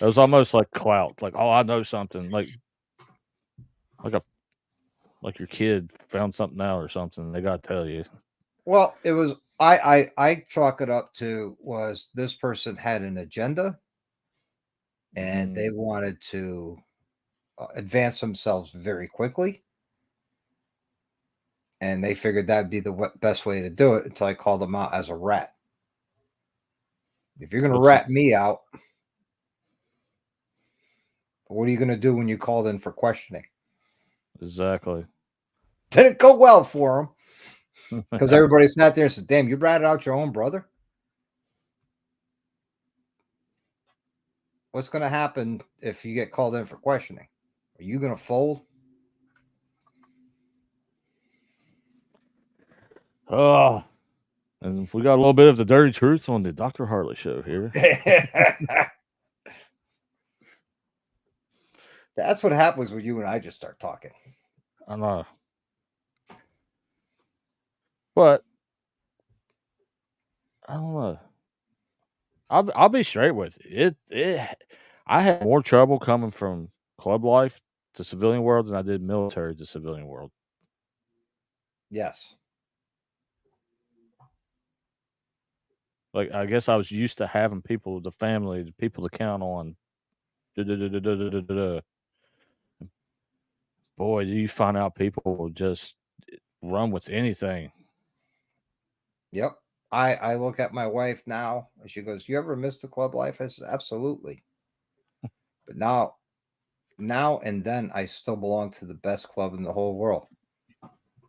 It was almost like clout. Like, oh, I know something. Like your kid found something out or something. They got to tell you. Well, it was I chalk it up to was this person had an agenda and they wanted to advance themselves very quickly, and they figured that'd be the best way to do it until I called them out as a rat. If you're going to rat me out, what are you going to do when you called in for questioning? Exactly. Didn't go well for them because everybody sat there and said, damn, you ratted out your own brother? What's going to happen if you get called in for questioning? Are you going to fold? Oh, and we got a little bit of the dirty truth on the Dr. Harley show here. That's what happens when you and I just start talking. I know. But I don't know. I'll be straight with you. I had more trouble coming from club life to civilian world than I did military to civilian world. Yes. Like, I guess I was used to having people, the family, the people to count on. Boy, do you find out people will just run with anything. Yep. I look at my wife now and she goes, you ever miss the club life? I said, absolutely. But now and then I still belong to the best club in the whole world.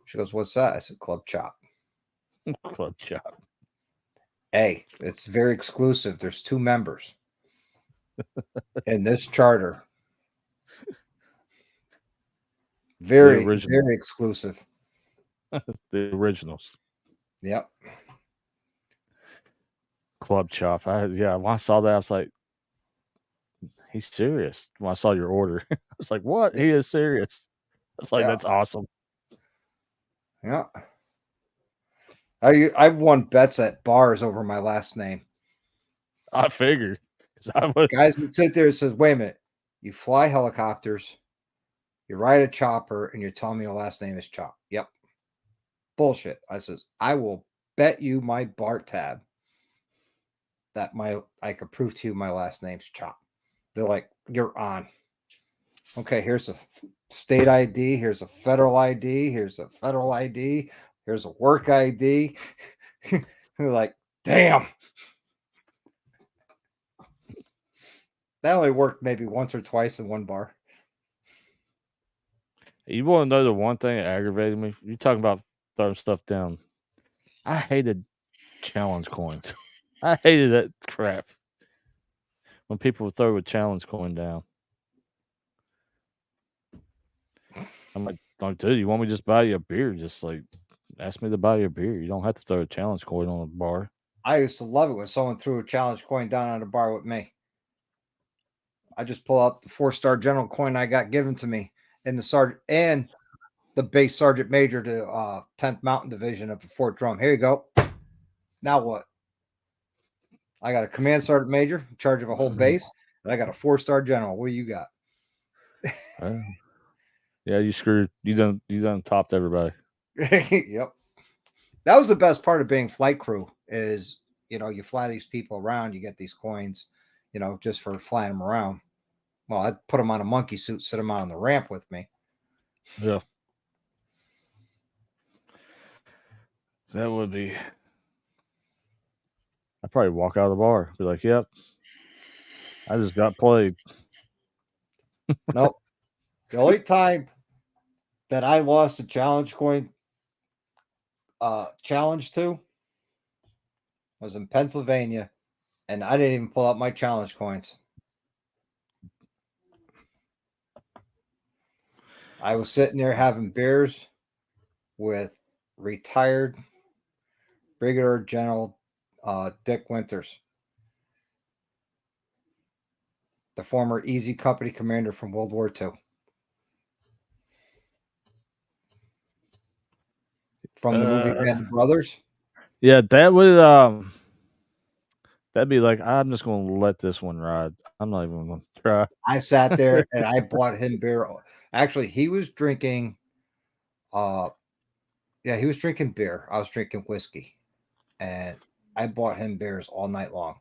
She goes, what's that? I said, Club Chop. Club Chop. Hey, it's very exclusive. There's 2 members in this charter. Very, very exclusive. The originals. Yep. Club Chop. When I saw that, I was like, he's serious. When I saw your order, I was like, what? He is serious. I was like, that's awesome. Yeah. I've won bets at bars over my last name. I figured. Guys would sit there and says, wait a minute, you fly helicopters, you ride a chopper, and you're telling me your last name is Chop. Yep. Bullshit. I says, I will bet you my bar tab that I could prove to you my last name's Chop. They're like, you're on. Okay, here's a state ID, here's a federal ID, here's a federal ID, here's a work ID. They're like, damn. That only worked maybe once or twice in one bar. You want to know the one thing that aggravated me? You're talking about throwing stuff down. I hated challenge coins. I hated that crap. When people would throw a challenge coin down. I'm like, dude, you want me to just buy you a beer? Just like ask me to buy you a beer. You don't have to throw a challenge coin on a bar. I used to love it when someone threw a challenge coin down on a bar with me. I just pull out the 4-star general coin I got given to me in the sergeant and the base sergeant major to 10th Mountain Division of Fort Drum. Here you go. Now what? I got a command sergeant major in charge of a whole base, and I got a 4-star general. What do you got? Yeah, you screwed. You done topped everybody. Yep. That was the best part of being flight crew is, you fly these people around, you get these coins, just for flying them around. Well, I'd put them on a monkey suit, sit them out on the ramp with me. Yeah. That would be. I'd probably walk out of the bar. Be like, yep. I just got played. Nope. The only time that I lost a challenge coin challenge to was in Pennsylvania, and I didn't even pull out my challenge coins. I was sitting there having beers with retired Brigadier General Dick Winters, the former Easy Company commander from World War II. From the movie Band of Brothers. Yeah, that would that'd be like, I'm just gonna let this one ride. I'm not even gonna try. I sat there and I bought him beer. Actually, he was drinking he was drinking beer. I was drinking whiskey. And I bought him beers all night long.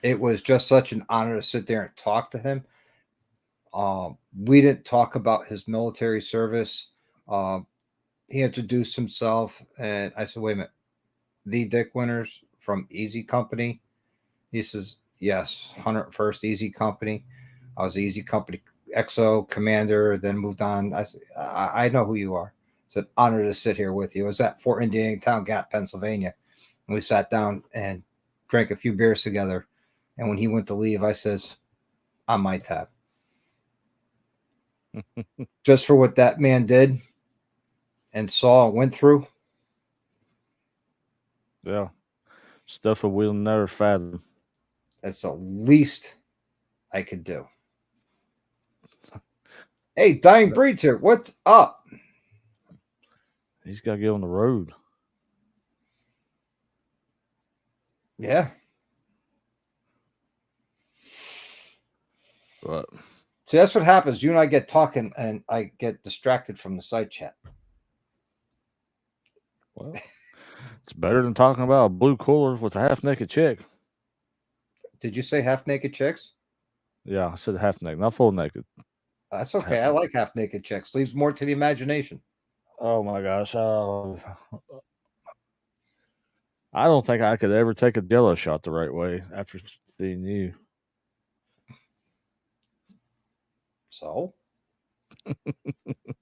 It was just such an honor to sit there and talk to him. We didn't talk about his military service. He introduced himself, and I said, "Wait a minute, the Dick Winters from Easy Company?" He says, "Yes, 101st Easy Company. I was the Easy Company XO commander, then moved on." I said, I know who you are. It's an honor to sit here with you. It was at Fort Indiantown Gap, Pennsylvania. And we sat down and drank a few beers together. And when he went to leave, I says, "On my tab." Just for what that man did and saw and went through. Yeah, stuff that we'll never fathom. That's the least I could do. Hey, Dying Breeds here. What's up? He's got to get on the road. Yeah. But See, that's what happens. You and I get talking, and I get distracted from the side chat. well, it's better than talking about a blue cooler with a half naked chick. Did you say half naked chicks? Yeah, I said half naked, not full naked. That's okay. I like half naked chicks. Leaves more to the imagination. Oh my gosh. I don't think I could ever take a Jello shot the right way after seeing you. So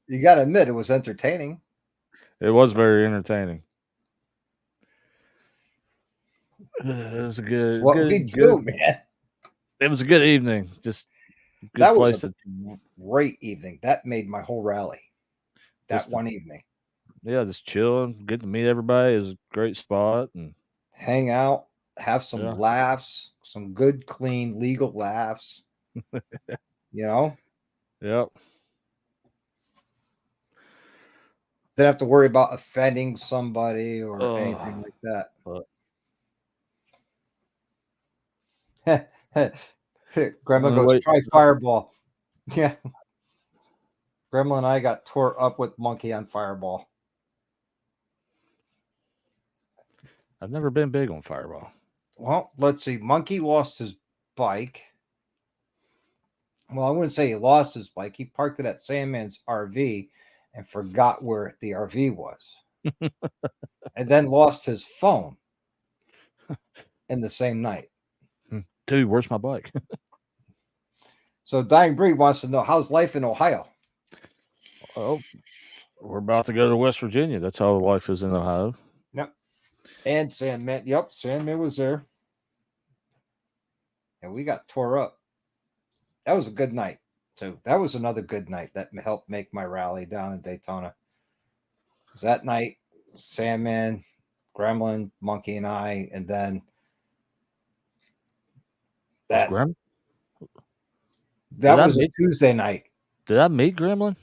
you got to admit it was entertaining. It was very entertaining. It was a good, What good, we do, good. man. It was a good evening. Just good That place was a to, great evening. That made my whole rally. That Just- one evening. yeah, just chilling, get to meet everybody. It was a great spot, and Hang out, have some Yeah. laughs, some good, clean, legal laughs. You know, yep, didn't have to worry about offending somebody or anything like that. Grandma Only goes, way- try Fireball. Yeah. Grandma and I got tore up with Monkey on Fireball. I've never been big on Fireball. Well, let's see. Monkey lost his bike. Well, I wouldn't say he lost his bike. He parked it at Sandman's RV and forgot where the RV was. And then lost his phone in the same night. Dude, where's my bike? So Dying Breed wants to know, how's life in Ohio? Oh, we're about to go to West Virginia. That's how life is in Ohio. Yep. And Sandman. Yep, Sandman was there. And we got tore up. That was a good night, too. That was another good night that helped make my rally down in Daytona. It was that night, Sandman, Gremlin, Monkey, and I, and then that was a Tuesday night. Did I meet Gremlin?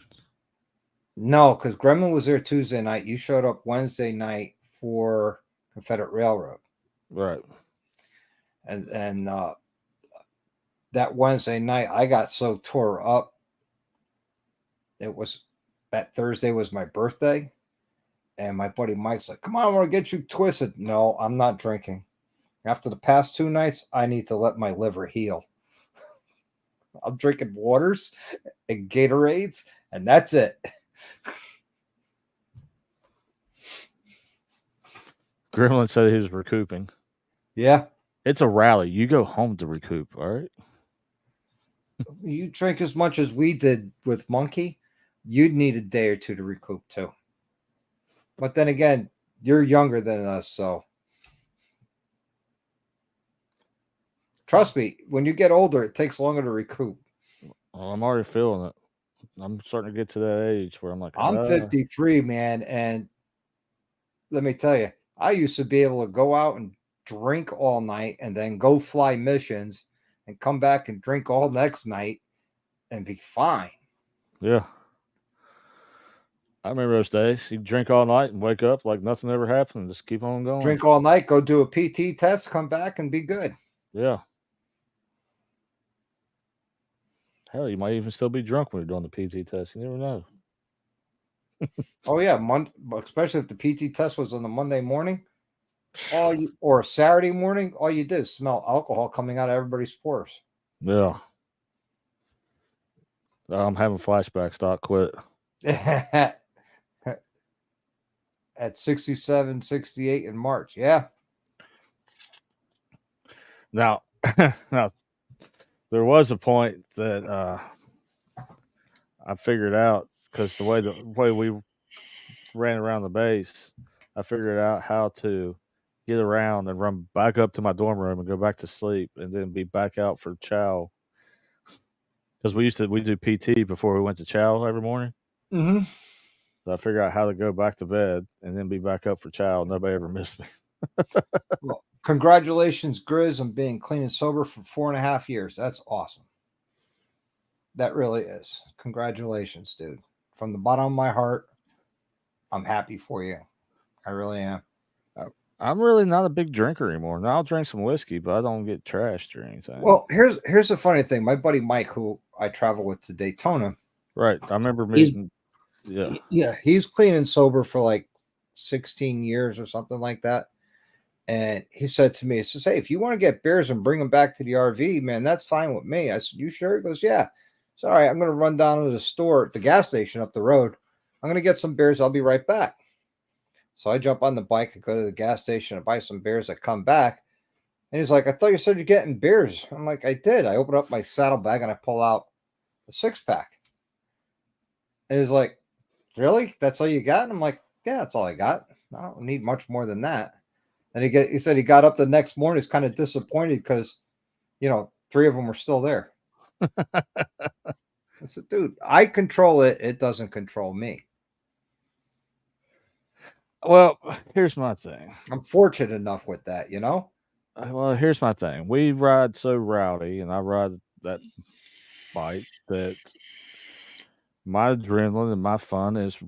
No, because Gremlin was there Tuesday night. You showed up Wednesday night for Confederate Railroad. Right. And that Wednesday night, I got so tore up. It was that Thursday was my birthday. And my buddy Mike's like, "Come on, I want to get you twisted." No, I'm not drinking. After the past 2 nights, I need to let my liver heal. I'm drinking waters and Gatorades, and that's it. Gremlin said he was recouping. Yeah. It's a rally. You go home to recoup, all right? You drink as much as we did with Monkey, you'd need a day or two to recoup too. But then again, you're younger than us, so trust me, when you get older, it takes longer to recoup. Well, I'm already feeling it. I'm starting to get to that age where I'm like, I'm 53, man, and let me tell you, I used to be able to go out and drink all night and then go fly missions and come back and drink all next night and be fine. yeah. I remember those days. You drink all night and wake up like nothing ever happened and just keep on going. Drink all night, go do a PT test, come back and be good. Yeah. Hell, you might even still be drunk when you're doing the PT test. You never know. Oh yeah, especially if the PT test was on a Monday morning, or a Saturday morning, all you did is smell alcohol coming out of everybody's pores. Yeah. I'm having flashbacks. Doc, quit. At 67, 68 in March. Yeah. Now, now there was a point that I figured out because the way we ran around the base, I figured out how to get around and run back up to my dorm room and go back to sleep and then be back out for chow. Because we do PT before we went to chow every morning. Mm-hmm. So I figured out how to go back to bed and then be back up for chow. Nobody ever missed me. Well, congratulations, Grizz, on being clean and sober for 4.5 years. That's awesome. That really is. Congratulations, dude. From the bottom of my heart, I'm happy for you. I really am. I'm really not a big drinker anymore. Now I'll drink some whiskey, but I don't get trashed or anything. Well, here's the funny thing. My buddy Mike, who I travel with to Daytona, right. I remember meeting. Yeah. He's clean and sober for like 16 years or something like that. And he said to me, he says, hey, if you want to get beers and bring them back to the RV, man, that's fine with me. I said, you sure? He goes, yeah. It's all right. I'm going to run down to the store at the gas station up the road. I'm going to get some beers. I'll be right back. So I jump on the bike and go to the gas station and buy some beers. I come back. And he's like, I thought you said you're getting beers. I'm like, I did. I open up my saddlebag and I pull out a 6-pack. And he's like, really? That's all you got? And I'm like, yeah, that's all I got. I don't need much more than that. And he said he got up the next morning. He's kind of disappointed because, 3 of them were still there. I said, dude, I control it. It doesn't control me. Well, here's my thing. I'm fortunate enough with that, Well, here's my thing. We ride so rowdy, and I ride that bike that my adrenaline and my fun is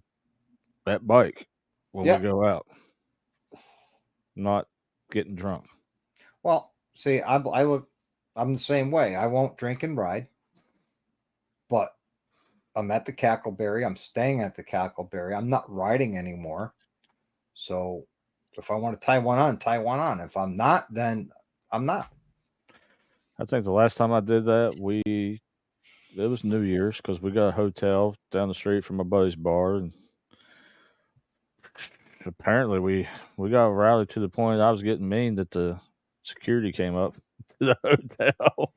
that bike when we go out, not getting drunk. Well, see, I'm the same way. I won't drink and ride, but I'm at the Cackleberry. I'm staying at the Cackleberry. I'm not riding anymore. So if I want to tie one on, tie one on. If I'm not, then I'm not. I think the last time I did that, it was New Year's because we got a hotel down the street from my buddy's bar, and apparently we got rowdy to the point I was getting mean that the security came up to the hotel.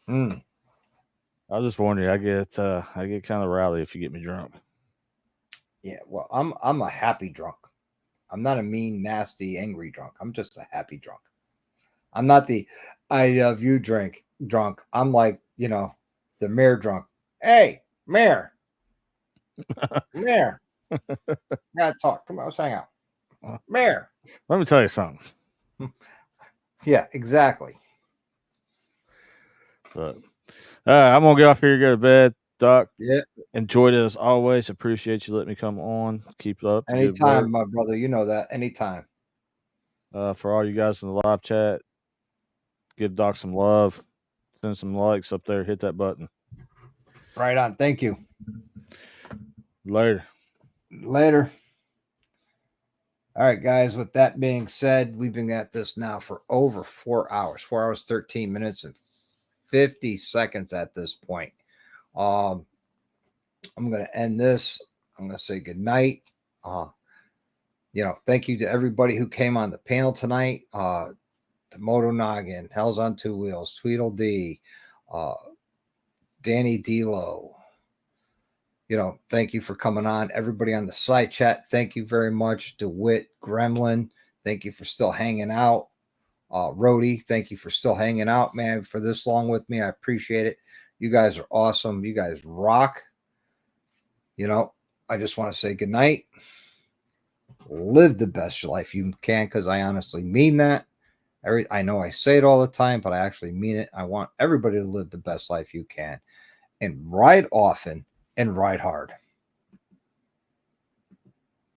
I was just wondering. I get kind of rowdy if you get me drunk. Yeah, well, I'm a happy drunk. I'm not a mean, nasty, angry drunk. I'm just a happy drunk. I'm not the I love you drunk. I'm like, the mayor drunk. Hey, mayor. Mayor. Gotta talk. Come on, let's hang out. Mayor. Let me tell you something. Yeah, exactly. But I'm gonna get off here, go to bed. Doc, yeah, enjoyed it as always. Appreciate you letting me come on. Keep up. Anytime, my brother. You know that. Anytime. For all you guys in the live chat, give Doc some love. Send some likes up there. Hit that button. Right on. Thank you. Later. All right, guys. With that being said, we've been at this now for over 4 hours. 4 hours, 13 minutes, and 50 seconds at this point. I'm going to end this. I'm going to say good night. Thank you to everybody who came on the panel tonight. To Moto Noggin, Hell's on Two Wheels, Tweedledee, Danny D'Lo. Thank you for coming on. Everybody on the side chat, thank you very much. DeWitt, Gremlin, thank you for still hanging out. Rhodey, thank you for still hanging out, man, for this long with me. I appreciate it. You guys are awesome. You guys rock. You know, I just want to say good night. Live the best life you can, because I honestly mean that. I know I say it all the time, but I actually mean it. I want everybody to live the best life you can, and ride often and ride hard.